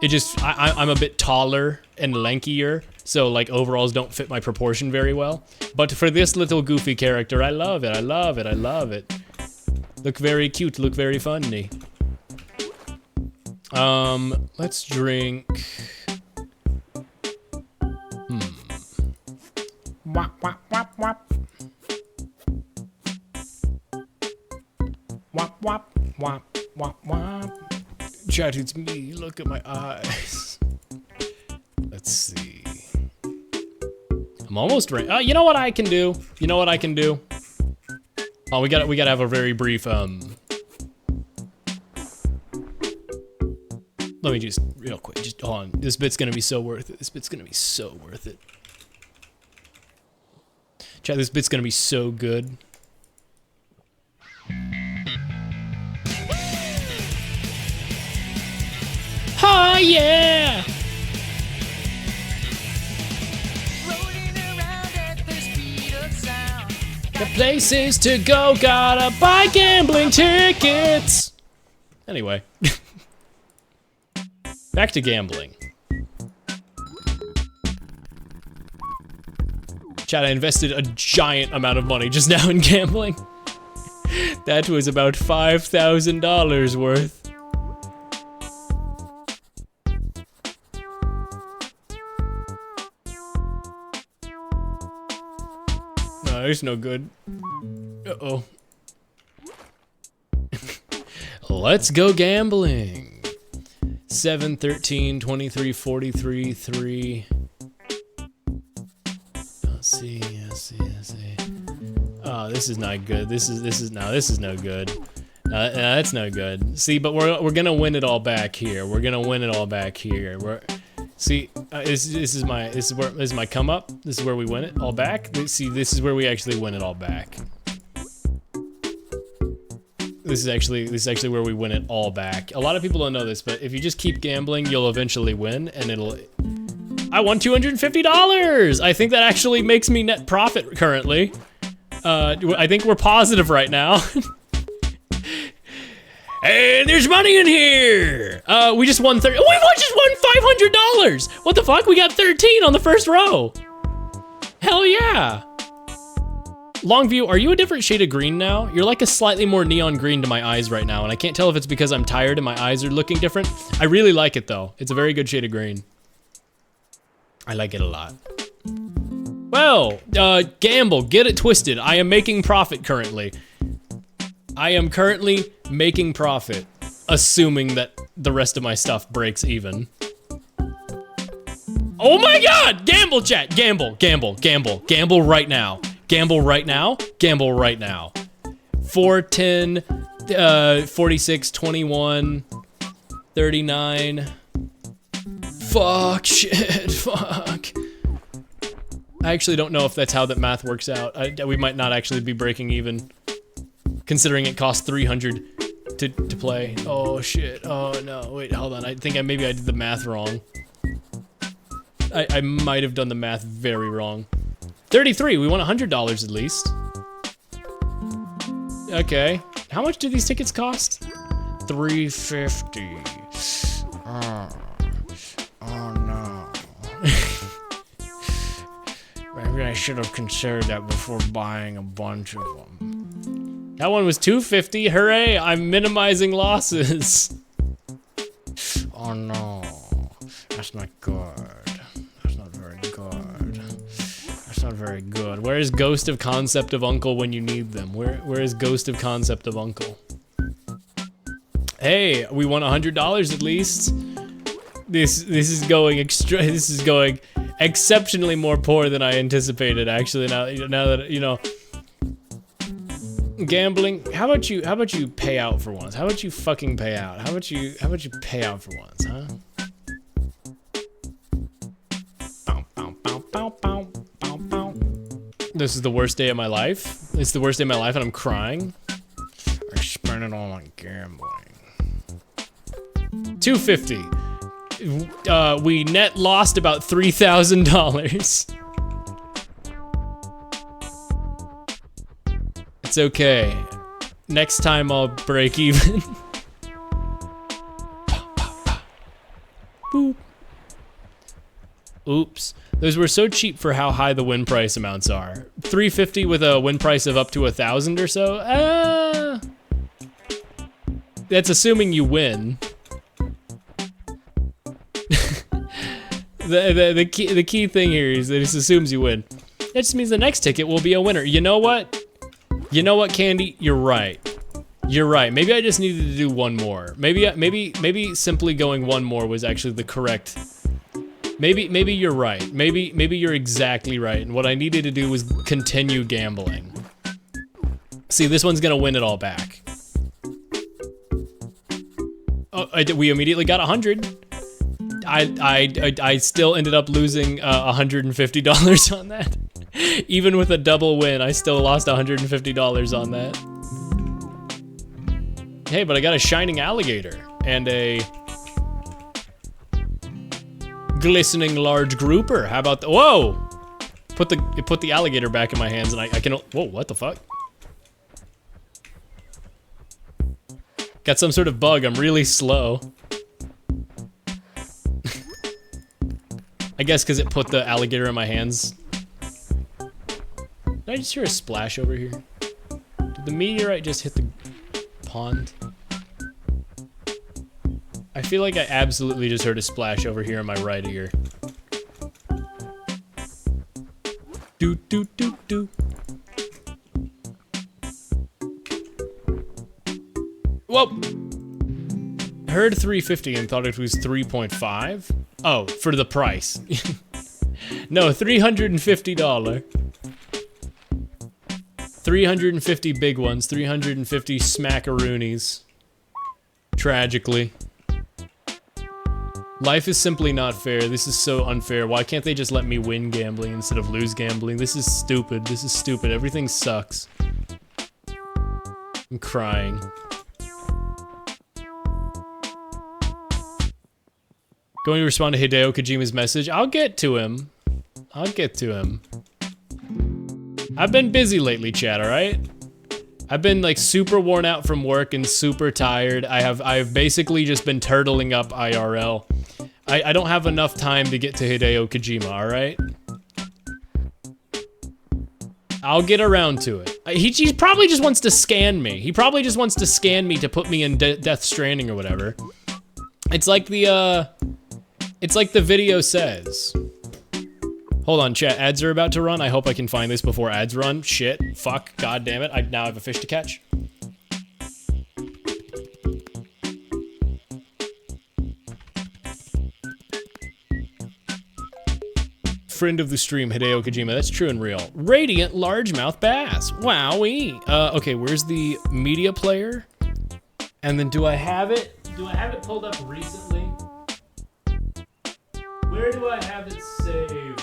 S3: It just, I'm a bit taller and lankier, so like overalls don't fit my proportion very well. But for this little goofy character, I love it, I love it, I love it. Look very cute, look very funny. Let's drink. Wop, wop, wop, wop. Wop, wop, wop, wop, wop. Chat, it's me, look at my eyes. Let's see. I'm almost ready. You know what I can do? You know what I can do? Oh, we gotta have a very brief, let me just, real quick, just hold on. This bit's gonna be so worth it. This bit's gonna be so worth it. Chat, this bit's gonna be so good. Oh yeah! The places to go, gotta buy gambling tickets! Anyway. Back to gambling. Chat, I invested a giant amount of money just now in gambling. That was about $5,000 worth. No, it's no good. Uh-oh. Let's go gambling. 7, 13, 23, 43, 3. Let's see. Oh, this is not good. This is no good. That's no good. See, but we're gonna win it all back here. We're gonna win it all back here. See, this is my come up. This is where we win it all back. See, this is where we actually win it all back. This is actually where we win it all back. A lot of people don't know this, but if you just keep gambling, you'll eventually win, and I won $250! I think that actually makes me net profit currently. I think we're positive right now. Hey, there's money in here! We just won just won $500! What the fuck? We got 13 on the first row! Hell yeah! Longview, are you a different shade of green now? You're like a slightly more neon green to my eyes right now, and I can't tell if it's because I'm tired and my eyes are looking different. I really like it though. It's a very good shade of green. I like it a lot. Well, gamble, get it twisted. I am making profit currently. I am currently making profit, assuming that the rest of my stuff breaks even. Oh my god! Gamble, chat! Gamble, gamble, gamble, gamble right now. Gamble right now, gamble right now. 4, 10, 46, 21, 39. Fuck, shit, fuck. I actually don't know if that's how that math works out. We might not actually be breaking even, considering it costs 300 to play. Oh shit, oh no, wait, hold on. I think maybe I did the math wrong. I might have done the math very wrong. 33, we want $100 at least. Okay, how much do these tickets cost? $350. Oh no. Maybe I should have considered that before buying a bunch of them. That one was $250, hooray, I'm minimizing losses. Oh no, that's not good. That's not very good. That's not very good. Where is Ghost of Concept of Uncle when you need them? Where is Ghost of Concept of Uncle? Hey, we won $100 at least. This is going exceptionally more poor than I anticipated. Actually, now that you know, gambling. How about you pay out for once? How about you fucking pay out? How about you pay out for once, huh? This is the worst day of my life. It's the worst day of my life, and I'm crying. I spent it all on gambling. $250. We net lost about $3,000. It's okay. Next time I'll break even. Boop. Oops. Those were so cheap for how high the win price amounts are. $350 with a win price of up to 1,000 or so. That's assuming you win. The key thing here is that it assumes you win. That just means the next ticket will be a winner. You know what? You know what, Candy? You're right. You're right. Maybe I just needed to do one more. Maybe simply going one more was actually the correct. Maybe you're right. Maybe you're exactly right. And what I needed to do was continue gambling. See, this one's gonna win it all back. Oh, we immediately got 100. I still ended up losing $150 on that. Even with a double win, I still lost $150 on that. Hey, but I got a shining alligator and a glistening large grouper. How about the, whoa! It put the alligator back in my hands and I can, whoa, what the fuck? Got some sort of bug, I'm really slow. I guess because it put the alligator in my hands. Did I just hear a splash over here? Did the meteorite just hit the pond? I feel like I absolutely just heard a splash over here in my right ear. Do do do do. Whoa! Heard 350 and thought it was 3.5. Oh, for the price. No, $350. 350 big ones, 350 smackaroonies. Tragically. Life is simply not fair. This is so unfair. Why can't they just let me win gambling instead of lose gambling? This is stupid. This is stupid. Everything sucks. I'm crying. Going to respond to Hideo Kojima's message. I'll get to him. I'll get to him. I've been busy lately, chat, alright? I've been like super worn out from work and super tired. I've basically just been turtling up IRL. I don't have enough time to get to Hideo Kojima, alright? I'll get around to it. He probably just wants to scan me. He probably just wants to scan me to put me in Death Stranding or whatever. It's like the video says. Hold on, chat, ads are about to run. I hope I can find this before ads run. Shit, fuck, god damn it. I now have a fish to catch. friend of the stream, Hideo Kojima. That's true and real. Radiant largemouth bass. Wowee. Okay, where's the media player? And then do I have it? Do I have it pulled up recently? Where do I have it saved?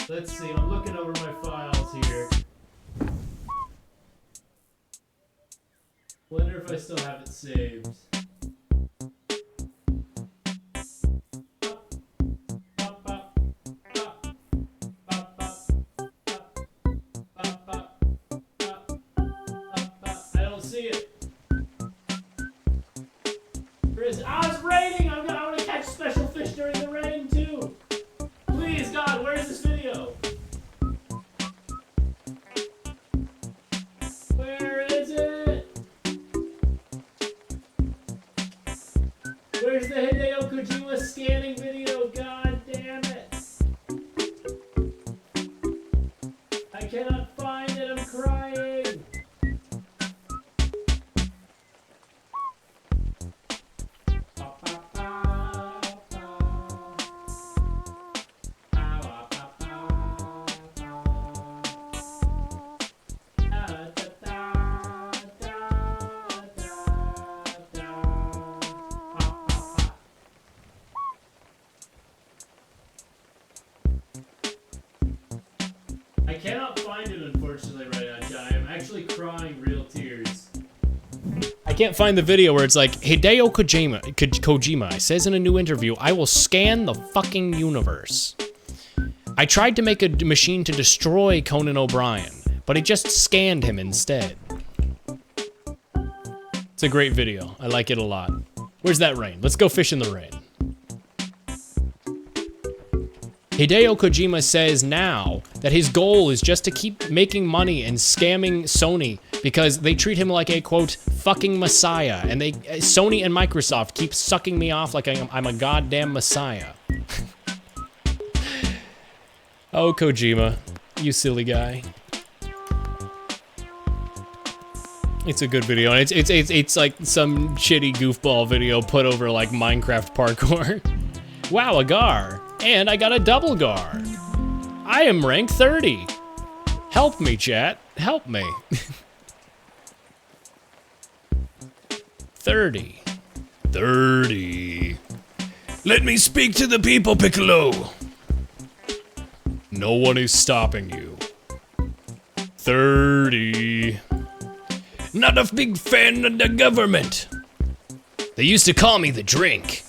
S3: Let's see, I'm looking over my files here. Wonder if I still have it saved. I don't see it. It's raining! I want to catch special fish during the rain too! Please, God, where is this video? Where is it? Where's the Hideo Kojima scanning video? God damn it! I cannot find it, I'm crying! I cannot find it, unfortunately, right now, Jai. I'm actually crying real tears. I can't find the video where it's like, Hideo Kojima says in a new interview, I will scan the fucking universe. I tried to make a machine to destroy Conan O'Brien, but it just scanned him instead. It's a great video. I like it a lot. Where's that rain? Let's go fish in the rain. Hideo Kojima says now that his goal is just to keep making money and scamming Sony because they treat him like a, quote, fucking messiah. And Sony and Microsoft keep sucking me off like I'm a goddamn messiah. Oh, Kojima, you silly guy. It's a good video, and it's like some shitty goofball video put over like Minecraft parkour. Wow, a gar. And I got a double gar. I am rank 30. Help me, chat. Help me. 30. 30. Let me speak to the people, Piccolo. No one is stopping you. 30. Not a big fan of the government. They used to call me the drink.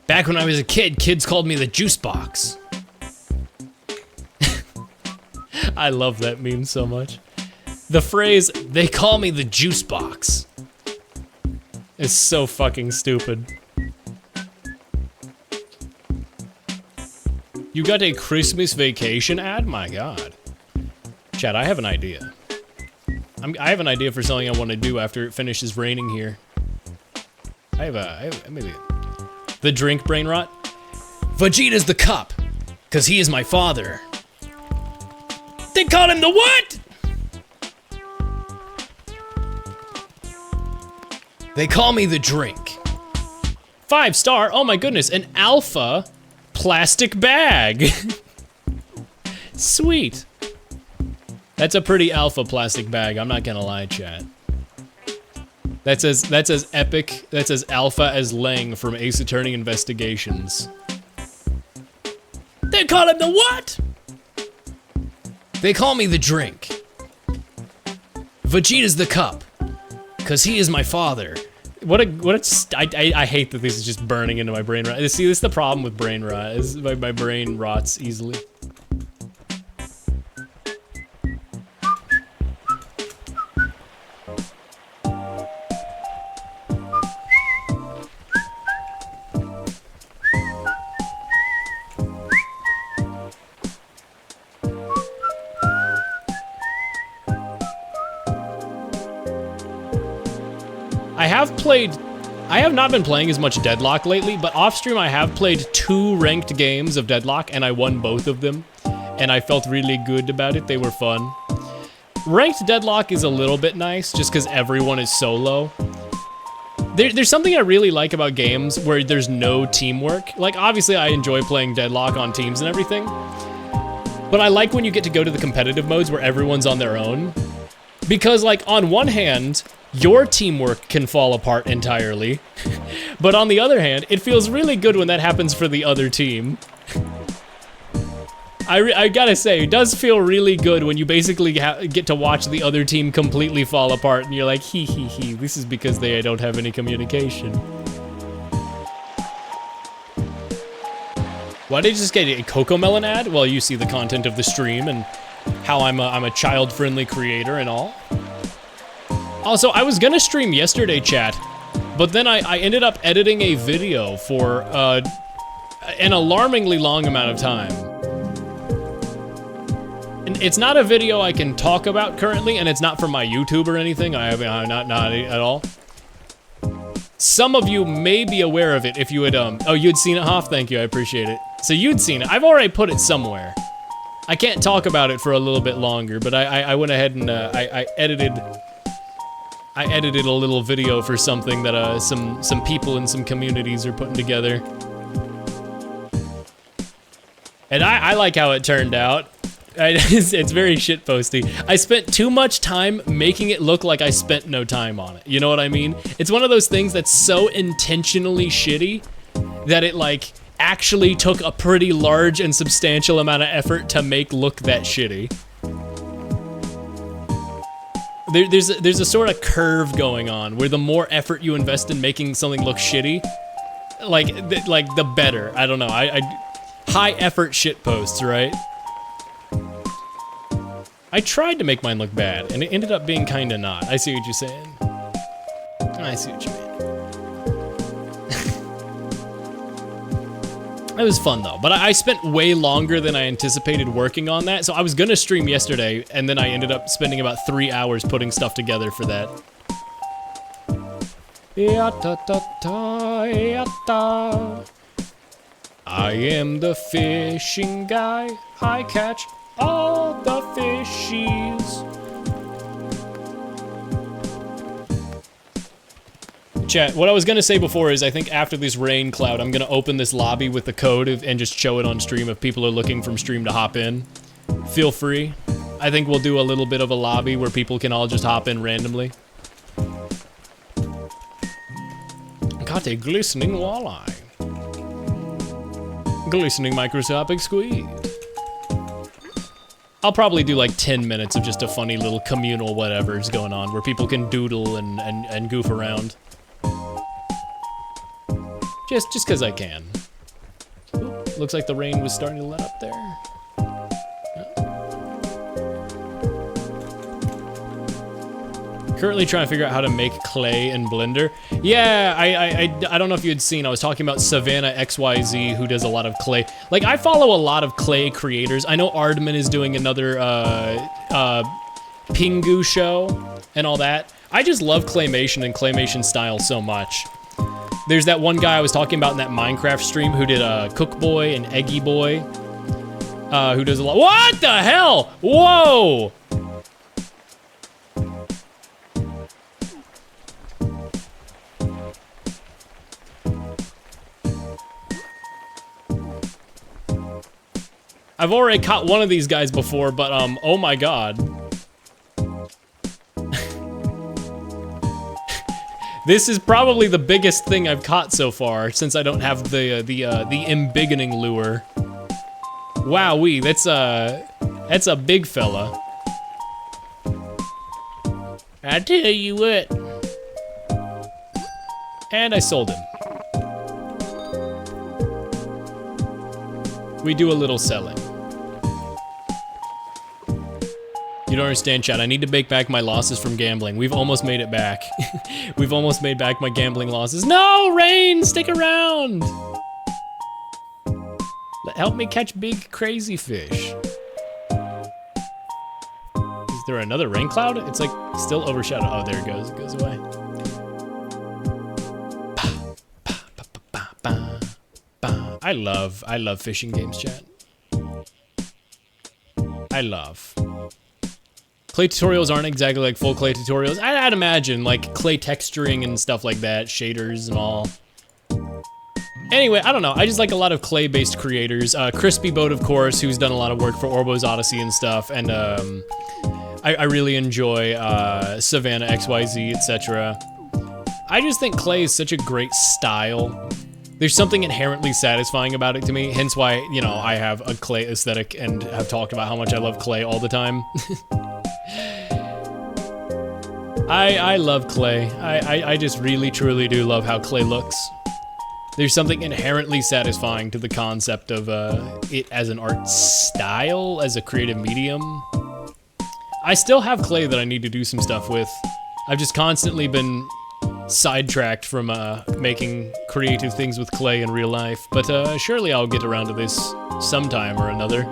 S3: Back when I was a kid, kids called me the juice box. I love that meme so much. The phrase, they call me the juice box, is so fucking stupid. You got a Christmas vacation ad? My God. Chat, I have an idea. I have an idea for something I want to do after it finishes raining here. I have maybe... The drink brain rot? Vegeta's the cup, cause he is my father. They call him the what? They call me the drink. 5-star, oh my goodness, an alpha plastic bag. Sweet. That's a pretty alpha plastic bag, I'm not gonna lie, chat. That's as epic, that's as alpha as Lang from Ace Attorney Investigations. They call him the what? They call me the drink. Vegeta's the cup, cause he is my father. I hate that this is just burning into my brain rot. See, this is the problem with brain rot, is my brain rots easily. I have not been playing as much Deadlock lately, but off stream I have played 2 ranked games of Deadlock and I won both of them. And I felt really good about it, they were fun. Ranked Deadlock is a little bit nice, just because everyone is solo. There's something I really like about games where there's no teamwork. Like, obviously I enjoy playing Deadlock on teams and everything, but I like when you get to go to the competitive modes where everyone's on their own. Because, like, on one hand, your teamwork can fall apart entirely, but on the other hand, it feels really good when that happens for the other team. I gotta say, it does feel really good when you basically get to watch the other team completely fall apart and you're like, hee hee hee, this is because they don't have any communication. Why did I just get a Cocomelon ad? Well, you see the content of the stream and how I'm a child-friendly creator and all. Also, I was gonna stream yesterday, chat, but then I ended up editing a video for an alarmingly long amount of time. And it's not a video I can talk about currently, and it's not for my YouTube or anything. I'm not at all. Some of you may be aware of it if you had, oh, you'd seen it, Hoff? Thank you, I appreciate it. So you'd seen it. I've already put it somewhere. I can't talk about it for a little bit longer, but I went ahead and I edited a little video for something that some people in some communities are putting together. And I like how it turned out. It's very shitposty. I spent too much time making it look like I spent no time on it. You know what I mean? It's one of those things that's so intentionally shitty that it, like, actually took a pretty large and substantial amount of effort to make look that shitty. There's a sort of curve going on where the more effort you invest in making something look shitty, like the better. I don't know. High effort shit posts, right? I tried to make mine look bad, and it ended up being kinda not. I see what you're saying. I see what you mean. It was fun though, but I spent way longer than I anticipated working on that. So I was gonna stream yesterday, and then I ended up spending about 3 hours putting stuff together for that. I am the fishing guy. I catch all the fishies. Chat, what I was gonna say before is I think after this rain cloud, I'm gonna open this lobby with the code and just show it on stream if people are looking from stream to hop in. Feel free. I think we'll do a little bit of a lobby where people can all just hop in randomly. Got a glistening walleye. Glistening microscopic squid. I'll probably do like 10 minutes of just a funny little communal whatever's going on where people can doodle and goof around. Just because I can. Ooh, looks like the rain was starting to let up there. Currently trying to figure out how to make clay in Blender. Yeah, I don't know if you had seen, I was talking about Savannah XYZ who does a lot of clay. Like, I follow a lot of clay creators. I know Aardman is doing another Pingu show and all that. I just love claymation and claymation style so much. There's that one guy I was talking about in that Minecraft stream who did Cook Boy and Eggy Boy, who does a lot. What the hell? Whoa! I've already caught one of these guys before, but oh my god. This is probably the biggest thing I've caught so far, since I don't have the embiggening lure. Wowee, that's a big fella.
S4: I tell you what.
S3: And I sold him. We do a little selling. You don't understand, chat. I need to make back my losses from gambling. We've almost made it back. We've almost made back my gambling losses. No, Rain, stick around. Help me catch big crazy fish. Is there another rain cloud? It's like still overshadowed. Oh, there it goes. It goes away. I love fishing games, chat. I love Clay tutorials aren't exactly like full clay tutorials. I'd imagine like clay texturing and stuff like that, shaders and all. Anyway, I don't know. I just like a lot of clay-based creators. Crispy Boat, of course, who's done a lot of work for Orbo's Odyssey and stuff, and I really enjoy Savannah XYZ, etc. I just think clay is such a great style. There's something inherently satisfying about it to me, hence why, you know, I have a clay aesthetic and have talked about how much I love clay all the time. I love clay. I just really, truly do love how clay looks. There's something inherently satisfying to the concept of it as an art style, as a creative medium. I still have clay that I need to do some stuff with. I've just constantly been sidetracked from making creative things with clay in real life, but surely I'll get around to this sometime or another.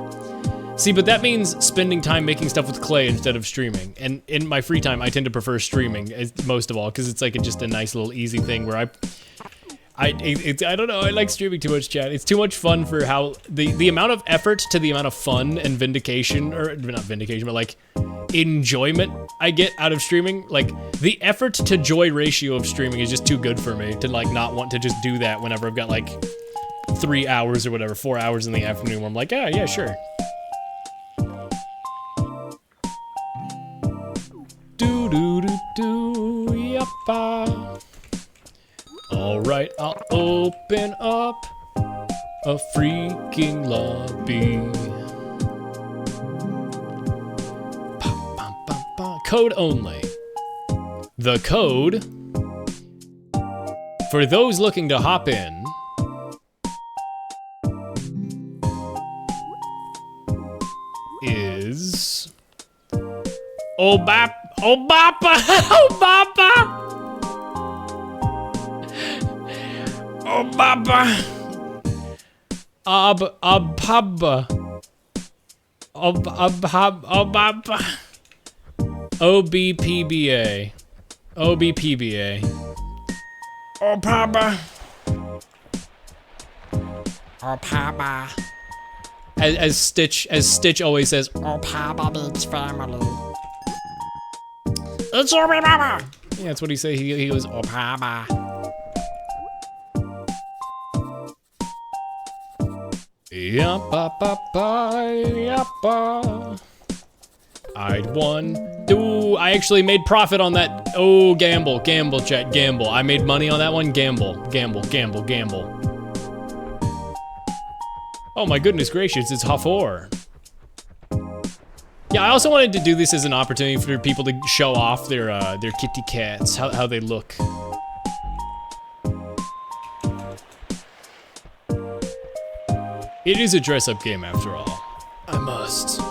S3: See, but that means spending time making stuff with clay instead of streaming. And in my free time, I tend to prefer streaming most of all, because it's like just a nice little easy thing where I don't know, I like streaming too much, chat. It's too much fun for how, the amount of effort to the amount of fun and vindication, or not vindication, but like enjoyment I get out of streaming. Like the effort to joy ratio of streaming is just too good for me to like not want to just do that whenever I've got like 3 hours or whatever, 4 hours in the afternoon where I'm like, ah, yeah, sure. Do do do do, yappa. Alright, I'll open up a freaking lobby. Code only. The code for those looking to hop in is Obapa. OBPBA. OBPBA. Oh, Papa. Oh, Papa. As Stitch always says, oh, Papa means family. It's your Papa. Yeah, that's what he say. He goes, oh, Papa. Yappa. I'd won. Ooh, I actually made profit on that. Oh, gamble, chat, gamble. I made money on that one. Gamble. Oh my goodness gracious, it's Hafor. Yeah, I also wanted to do this as an opportunity for people to show off their kitty cats, how they look. It is a dress-up game after all. I must.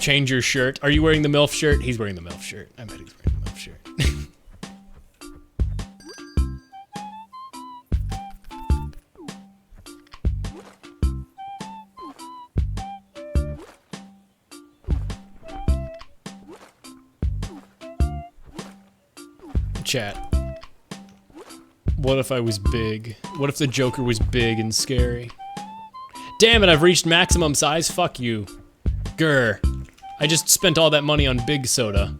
S3: Change your shirt. Are you wearing the MILF shirt? He's wearing the MILF shirt. I bet he's wearing the MILF shirt. Chat. What if I was big? What if the Joker was big and scary? Damn it, I've reached maximum size? Fuck you. Grr. I just spent all that money on big soda.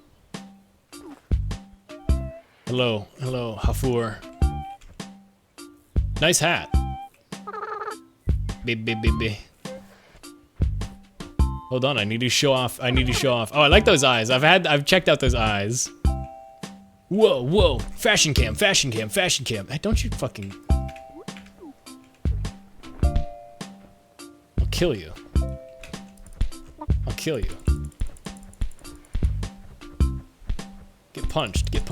S3: Hello, Hafur. Nice hat. Be. Hold on, I need to show off. Oh, I like those eyes. I've checked out those eyes. Whoa, fashion cam. Hey, don't you fucking... I'll kill you. Get punched. Get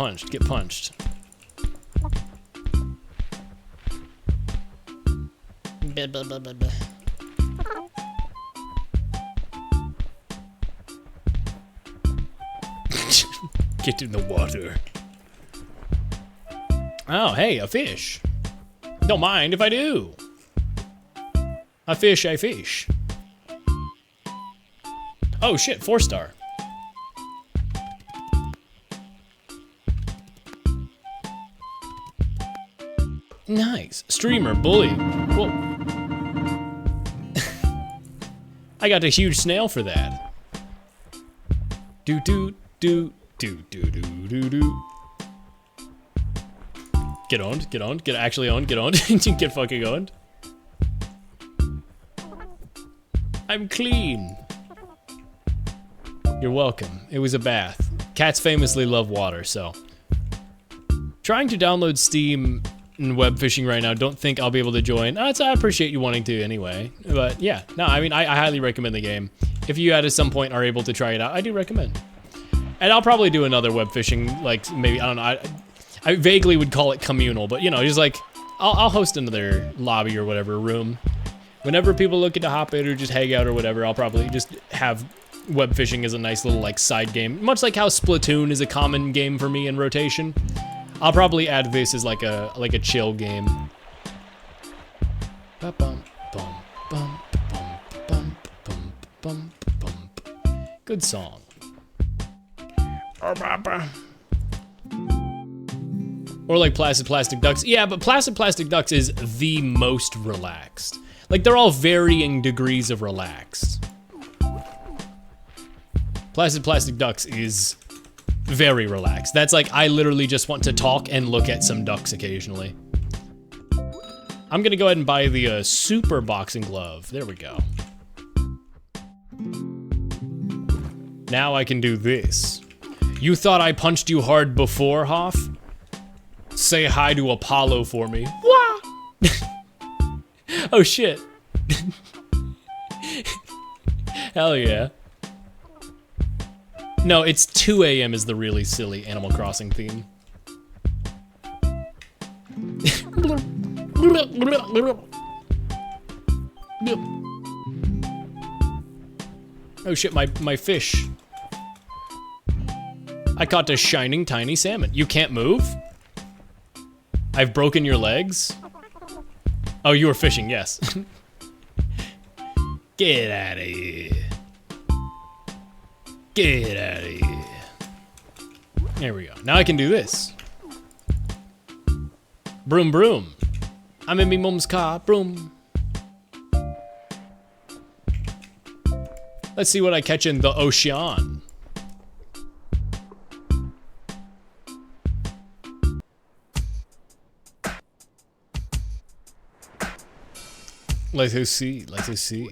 S3: in the water. Oh, hey, a fish. Don't mind if I do. I fish. Oh shit, 4-star. Nice. Streamer, bully. Whoa. I got a huge snail for that. Do do do do do do do do. Get owned, get actually owned, get owned, get fucking owned. I'm clean. You're welcome. It was a bath. Cats famously love water, so. Trying to download Steam and web fishing right now. Don't think I'll be able to join. I appreciate you wanting to anyway. But yeah, no, I mean, I highly recommend the game. If you at some point are able to try it out, I do recommend. And I'll probably do another web fishing, like maybe, I don't know, I vaguely would call it communal, but you know, just like, I'll host another lobby or whatever room. Whenever people looking to hop in or just hang out or whatever, I'll probably just have web fishing as a nice little like side game. Much like how Splatoon is a common game for me in rotation. I'll probably add this as like a chill game. Good song. Or like Placid Plastic Ducks. Yeah, but Placid Plastic Ducks is the most relaxed. Like, they're all varying degrees of relaxed. Placid Plastic Ducks is very relaxed. That's like, I literally just want to talk and look at some ducks occasionally. I'm gonna go ahead and buy the super boxing glove. There we go. Now I can do this. You thought I punched you hard before, Hoff? Say hi to Apollo for me. Wah! Oh shit. Hell yeah. No, it's 2 a.m. is the really silly Animal Crossing theme. Oh shit, my fish. I caught a shining tiny salmon. You can't move? I've broken your legs? Oh, you were fishing, yes. Get out of here. Get out of here. There we go. Now I can do this. Broom, broom. I'm in me mum's car, broom. Let's see what I catch in the ocean. Let us see, let us see.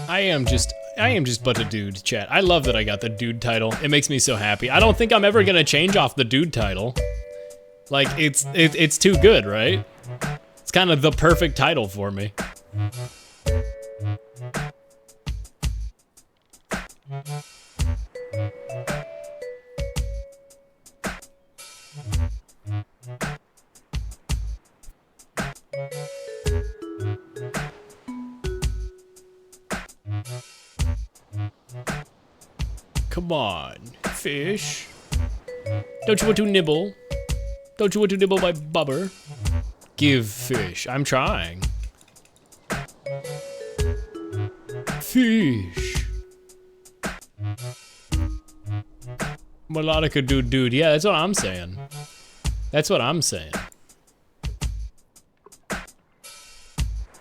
S3: I am just but a dude, chat. I love that I got the dude title. It makes me so happy. I don't think I'm ever gonna change off the dude title. Like, it's too good, right? It's kind of the perfect title for me. Come on, fish. Don't you want to nibble? Don't you want to nibble my bubber? Give fish. I'm trying. Fish. Melodica dude. Yeah, that's what I'm saying. That's what I'm saying.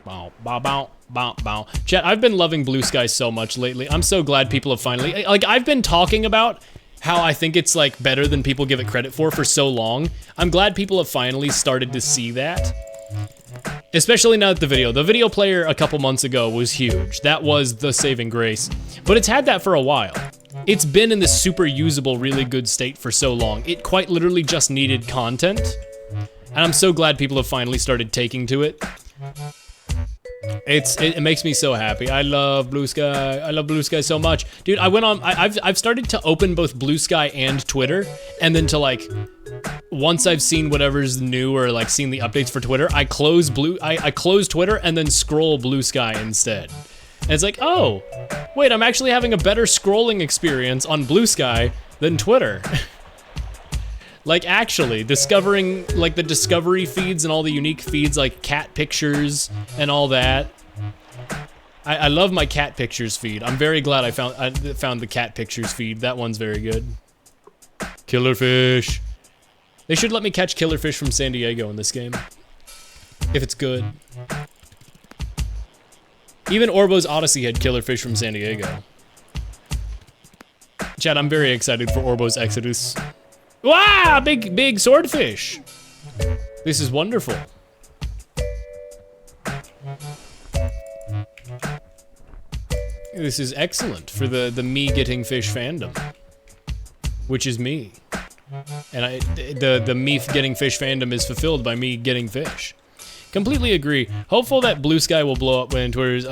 S3: Bow, bow, bow, bow, bow. Chat, I've been loving Blue Sky so much lately. I'm so glad people have finally, like, I've been talking about how I think it's like better than people give it credit for so long. I'm glad people have finally started to see that. Especially now that the video player a couple months ago was huge. That was the saving grace. But it's had that for a while. It's been in this super usable, really good state for so long. It quite literally just needed content. And I'm so glad people have finally started taking to it. It makes me so happy. I love Blue Sky. I love Blue Sky so much. Dude, I went on, I've started to open both Blue Sky and Twitter, and then to like, once I've seen whatever's new or like seen the updates for Twitter, I close Twitter and then scroll Blue Sky instead. And it's like, oh, wait, I'm actually having a better scrolling experience on Blue Sky than Twitter. Like, actually, discovering, like, the discovery feeds and all the unique feeds, like cat pictures and all that. I love my cat pictures feed. I'm very glad I found the cat pictures feed. That one's very good. Killer fish. They should let me catch killer fish from San Diego in this game. If it's good. Even Orbo's Odyssey had killer fish from San Diego. Chad, I'm very excited for Orbo's Exodus. Wow, big swordfish. This is wonderful. This is excellent for the me getting fish fandom, which is me. And the me getting fish fandom is fulfilled by me getting fish. Completely agree. Hopeful that Blue Sky will blow up when Twitter's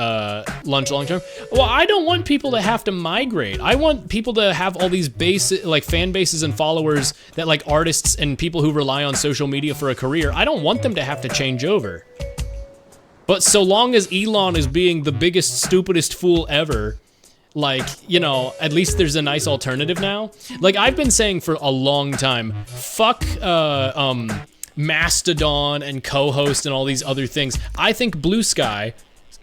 S3: launch long term. Well, I don't want people to have to migrate. I want people to have all these fan bases and followers that like artists and people who rely on social media for a career. I don't want them to have to change over. But so long as Elon is being the biggest, stupidest fool ever, like, you know, at least there's a nice alternative now. Like, I've been saying for a long time, fuck, Mastodon and co-host and all these other things. I think Blue Sky,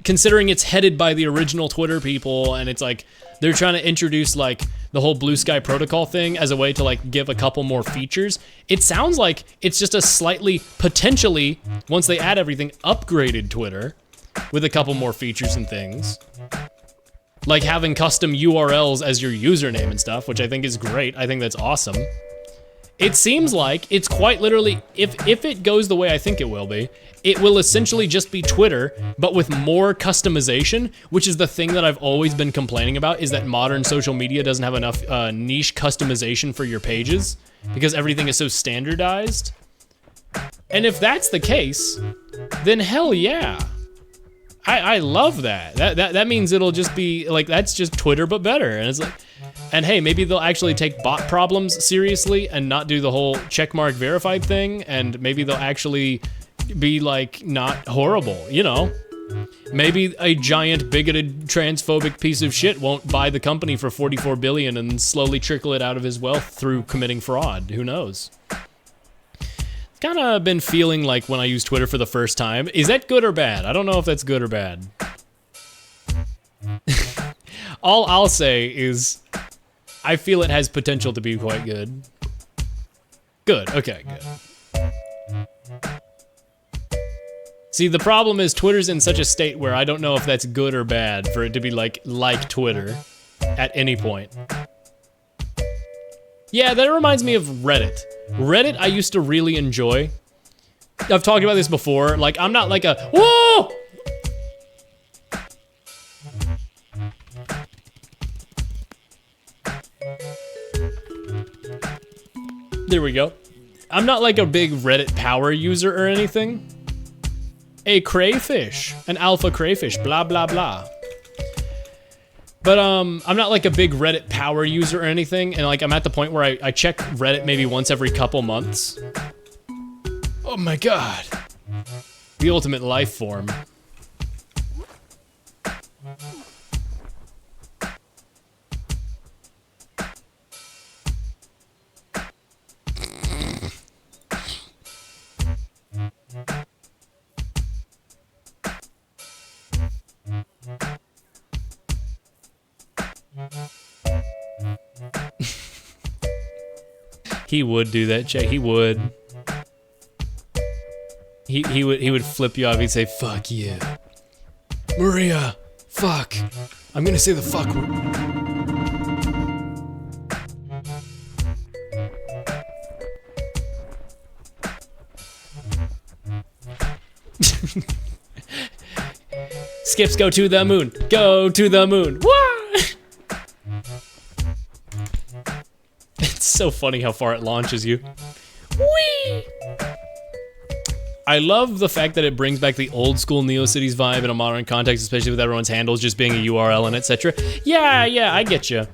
S3: considering it's headed by the original Twitter people, and it's like, they're trying to introduce, like, the whole Blue Sky protocol thing as a way to, like, give a couple more features. It sounds like it's just a slightly, potentially, once they add everything, upgraded Twitter with a couple more features and things. Like having custom URLs as your username and stuff, which I think is great. I think that's awesome. It seems like it's quite literally, if it goes the way I think it will essentially just be Twitter, but with more customization, which is the thing that I've always been complaining about, is that modern social media doesn't have enough niche customization for your pages, because everything is so standardized. And if that's the case, then hell yeah. I love that. That means it'll just be like, that's just Twitter but better. And it's like, and hey, maybe they'll actually take bot problems seriously and not do the whole checkmark verified thing, and maybe they'll actually be like not horrible, you know? Maybe a giant bigoted transphobic piece of shit won't buy the company for 44 billion and slowly trickle it out of his wealth through committing fraud. Who knows? Kind of been feeling like when I use Twitter for the first time. Is that good or bad? I don't know if that's good or bad. All I'll say is I feel it has potential to be quite good. Good, okay, good. See, the problem is Twitter's in such a state where I don't know if that's good or bad for it to be like Twitter at any point. Yeah, that reminds me of Reddit. Reddit I used to really enjoy. I've talked about this before. Like, I'm not like a, whoa! There we go. I'm not like a big Reddit power user or anything. A crayfish, an alpha crayfish, blah, blah, blah. But I'm not like a big Reddit power user or anything, and like I'm at the point where I check Reddit maybe once every couple months. Oh my god. The ultimate life form. He would do that, Jay. He would. He would flip you off. He'd say, "Fuck you, Maria. Fuck. I'm gonna say the fuck word." Skips go to the moon. Go to the moon. Wah! It's so funny how far it launches you. Whee! I love the fact that it brings back the old school NeoCities vibe in a modern context, especially with everyone's handles just being a URL and etc. Yeah, I get you.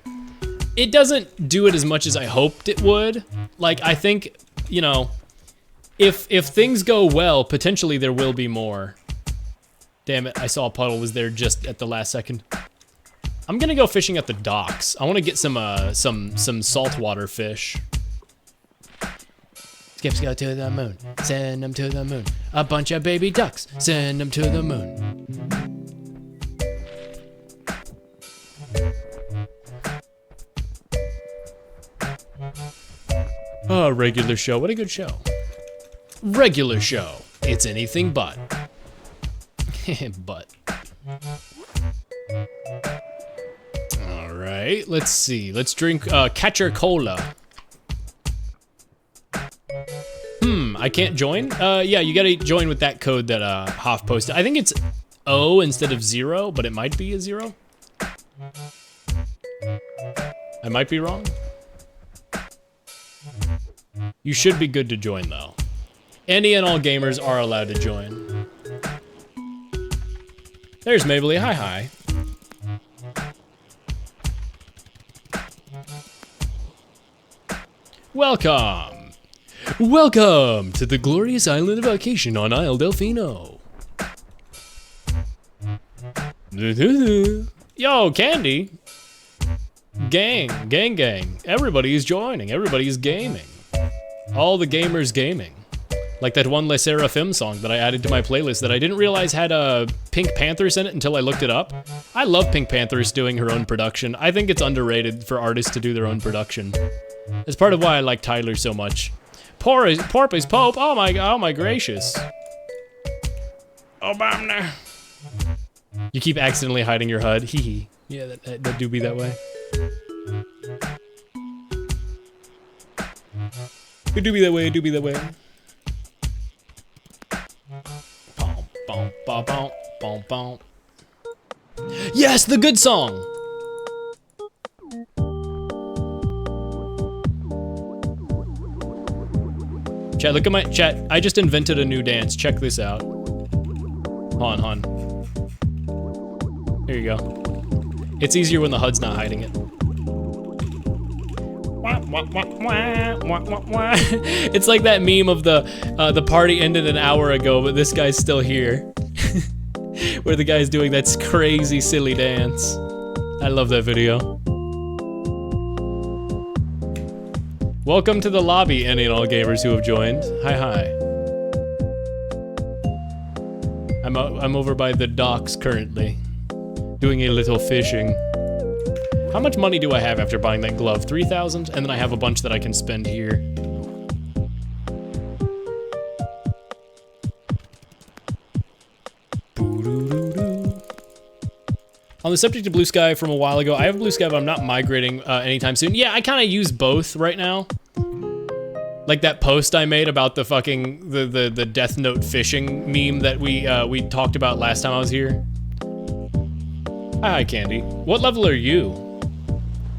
S3: It doesn't do it as much as I hoped it would. Like, I think, you know, if things go well, potentially there will be more. Damn it, I saw a puddle was there just at the last second. I'm gonna go fishing at the docks. I want to get some saltwater fish. Skips go to the moon, send them to the moon. A bunch of baby ducks, send them to the moon. Oh, regular show. What a good show. Regular show. It's anything but. But. All right, let's see. Let's drink Catcher Cola. I can't join? Yeah, you gotta join with that code that Hoff posted. I think it's O instead of 0, but it might be a 0. I might be wrong. You should be good to join though. Any and all gamers are allowed to join. There's Mabley, hi. Welcome to the glorious island of vacation on Isle Delfino. Yo, Candy. Gang. Everybody's joining, everybody's gaming. All the gamers gaming. Like that one Le Seraphim song that I added to my playlist that I didn't realize had Pink Panthers in it until I looked it up. I love Pink Panthers doing her own production. I think it's underrated for artists to do their own production. It's part of why I like Tyler so much. Porpoise Pope, oh my gracious. Obama. You keep accidentally hiding your HUD, hee hee. Yeah, that do be that way. It do be that way, it do be that way. Bom. Yes, the good song! Chat, look at my chat. I just invented a new dance. Check this out. Hold on. Here you go. It's easier when the HUD's not hiding it. It's like that meme of the party ended an hour ago, but this guy's still here. Where the guy's doing that crazy, silly dance. I love that video. Welcome to the lobby, any and all gamers who have joined. Hi. I'm over by the docks currently, doing a little fishing. How much money do I have after buying that glove? 3,000, and then I have a bunch that I can spend here. On the subject of Blue Sky from a while ago, I have Blue Sky, but I'm not migrating anytime soon. Yeah, I kind of use both right now. Like that post I made about the fucking the Death Note fishing meme that we talked about last time I was here. Hi, Candy. What level are you?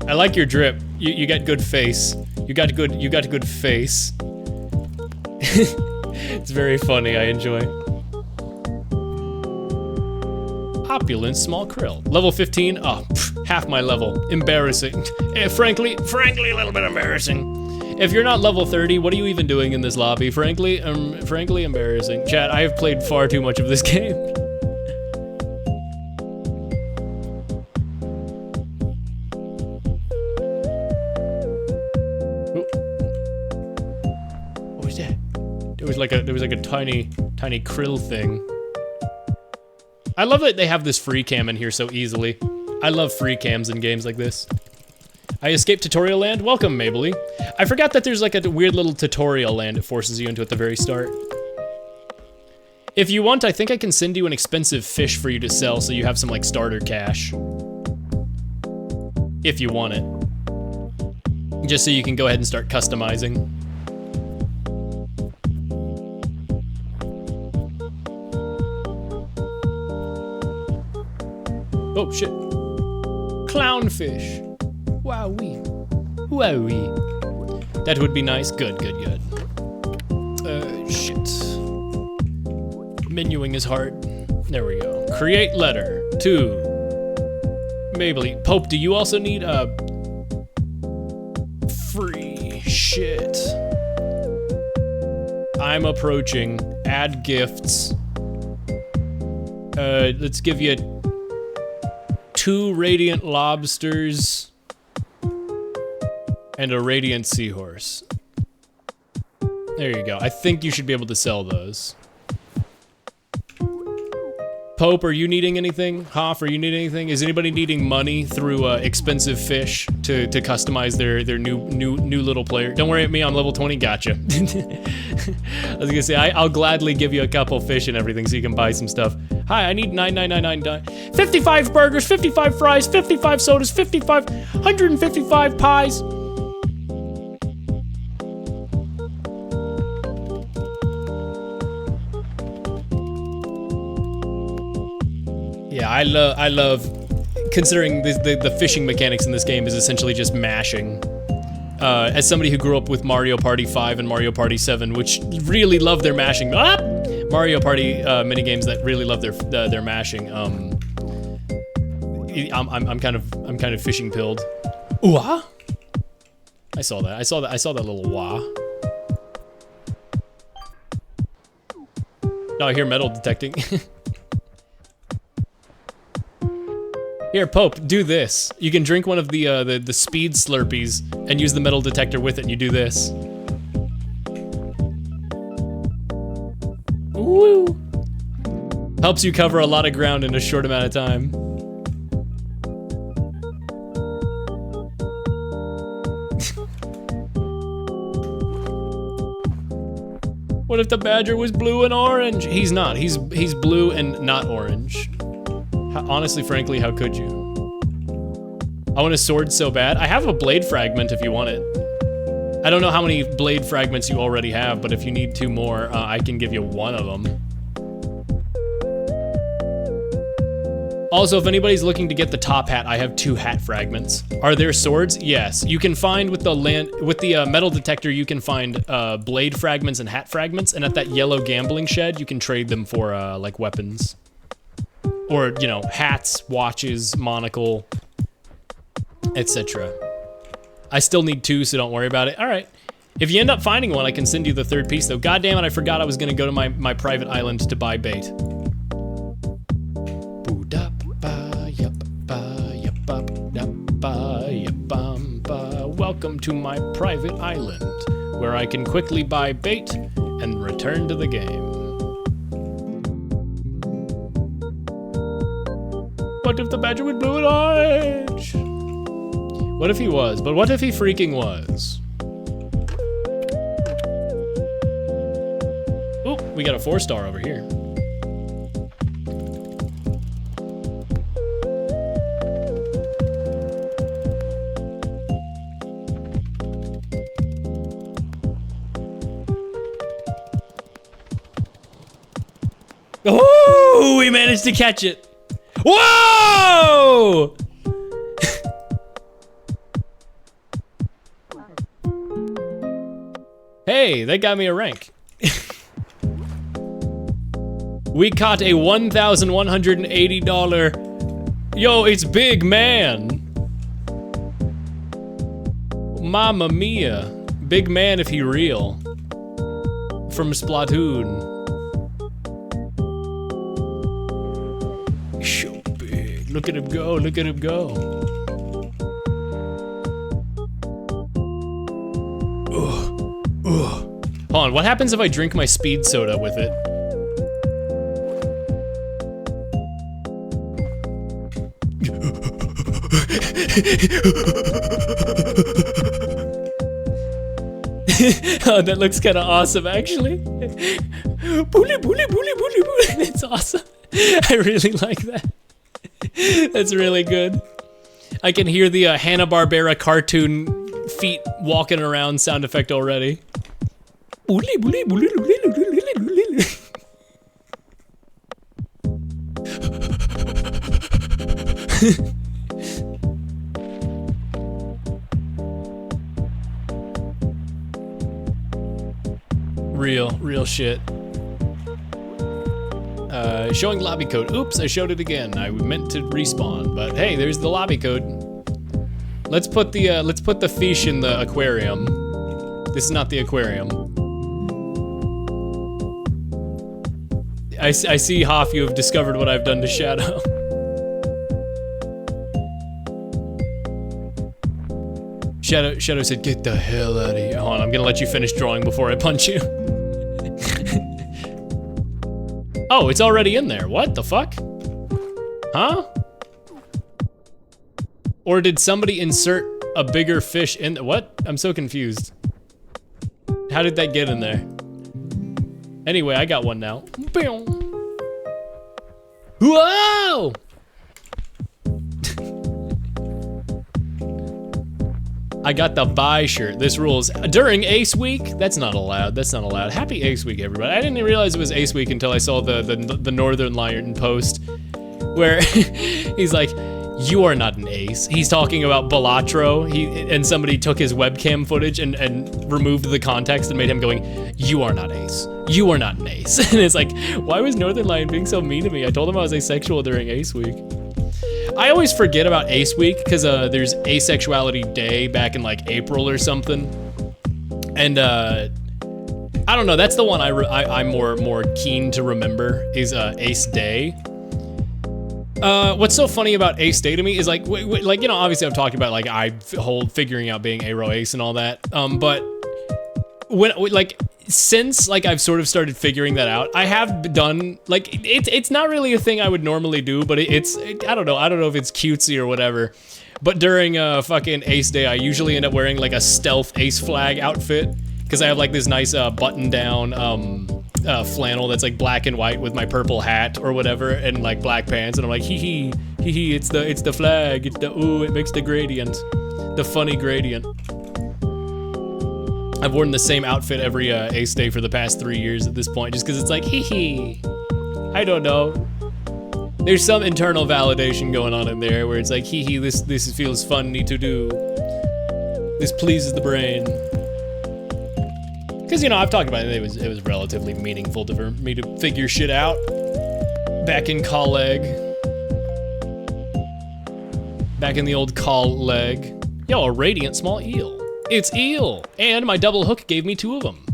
S3: I like your drip. You got good face. You got a good face. It's very funny. I enjoy. Opulent small krill. Level 15. Oh, half my level. Embarrassing. Frankly, a little bit embarrassing. If you're not level 30, what are you even doing in this lobby? Frankly embarrassing. Chat, I have played far too much of this game. What was that? There was like a tiny krill thing. I love that they have this free cam in here so easily. I love free cams in games like this. I escaped tutorial land. Welcome, Mabley. I forgot that there's like a weird little tutorial land it forces you into at the very start. If you want, I think I can send you an expensive fish for you to sell so you have some like starter cash. If you want it. Just so you can go ahead and start customizing. Oh shit. Clownfish. Wowee. Wowee. That would be nice. Good. Shit. Menuing is hard. There we go. Create letter. 2. Mabley. Pope, do you also need a free shit? I'm approaching. Add gifts. Let's give you 2 radiant lobsters and a radiant seahorse. There you go. I think you should be able to sell those. Pope, are you needing anything? Hoff, are you needing anything? Is anybody needing money through expensive fish to customize their new little player? Don't worry at me, I'm level 20. Gotcha. I was gonna say I'll gladly give you a couple fish and everything so you can buy some stuff. Hi, I need 9999. 55 burgers, 55 fries, 55 sodas, 55, 155 pies. Yeah, I love, considering the fishing mechanics in this game is essentially just mashing. As somebody who grew up with Mario Party 5 and Mario Party 7, which really love their mashing. Mario Party minigames that really love their mashing. I'm kind of fishing pilled. Ooh, ah? I saw that little wah. No, I hear metal detecting. Here, Pope, do this. You can drink one of the speed Slurpees and use the metal detector with it, and you do this. Woo! Helps you cover a lot of ground in a short amount of time. What if the badger was blue and orange? He's not. He's blue and not orange. Honestly, frankly, how could you? I want a sword so bad. I have a blade fragment if you want it. I don't know how many blade fragments you already have, but if you need 2 more, I can give you 1 of them. Also, if anybody's looking to get the top hat, I have 2 hat fragments. Are there swords? Yes. You can find with the metal detector, you can find blade fragments and hat fragments, and at that yellow gambling shed, you can trade them for like weapons. Or, you know, hats, watches, monocle, etc. I still need 2, so don't worry about it. All right. If you end up finding one, I can send you the 3rd piece, though. God damn it, I forgot I was going to go to my private island to buy bait. Welcome to my private island, where I can quickly buy bait and return to the game. What if the badger was blue and orange? What if he was? But what if he freaking was? Oop, we got a 4-star over here. Oh, we managed to catch it. Whoa! Hey, that got me a rank. We caught a $1,180. Yo, it's Big Man. Mamma mia. Big Man if he real. From Splatoon. So big. Look at him go, look at him go. Hold on, what happens if I drink my speed soda with it? Oh, that looks kind of awesome, actually. Bully, bully, bully, bully, bully. It's awesome. I really like that. That's really good. I can hear the Hanna-Barbera cartoon feet walking around sound effect already. Bully, bully, bully, bully, bully, bully. Real shit. Showing lobby code. Oops, I showed it again. I meant to respawn, but hey, there's the lobby code. Let's put the fish in the aquarium. This is not the aquarium. I see, Hoff, you have discovered what I've done to Shadow. Shadow said, get the hell out of here. Hold on, I'm gonna let you finish drawing before I punch you. Oh, it's already in there. What the fuck? Huh? Or did somebody insert a bigger fish in? What? I'm so confused. How did that get in there? Anyway, I got one now. Whoa! I got the buy shirt. This rules. During Ace Week? That's not allowed. That's not allowed. Happy Ace Week, everybody. I didn't realize it was Ace Week until I saw the Northern Lion post where he's like, you are not an ace. He's talking about Balatro. And somebody took his webcam footage and removed the context and made him going, you are not ace. You are not an ace. And it's like, why was Northern Lion being so mean to me? I told him I was asexual during Ace Week. I always forget about Ace Week because there's Asexuality Day back in like April or something. And I don't know, that's the one I'm more keen to remember is Ace Day. What's so funny about Ace Day to me is like, like, you know, obviously I've talked about like figuring out being Aero Ace and all that. But when like since like I've sort of started figuring that out, I have done like it's not really a thing I would normally do, but I don't know if it's cutesy or whatever. But during fucking Ace Day, I usually end up wearing like a stealth Ace flag outfit because I have like this nice button down flannel that's like black and white with my purple hat or whatever and like black pants, and I'm like hee hee, it's the flag, it makes the gradient, the funny gradient. I've worn the same outfit every Ace Day for the past 3 years at this point, just because it's like, hee hee. I don't know. There's some internal validation going on in there where it's like, hee hee, this feels funny to do. This pleases the brain. Because, you know, I've talked about it, it was relatively meaningful for me to figure shit out back in colleg. Back in the old colleg. Yo, a radiant small eel. It's eel, and my double hook gave me 2 of them.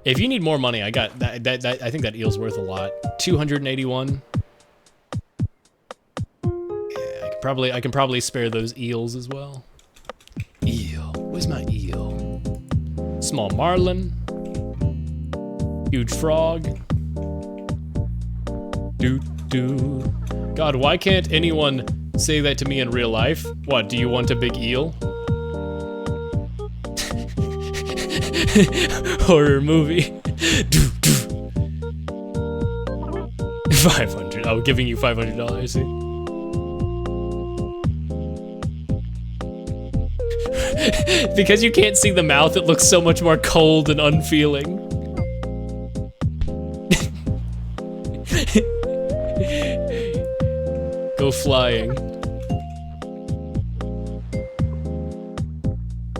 S3: If you need more money, I got that. I think that eel's worth a lot. 281. Yeah, I can probably spare those eels as well. Eel, where's my eel? Small marlin. Huge frog. Doo. God, why can't anyone say that to me in real life? What, do you want a big eel? Horror movie. 500. Oh, giving you $500, see? Because you can't see the mouth, it looks so much more cold and unfeeling. Go flying.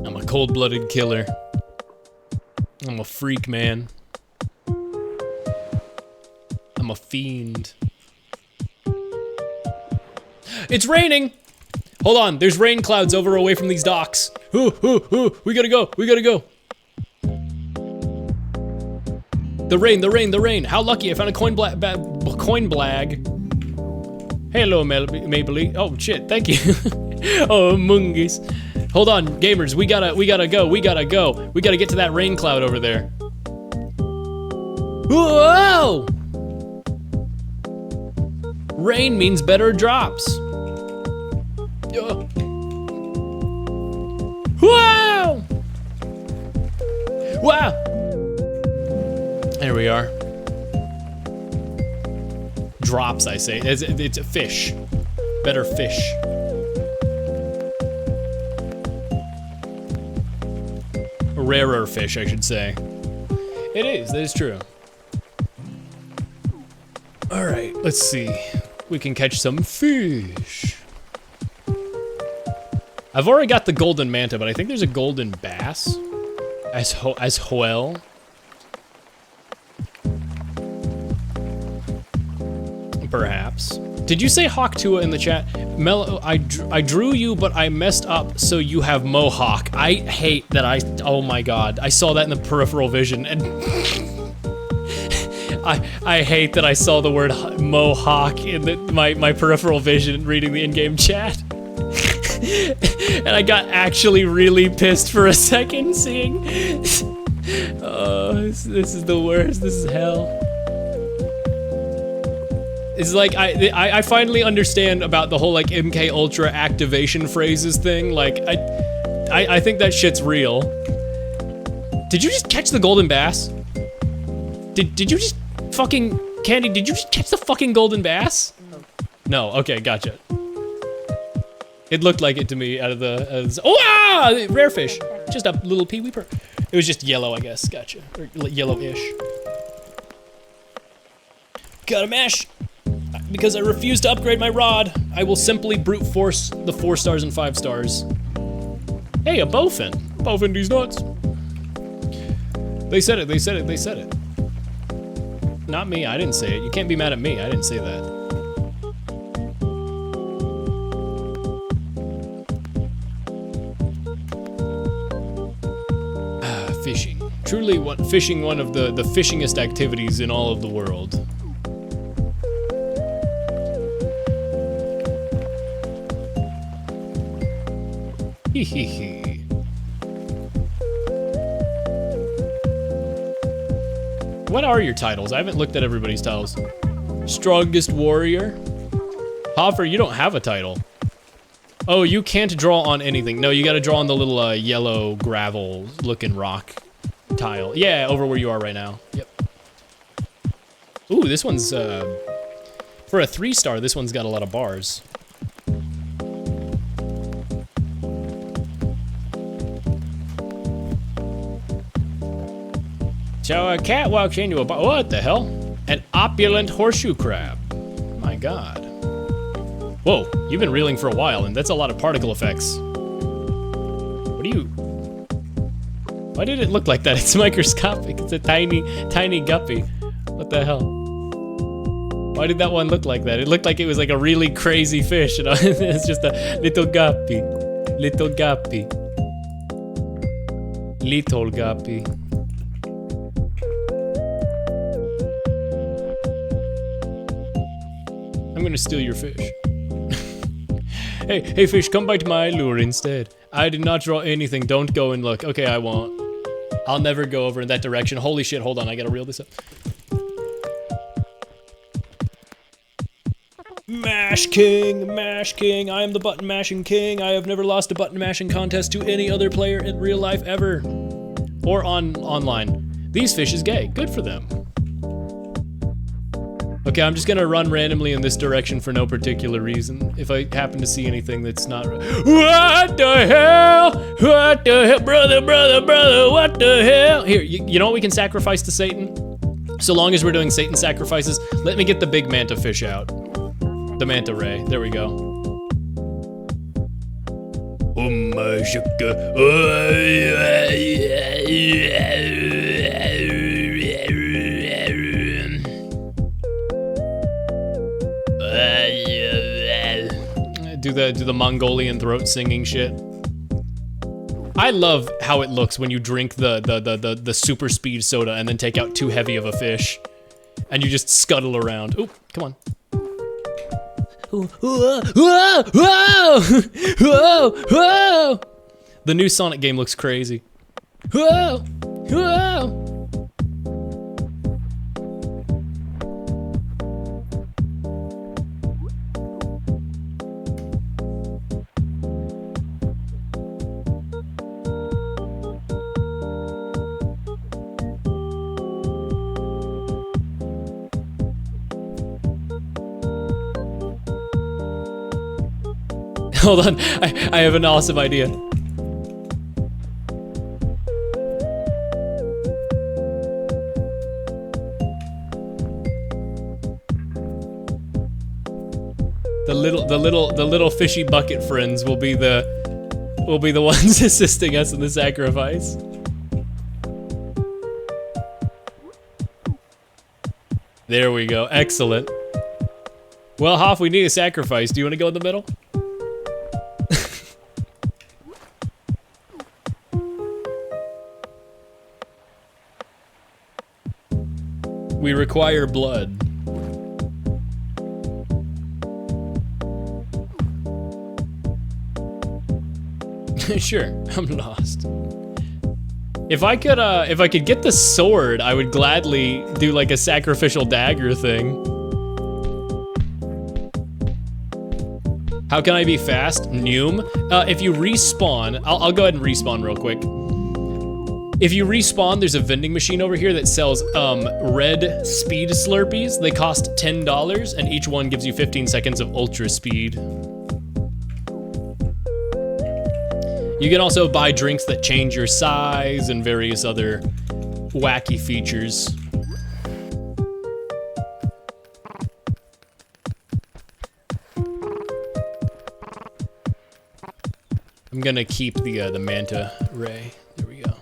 S3: I'm a cold-blooded killer. I'm a freak, man. I'm a fiend. It's raining! Hold on, there's rain clouds over away from these docks. Ooh, we gotta go. The rain. How lucky, I found a coin blag. Hello, Maybelline. Oh, shit, thank you. Oh, mungus. Hold on, gamers, we gotta go. We gotta get to that rain cloud over there. Whoa! Rain means better drops. Whoa! Wow! There we are. Drops, I say. It's a fish. Better fish. A rarer fish, I should say. It is, that is true. Alright, let's see. We can catch some fish. I've already got the golden manta, but I think there's a golden bass as well. Perhaps. Did you say Hawk Tua in the chat? Mello, I drew you, but I messed up, so you have Mohawk. I hate that oh my god. I saw that in the peripheral vision, and I hate that I saw the word Mohawk in my peripheral vision reading the in-game chat. And I got actually really pissed for a second seeing. Oh, this is the worst. This is hell. It's like I finally understand about the whole like MK Ultra activation phrases thing. Like I think that shit's real. Did you just catch the golden bass? Did you just fucking Candy? Did you just catch the fucking golden bass? No. Okay, gotcha. It looked like it to me out of the. Oh, ah! Rare fish. Just a little peewee perk. It was just yellow, I guess. Gotcha. Or yellowish. Gotta mash. Because I refuse to upgrade my rod, I will simply brute force the 4 stars and 5 stars. Hey, a bowfin. Bowfin these nuts. They said it, they said it, they said it. Not me, I didn't say it. You can't be mad at me, I didn't say that. Fishing. Truly fishing one of the fishingest activities in all of the world. What are your titles? I haven't looked at everybody's titles. Strongest warrior? Hoffer, you don't have a title. Oh, you can't draw on anything. No, you gotta draw on the little yellow gravel looking rock tile. Yeah, over where you are right now. Yep. Ooh, this one's, for a 3-star, this one's got a lot of bars. So a cat walks into a bar. What the hell? An opulent horseshoe crab. My God. Whoa, you've been reeling for a while, and that's a lot of particle effects. What do you? Why did it look like that? It's microscopic. It's a tiny, tiny guppy. What the hell? Why did that one look like that? It looked like it was like a really crazy fish. You know? It's just a little guppy. Little guppy. Little guppy. I'm gonna steal your fish. Hey fish, come bite my lure instead. I did not draw anything, don't go and look. Okay, I won't. I'll never go over in that direction. Holy shit, hold on, I gotta reel this up. Mash King, I am the button mashing king. I have never lost a button mashing contest to any other player in real life ever. Or online. These fish is gay, good for them. Okay, I'm just gonna run randomly in this direction for no particular reason. If I happen to see anything that's not right. What the hell? What the hell? Brother, what the hell? Here, you know what we can sacrifice to Satan? So long as we're doing Satan sacrifices, let me get the big manta fish out. The manta ray, there we go. Do the Mongolian throat singing shit. I love how it looks when you drink the super speed soda and then take out too heavy of a fish, and you just scuttle around. Oop, come on. Whoa. The new Sonic game looks crazy. Whoa. Hold on, I have an awesome idea. The little fishy bucket friends will be the ones assisting us in the sacrifice. There we go, excellent. Well, Hoff, we need a sacrifice. Do you want to go in the middle? We require blood. Sure, I'm lost. If I could get the sword, I would gladly do like a sacrificial dagger thing. How can I be fast? Noom. If you respawn, I'll go ahead and respawn real quick. If you respawn, there's a vending machine over here that sells red speed Slurpees. They cost $10 and each one gives you 15 seconds of ultra speed. You can also buy drinks that change your size and various other wacky features. I'm gonna keep the manta ray. There we go.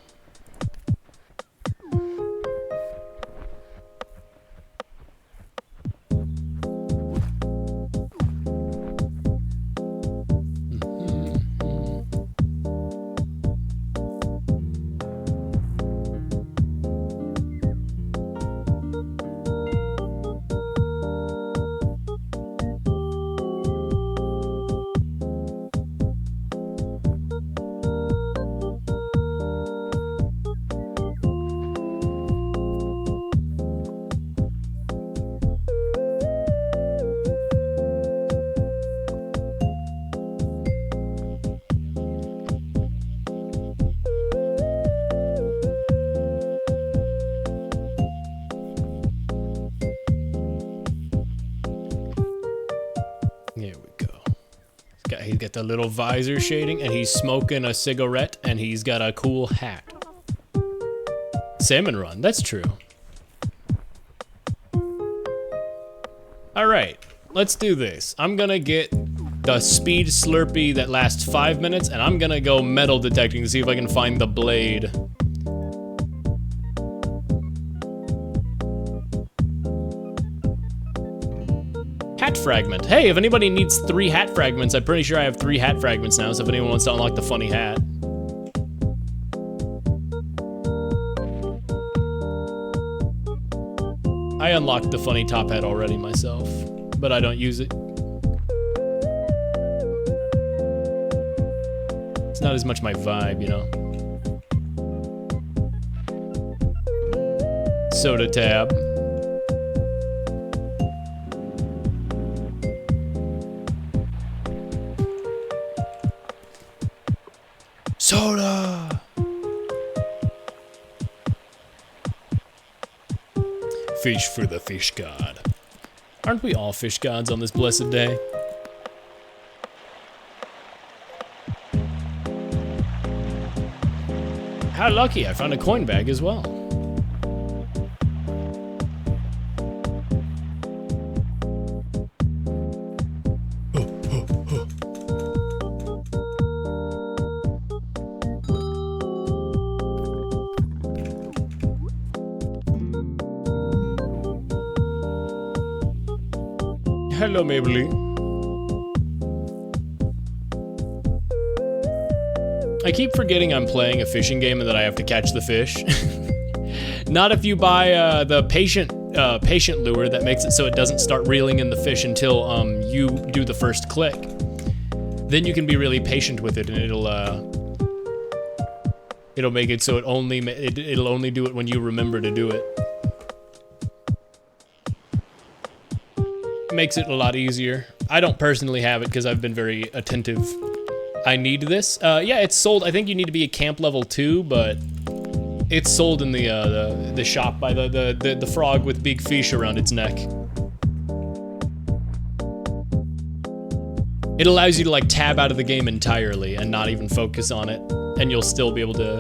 S3: He's got the little visor shading, and he's smoking a cigarette, and he's got a cool hat. Salmon run, that's true. All right, let's do this. I'm gonna get the speed Slurpee that lasts 5 minutes, and I'm gonna go metal detecting to see if I can find the blade. Hat fragment. Hey, if anybody needs 3 hat fragments, I'm pretty sure I have 3 hat fragments now, so if anyone wants to unlock the funny hat. I unlocked the funny top hat already myself, but I don't use it. It's not as much my vibe, you know? Soda tab. Soda! Fish for the fish god. Aren't we all fish gods on this blessed day? How lucky, I found a coin bag as well. Hello, Maybelline. I keep forgetting I'm playing a fishing game and that I have to catch the fish. Not if you buy the patient lure that makes it so it doesn't start reeling in the fish until you do the first click. Then you can be really patient with it, and it'll make it so it'll only do it when you remember to do it. Makes it a lot easier. I don't personally have it because I've been very attentive. I need this. Yeah, it's sold. I think you need to be a camp level 2, but it's sold in the shop by the frog with big fish around its neck. It allows you to like tab out of the game entirely and not even focus on it, and you'll still be able to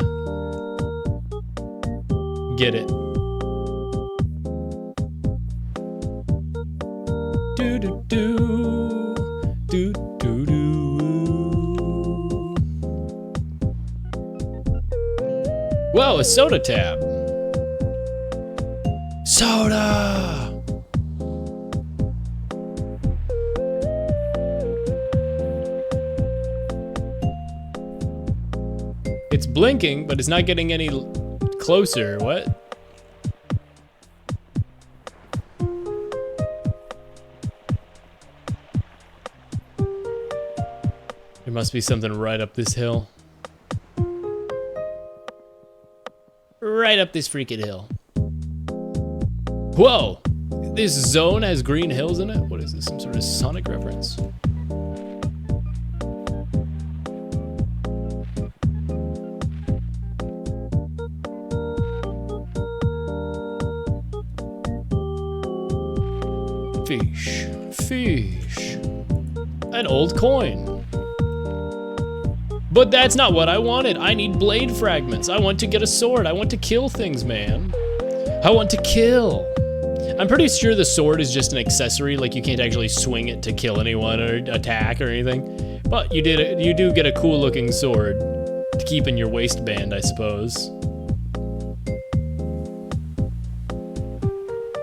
S3: get it. Do do do do do do. Whoa, a soda tab. Soda. It's blinking, but it's not getting any closer. What? There must be something right up this hill. Right up this freaking hill. Whoa! This zone has green hills in it? What is this, some sort of Sonic reference? Fish. Fish. An old coin. But that's not what I wanted. I need blade fragments. I want to get a sword. I want to kill things, man. I want to kill. I'm pretty sure the sword is just an accessory, like you can't actually swing it to kill anyone or attack or anything. But you do get a cool looking sword to keep in your waistband, I suppose.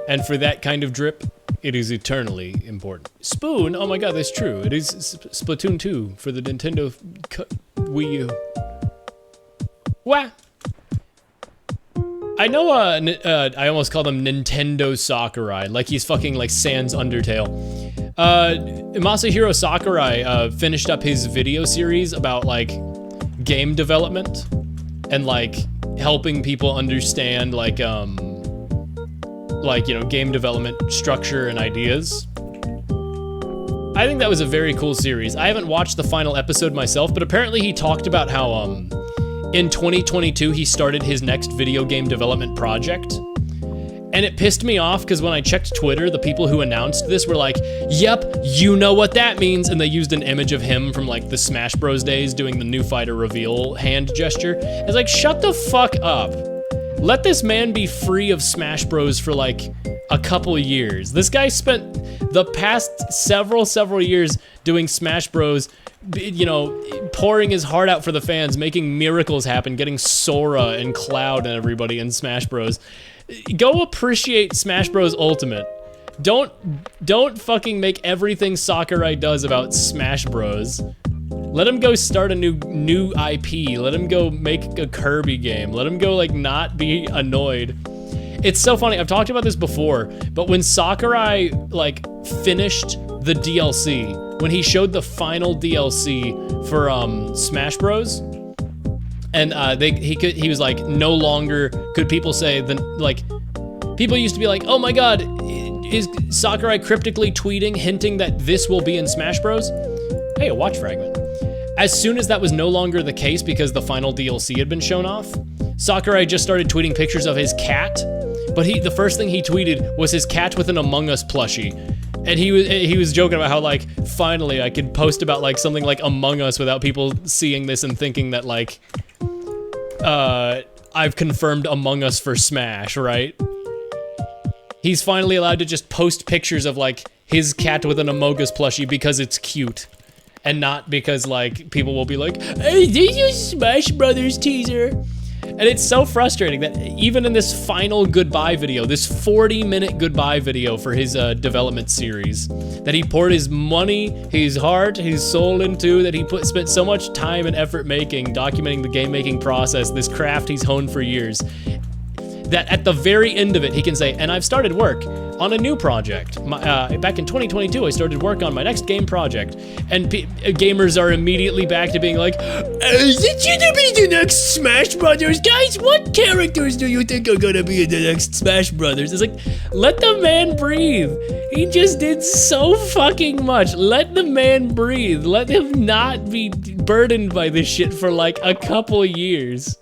S3: And for that kind of drip, it is eternally important. Spoon? Oh my god, that's true. It is Splatoon 2 for the Nintendo Wii U. Wah! I know, I almost called him Nintendo Sakurai, like he's fucking like Sans Undertale. Masahiro Sakurai finished up his video series about like game development and like helping people understand like you know, game development structure and ideas. I think that was a very cool series. I haven't watched the final episode myself, but apparently he talked about how in 2022 he started his next video game development project. And it pissed me off because when I checked Twitter, the people who announced this were like, yep, you know what that means. And they used an image of him from like the Smash Bros days doing the new fighter reveal hand gesture. It's like, shut the fuck up. Let this man be free of Smash Bros for like a couple years. This guy spent the past several years doing Smash Bros, you know, pouring his heart out for the fans, making miracles happen, getting Sora and Cloud and everybody in Smash Bros. Go appreciate Smash Bros Ultimate. Don't fucking make everything Sakurai does about Smash Bros. Let him go start a new IP. Let him go make a Kirby game. Let him go like not be annoyed. It's so funny. I've talked about this before, but when Sakurai like finished the DLC, when he showed the final DLC for Smash Bros, and he was like, no longer could people say like people used to be like, oh my god, is Sakurai cryptically tweeting hinting that this will be in Smash Bros? Hey, a watch fragment. As soon as that was no longer the case because the final DLC had been shown off, Sakurai just started tweeting pictures of his cat, but the first thing he tweeted was his cat with an Among Us plushie. And he was joking about how like, finally I could post about like something like Among Us without people seeing this and thinking that like, I've confirmed Among Us for Smash, right? He's finally allowed to just post pictures of like his cat with an Among Us plushie because it's cute. And not because like people will be like, hey, this is Smash Brothers teaser. And it's so frustrating that even in this final goodbye video, this 40-minute goodbye video for his development series, that he poured his money, his heart, his soul into, that he spent so much time and effort making, documenting the game-making process, this craft he's honed for years, that at the very end of it, he can say, and I've started work on a new project. Back in 2022, I started work on my next game project. And gamers are immediately back to being like, is it gonna be the next Smash Brothers? Guys, what characters do you think are gonna be in the next Smash Brothers? It's like, let the man breathe. He just did so fucking much. Let the man breathe. Let him not be burdened by this shit for like a couple years.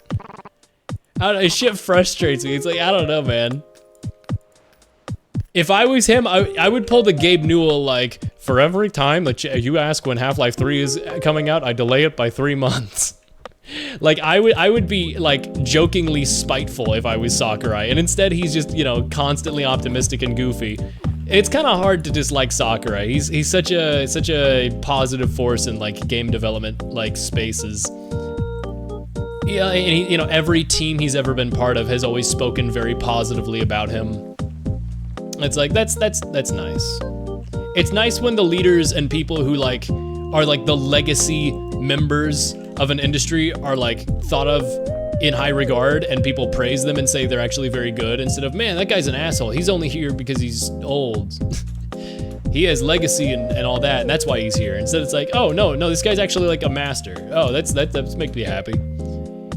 S3: I don't know, shit frustrates me. It's like, I don't know, man. If I was him, I would pull the Gabe Newell, like, for every time that you ask when Half-Life 3 is coming out, I delay it by 3 months. Like, I would be, like, jokingly spiteful if I was Sakurai, and instead he's just, you know, constantly optimistic and goofy. It's kind of hard to dislike Sakurai. He's such a positive force in, like, game development, like, spaces. Yeah, and he, you know, every team he's ever been part of has always spoken very positively about him. It's like, that's nice. It's nice when the leaders and people who like are like the legacy members of an industry are like thought of in high regard and people praise them and say they're actually very good instead of, man, that guy's an asshole. He's only here because he's old. He has legacy and all that, and that's why he's here. Instead it's like, oh no, this guy's actually like a master. Oh, that's makes me happy.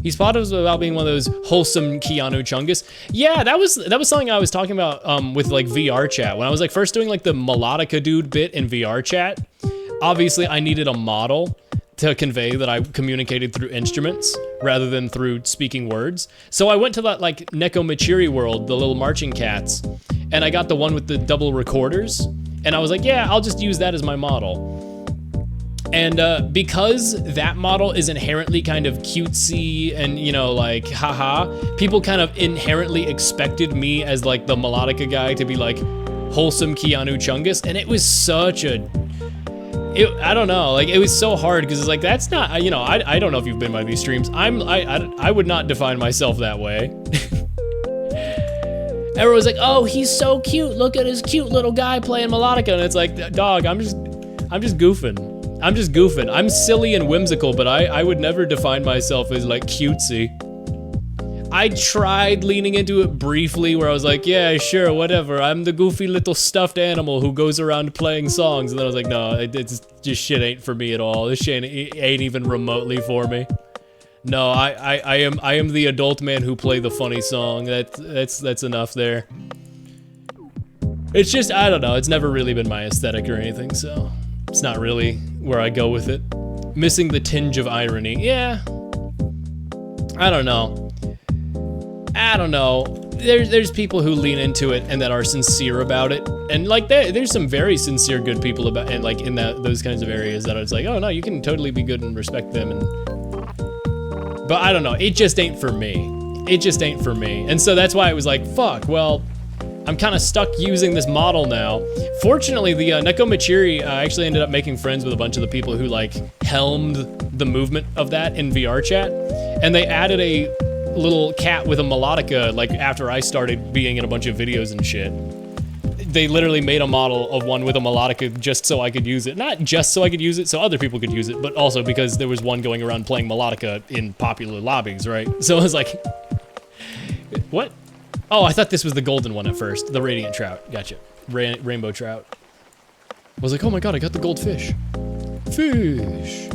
S3: He's positive about being one of those wholesome Keanu Chungus. Yeah, that was something I was talking about with like VR chat. When I was like first doing like the Melodica dude bit in VR chat, obviously I needed a model to convey that I communicated through instruments rather than through speaking words. So I went to that like Neko Michiri world, the little marching cats, and I got the one with the double recorders. And I was like, yeah, I'll just use that as my model. And because that model is inherently kind of cutesy and, you know, like, haha, people kind of inherently expected me as like the melodica guy to be like wholesome Keanu Chungus. And it was such a, I don't know, like it was so hard because it's like, that's not, you know, I don't know if you've been by these streams. I would not define myself that way. Everyone was like, oh, he's so cute. Look at his cute little guy playing melodica. And it's like, dog, I'm just goofing. I'm just goofing. I'm silly and whimsical, but I would never define myself as like cutesy. I tried leaning into it briefly where I was like, yeah, sure, whatever. I'm the goofy little stuffed animal who goes around playing songs. And then I was like, no, it's just shit ain't for me at all. This shit ain't even remotely for me. No, I am the adult man who play the funny song. That's enough there. It's just, I don't know. It's never really been my aesthetic or anything, so it's not really where I go with it. Missing the tinge of irony. Yeah. I don't know. There's people who lean into it and that are sincere about it, and like there's some very sincere good people about, and like in those kinds of areas that it's like, oh no, you can totally be good and respect them, but I don't know, it just ain't for me. It just ain't for me, and so that's why it was like, fuck. Well, I'm kind of stuck using this model now. Fortunately, the Neko Machiri actually ended up making friends with a bunch of the people who like helmed the movement of that in VR chat, and they added a little cat with a melodica like after I started being in a bunch of videos and shit. They literally made a model of one with a melodica just so I could use it. Not just so I could use it, so other people could use it, but also because there was one going around playing melodica in popular lobbies, right? So I was like, what? Oh, I thought this was the golden one at first, the radiant trout. Gotcha. Rainbow trout. I was like, oh my god, I got the goldfish. Fish.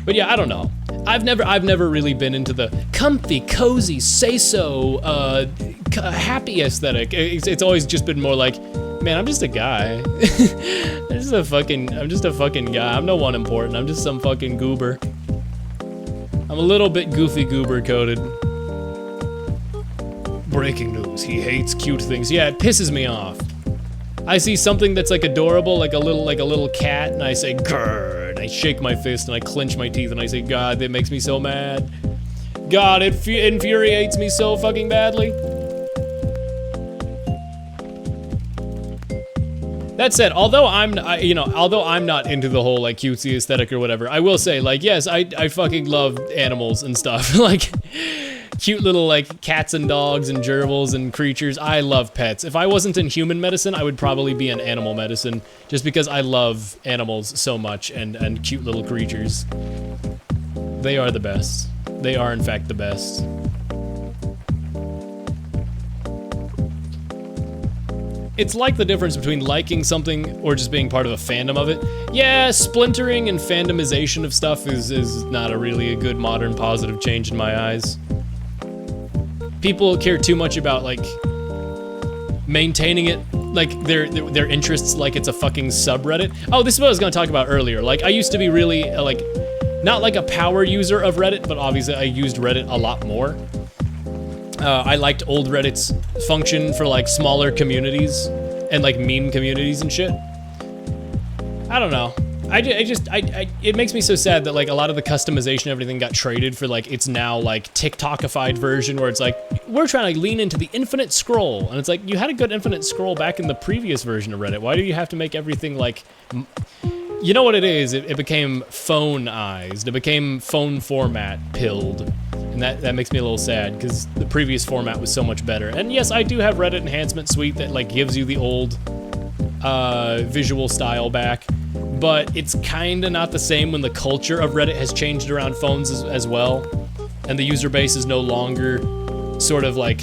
S3: But yeah, I don't know. I've never really been into the comfy, cozy, say-so, happy aesthetic. It's always just been more like, man, I'm just a guy. I'm just a fucking guy. I'm no one important. I'm just some fucking goober. I'm a little bit goofy goober coated. Breaking news, he hates cute things. Yeah, it pisses me off. I see something that's like adorable, like a little cat, and I say, grrr, and I shake my fist and I clench my teeth and I say, God, that makes me so mad. God, it infuriates me so fucking badly. That said, although I'm not into the whole like cutesy aesthetic or whatever, I will say, like, yes, I fucking love animals and stuff. Like, cute little like cats and dogs and gerbils and creatures. I love pets. If I wasn't in human medicine, I would probably be in animal medicine, just because I love animals so much and cute little creatures. They are the best. They are in fact the best. It's like the difference between liking something or just being part of a fandom of it. Yeah, splintering and fandomization of stuff is not a good modern positive change in my eyes. People care too much about like maintaining it, like their interests like it's a fucking subreddit. Oh, this is what I was gonna talk about earlier. Like, I used to be really like, not like a power user of Reddit, but obviously I used Reddit a lot more. I liked old Reddit's function for like smaller communities and like meme communities and shit. I don't know. It makes me so sad that like a lot of the customization and everything got traded for like it's now like TikTokified version where it's like, we're trying to lean into the infinite scroll. And it's like, you had a good infinite scroll back in the previous version of Reddit. Why do you have to make everything like, you know what it is? It became phone-ized. It became phone format pilled. And that makes me a little sad because the previous format was so much better. And yes, I do have Reddit enhancement suite that like gives you the old visual style back. But it's kinda not the same when the culture of Reddit has changed around phones as well. And the user base is no longer sort of like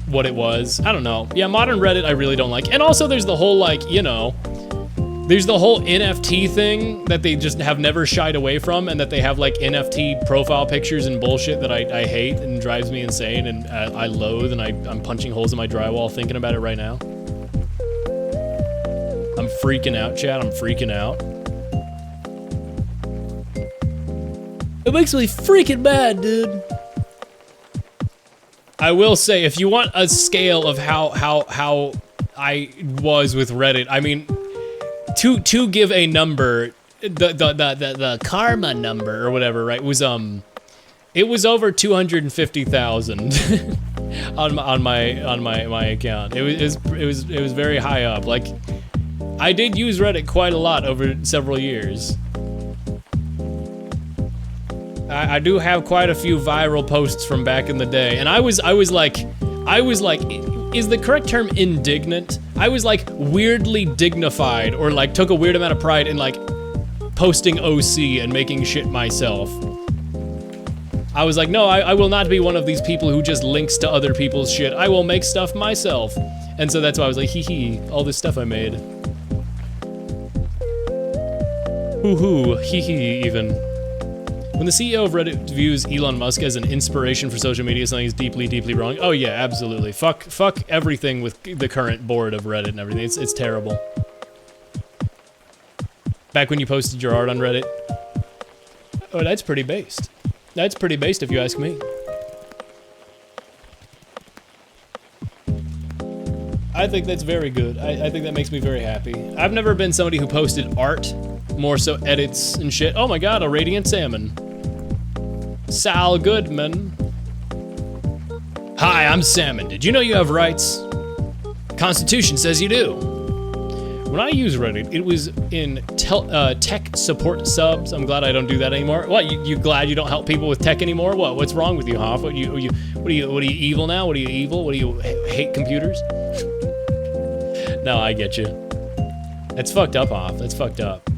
S3: what it was. I don't know. Yeah, modern Reddit I really don't like. And also there's the whole like, you know, there's the whole NFT thing that they just have never shied away from, and that they have like NFT profile pictures and bullshit that I hate and drives me insane and I loathe, and I'm punching holes in my drywall thinking about it right now. I'm freaking out, chat. I'm freaking out. It makes me freaking mad, dude. I will say, if you want a scale of how I was with Reddit. I mean, to give a number, the karma number or whatever, right? Was it was over 250,000 on my account. It was very high up. Like, I did use Reddit quite a lot over several years. I do have quite a few viral posts from back in the day, and I was like, is the correct term indignant? I was like weirdly dignified, or like took a weird amount of pride in like posting OC and making shit myself. I was like, no, I will not be one of these people who just links to other people's shit. I will make stuff myself. And so that's why I was like, hee hee, all this stuff I made. Hoo hoo, hee hee even. When the CEO of Reddit views Elon Musk as an inspiration for social media, something is deeply, deeply wrong. Oh yeah, absolutely. Fuck everything with the current board of Reddit and everything. It's terrible. Back when you posted your art on Reddit. Oh, that's pretty based. That's pretty based if you ask me. I think that's very good. I think that makes me very happy. I've never been somebody who posted art, more so edits and shit. Oh my god, a radiant salmon. Sal Goodman. Hi, I'm Salmon. Did you know you have rights? Constitution says you do. When I use Reddit, it was in tech support subs. I'm glad I don't do that anymore. What? You glad you don't help people with tech anymore? What? What's wrong with you, Hoff? What are you evil now? What are you evil? What do you hate computers? No, I get you. That's fucked up, Hoff. That's fucked up.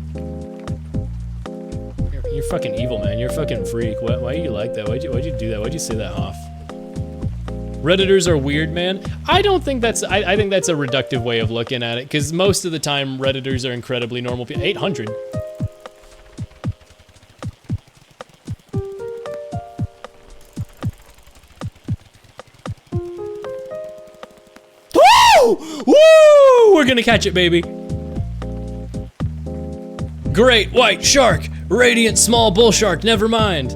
S3: You're fucking evil, man. You're a fucking freak. Why are you like that? Why'd you do that? Why'd you say that, Hoff? Redditors are weird, man. I don't think that's, I think that's a reductive way of looking at it, because most of the time, Redditors are incredibly normal people. 800. Woo! Woo! We're gonna catch it, baby. Great white shark. Radiant small bull shark, never mind.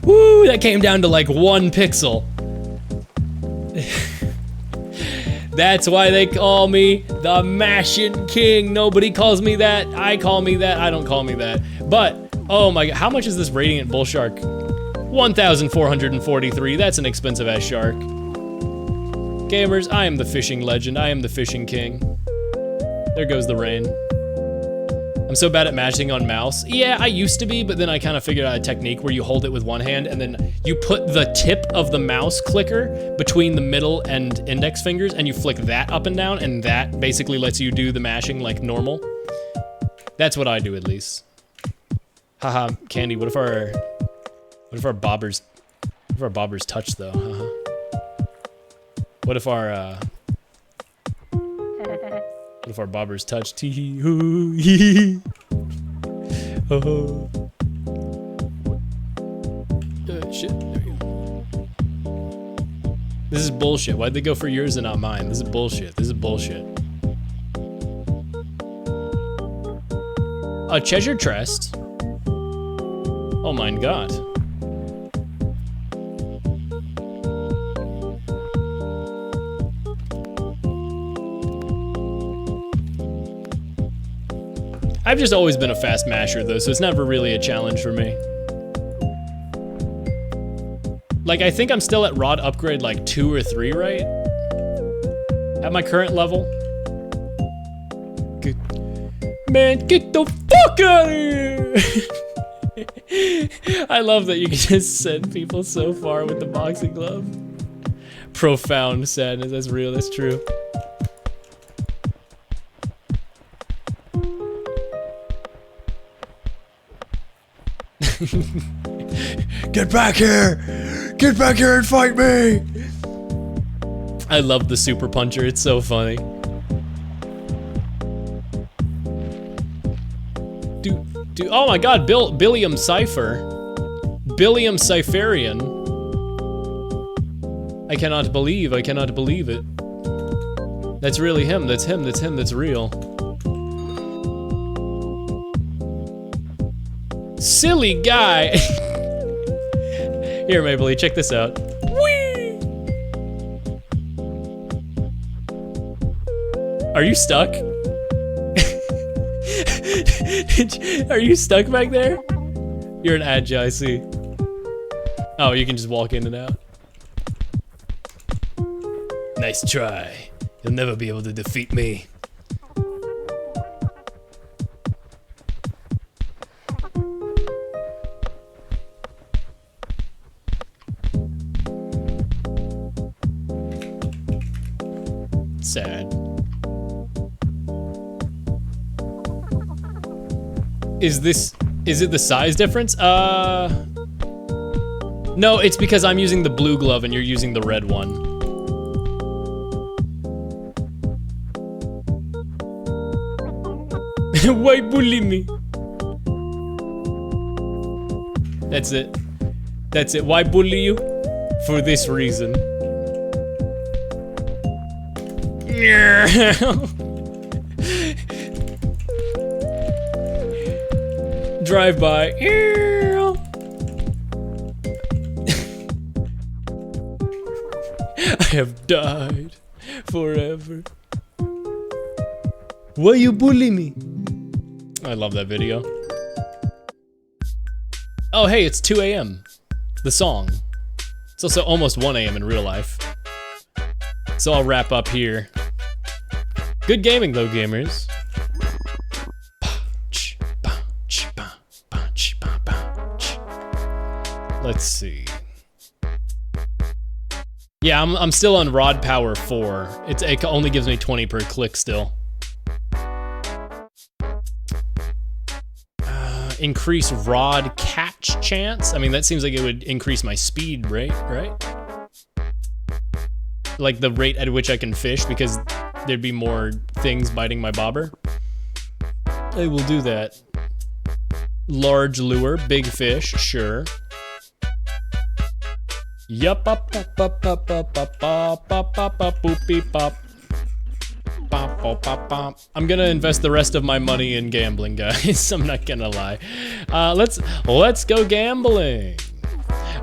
S3: Woo, that came down to like 1 pixel. That's why they call me the Mashing King. Nobody calls me that. I call me that. I don't call me that. But, oh my god, how much is this Radiant Bull Shark? 1,443. That's an expensive ass shark. Gamers, I am the fishing legend. I am the fishing king. There goes the rain. I'm so bad at mashing on mouse. Yeah, I used to be, but then I kind of figured out a technique where you hold it with one hand and then you put the tip of the mouse clicker between the middle and index fingers and you flick that up and down, and that basically lets you do the mashing like normal. That's what I do, at least. Haha, Candy, what if our bobbers touch though? Haha. What if our bobbers touch? Tee hee hoo hee hee. Oh. Shit. There we go. This is bullshit. Why'd they go for yours and not mine? This is bullshit. This is bullshit. A treasure chest. Oh my god. I've just always been a fast masher though, so it's never really a challenge for me. Like, I think I'm still at rod upgrade like 2 or 3, right? At my current level. Good. Man, get the fuck out of here! I love that you can just send people so far with the boxing glove. Profound sadness, that's real, that's true.
S2: Get back here! Get back here and fight me!
S3: I love the super puncher, it's so funny. Dude, oh my god, Billiam Cypher. Billiam Cypherian. I cannot believe it. That's really him, that's real. Silly guy. Here, Mapley, check this out. Whee! Are you stuck? Are you stuck back there? You're an Agi, I see. Oh, you can just walk in and out. Nice try. You'll never be able to defeat me. Sad. Is it the size difference? No, it's because I'm using the blue glove and you're using the red one. Why bully me? That's it. That's it. Why bully you? For this reason. Drive by. I have died forever. Why you bully me? I love that video. Oh hey, it's 2 a.m. The song. It's also almost 1 a.m. in real life. So I'll wrap up here. Good gaming though, gamers. Let's see. Yeah, I'm still on rod power 4. It only gives me 20 per click still. Increase rod catch chance. I mean, that seems like it would increase my speed rate, right? Like the rate at which I can fish, because there'd be more things biting my bobber. I will do that. Large lure, big fish, sure. Yup, up, up, up, up, up, up, up, up, up, up, boop, beep, pop. Bop, bop, bop, bop. I'm gonna invest the rest of my money in gambling, guys. I'm not gonna lie. Let's go gambling.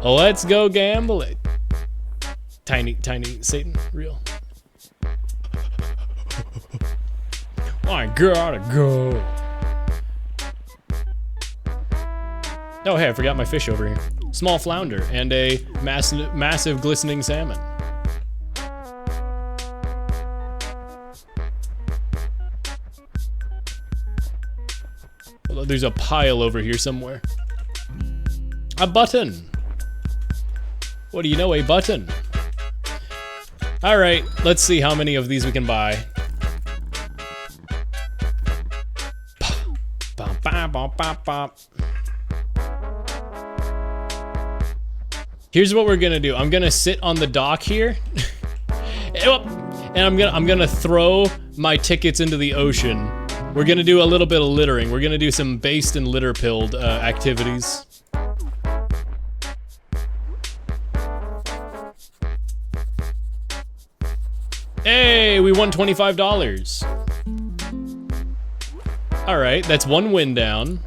S3: Let's go gambling. Tiny Satan, real. I gotta go. Oh hey, I forgot my fish over here. Small flounder and a massive glistening salmon. Although there's a pile over here somewhere. A button. What do you know, a button? All right, let's see how many of these we can buy. Here's what we're gonna do. I'm gonna sit on the dock here, and I'm gonna throw my tickets into the ocean. We're gonna do a little bit of littering. We're gonna do some based and litter pilled activities. Hey, we won $25. All right, that's one win down.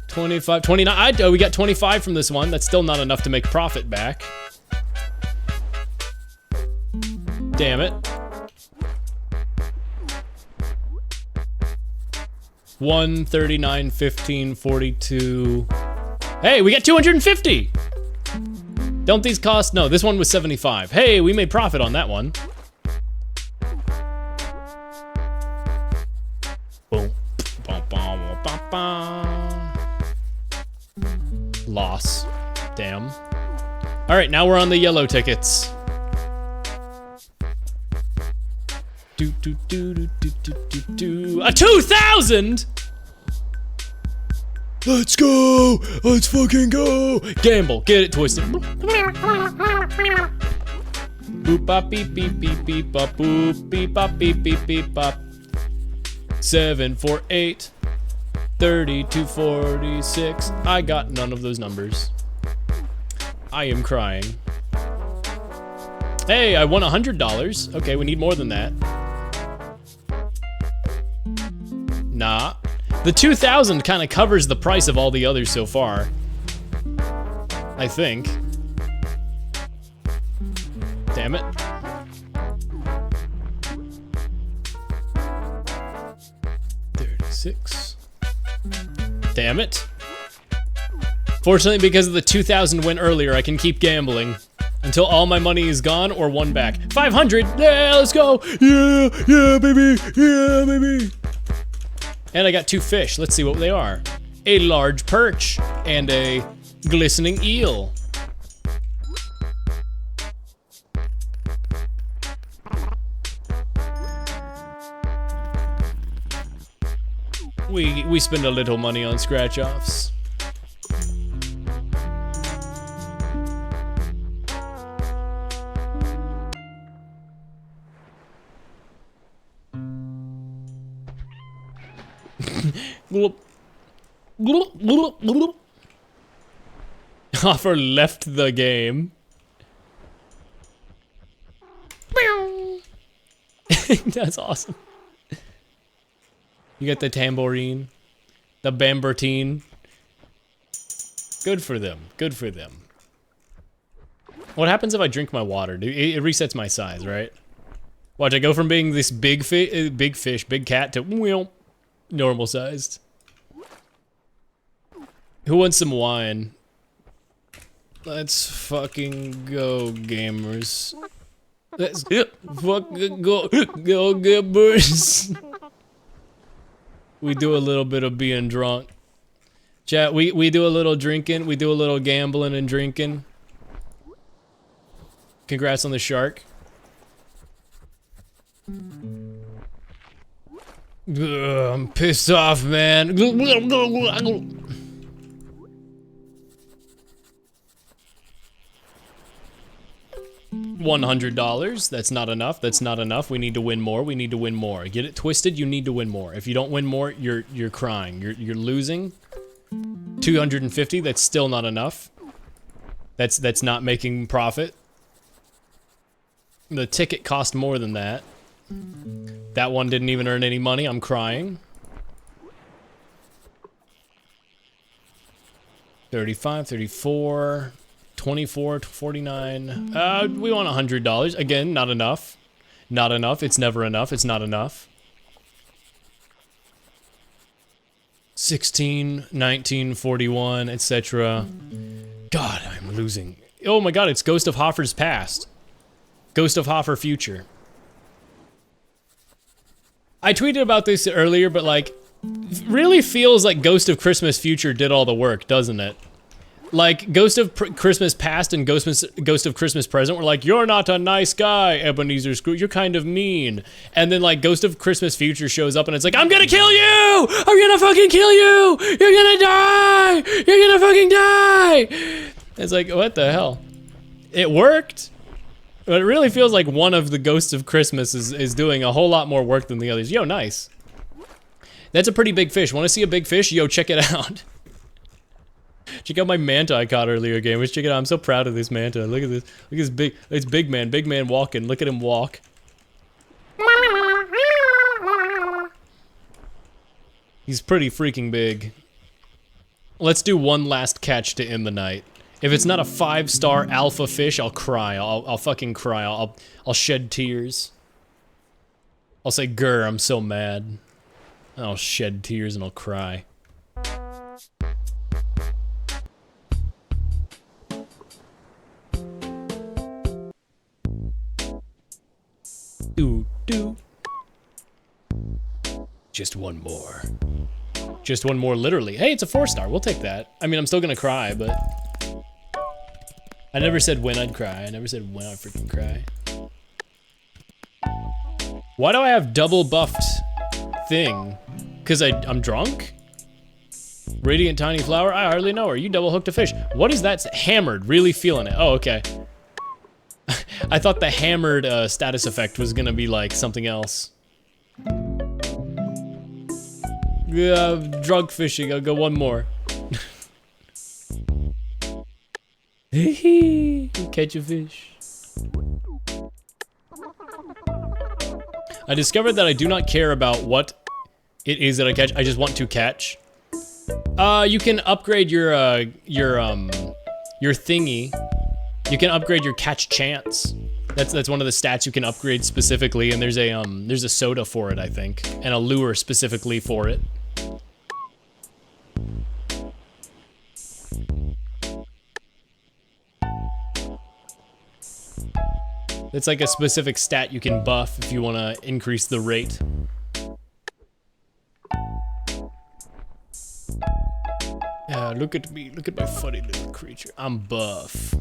S3: 25, 29, we got 25 from this one. That's still not enough to make profit back. Damn it. 1, 39, 15, 42. Hey, we got 250. Don't these cost? No, this one was 75. Hey, we made profit on that one. Boom. Loss. Damn. All right, now we're on the yellow tickets. A 2,000! Let's go! Let's fucking go! Gamble, get it twisted. Boop bop beep beep beep beep bop boop beep bop beep beep beep bop. 7, 4, 8, 32, 46. I got none of those numbers. I am crying. Hey, I won $100. Okay, we need more than that. Nah. The 2,000 kind of covers the price of all the others so far. I think. Damn it. 26. Damn it. Fortunately, because of the 2,000 win earlier, I can keep gambling until all my money is gone or won back. 500, yeah, let's go. Yeah, yeah, baby, yeah, baby. And I got 2 fish. Let's see what they are. A large perch and a glistening eel. We spend a little money on scratch-offs. Offer left the game. That's awesome. You got the tambourine, the bambertine. Good for them. Good for them. What happens if I drink my water? It resets my size, right? Watch, I go from being this big fish, big cat to normal sized. Who wants some wine? Let's fucking go, gamers. Let's fucking go gamers. We do a little bit of being drunk. Chat, we do a little drinking, we do a little gambling and drinking. Congrats on the shark. Ugh, I'm pissed off, man. $100. That's not enough. That's not enough. We need to win more. We need to win more. Get it twisted. You need to win more. If you don't win more, you're crying. You're losing. 250. That's still not enough. That's not making profit. The ticket cost more than that. That one didn't even earn any money. I'm crying. 35, 34, 24, 49. We want $100. Again, not enough. Not enough. It's never enough. It's not enough. 16, 19, 41, etc. God, I'm losing. Oh my god, it's Ghost of Hoffer's past. Ghost of Hoffer future. I tweeted about this earlier, but like, really feels like Ghost of Christmas Future did all the work, doesn't it? Like, Ghost of Christmas Past and Ghost of Christmas Present were like, you're not a nice guy, Ebenezer Scrooge, you're kind of mean. And then, like, Ghost of Christmas Future shows up and it's like, I'm gonna kill you! I'm gonna fucking kill you! You're gonna die! You're gonna fucking die! It's like, what the hell? It worked, but it really feels like one of the Ghosts of Christmas is doing a whole lot more work than the others. Yo, nice. That's a pretty big fish. Want to see a big fish? Yo, check it out. Check out my manta I caught earlier, gamers. Check it out. I'm so proud of this manta. Look at this. Look at this big. It's big man. Big man walking. Look at him walk. He's pretty freaking big. Let's do one last catch to end the night. If it's not a 5-star alpha fish, I'll cry. I'll fucking cry. I'll shed tears. I'll say, grr, I'm so mad. I'll shed tears and I'll cry. Do. Just one more. Just one more, literally. Hey, it's a 4-star. We'll take that. I mean, I'm still gonna cry, but I never said when I'd cry. I never said when I'd freaking cry. Why do I have double buffed thing? Because I'm drunk? Radiant Tiny Flower? I hardly know her. You double hooked a fish. What is that? Hammered. Really feeling it. Oh, okay. I thought the hammered status effect was gonna be like something else. Yeah, drunk fishing. I'll go one more. Catch a fish. I discovered that I do not care about what it is that I catch. I just want to catch. You can upgrade your thingy. You can upgrade your catch chance. That's one of the stats you can upgrade specifically, and there's a soda for it, I think, and a lure specifically for it. It's like a specific stat you can buff if you want to increase the rate. Yeah, look at me. Look at my funny little creature. I'm buff.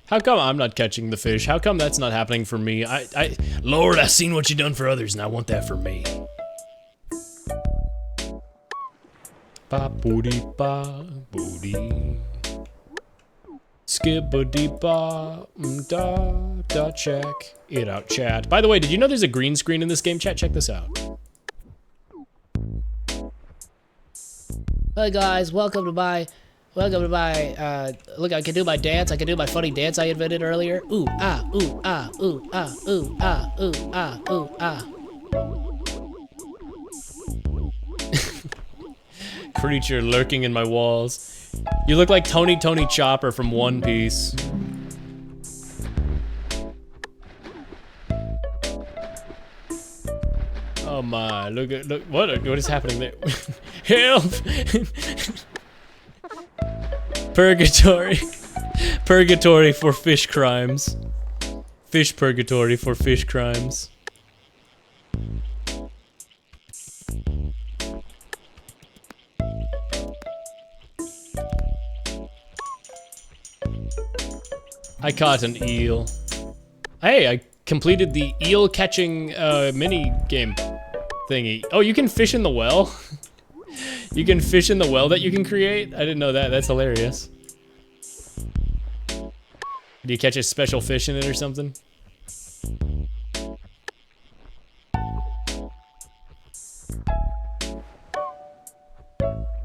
S3: How come I'm not catching the fish? How come that's not happening for me? Lord, I seen what you done for others, and I want that for me. Ba booty ba booty. Skibbity ba da da check it out, chat. By the way, did you know there's a green screen in this game, chat? Check this out.
S4: Hey guys, welcome to my, look, I can do my dance, I can do my funny dance I invented earlier. Ooh, ah, ooh, ah, ooh, ah, ooh, ah, ooh, ah, ooh, ah.
S3: Creature lurking in my walls. You look like Tony Chopper from One Piece. Oh my, look, what is happening there? Help! Purgatory. Purgatory for fish crimes. Fish purgatory for fish crimes. I caught an eel. Hey, I completed the eel catching mini game thingy. Oh, you can fish in the well? You can fish in the well that you can create? I didn't know that. That's hilarious. Do you catch a special fish in it or something?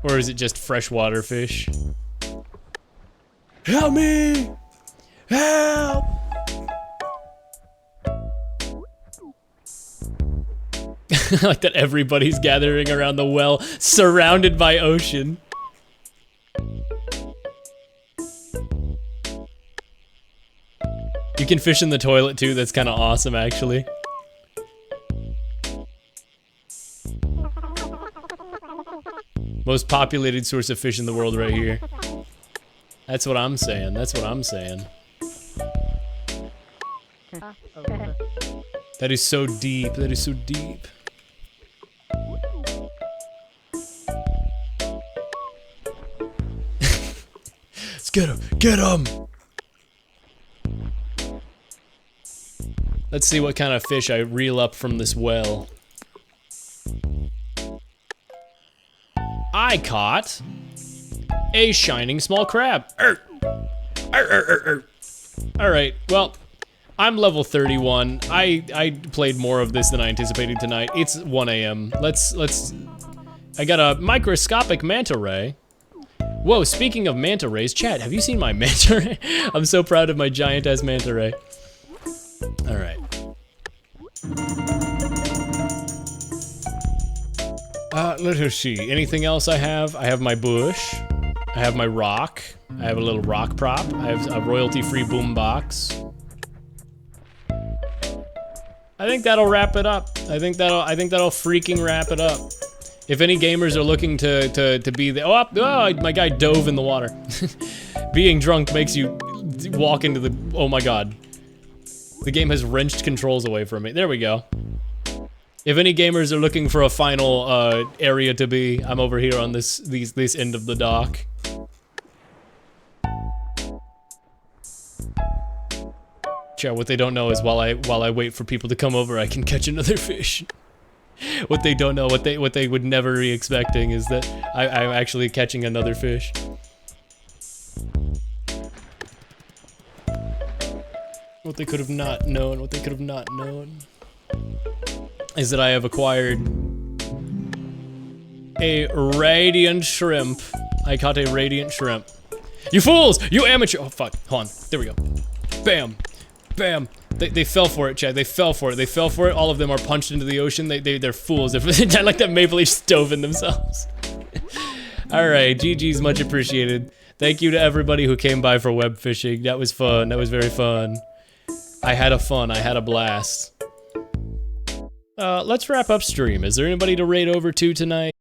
S3: Or is it just freshwater fish? Help me! Help! I like that everybody's gathering around the well, surrounded by ocean. You can fish in the toilet too, that's kind of awesome actually. Most populated source of fish in the world right here. That's what I'm saying, that's what I'm saying. That is so deep, that is so deep. Let's get him, get him! Let's see what kind of fish I reel up from this well. I caught a shining small crab. Alright, well, I'm level 31. I played more of this than I anticipated tonight. It's 1 AM. I got a microscopic manta ray. Whoa, speaking of manta rays, chat, have you seen my manta ray? I'm so proud of my giant ass manta ray. Alright. Let us see. Anything else I have? I have my bush. I have my rock. I have a little rock prop. I have a royalty-free boombox. I think that'll wrap it up. I think that'll freaking wrap it up. If any gamers are looking to be the oh, my guy dove in the water. Being drunk makes you walk into the, oh my god. The game has wrenched controls away from me. There we go. If any gamers are looking for a final area to be, I'm over here on this end of the dock. Chat, what they don't know is while I wait for people to come over, I can catch another fish. What they don't know, what they would never be expecting is that I'm actually catching another fish. What they could have not known, is that I have acquired a radiant shrimp. I caught a radiant shrimp. You fools! You amateur! Oh fuck, hold on, there we go. Bam, bam. They fell for it, Chad. They fell for it. They fell for it. All of them are punched into the ocean. They're fools. They're like that Maple Leaf stove in themselves. All right, GG's much appreciated. Thank you to everybody who came by for web fishing. That was fun. That was very fun. I had a blast. Let's wrap up stream. Is there anybody to raid over to tonight?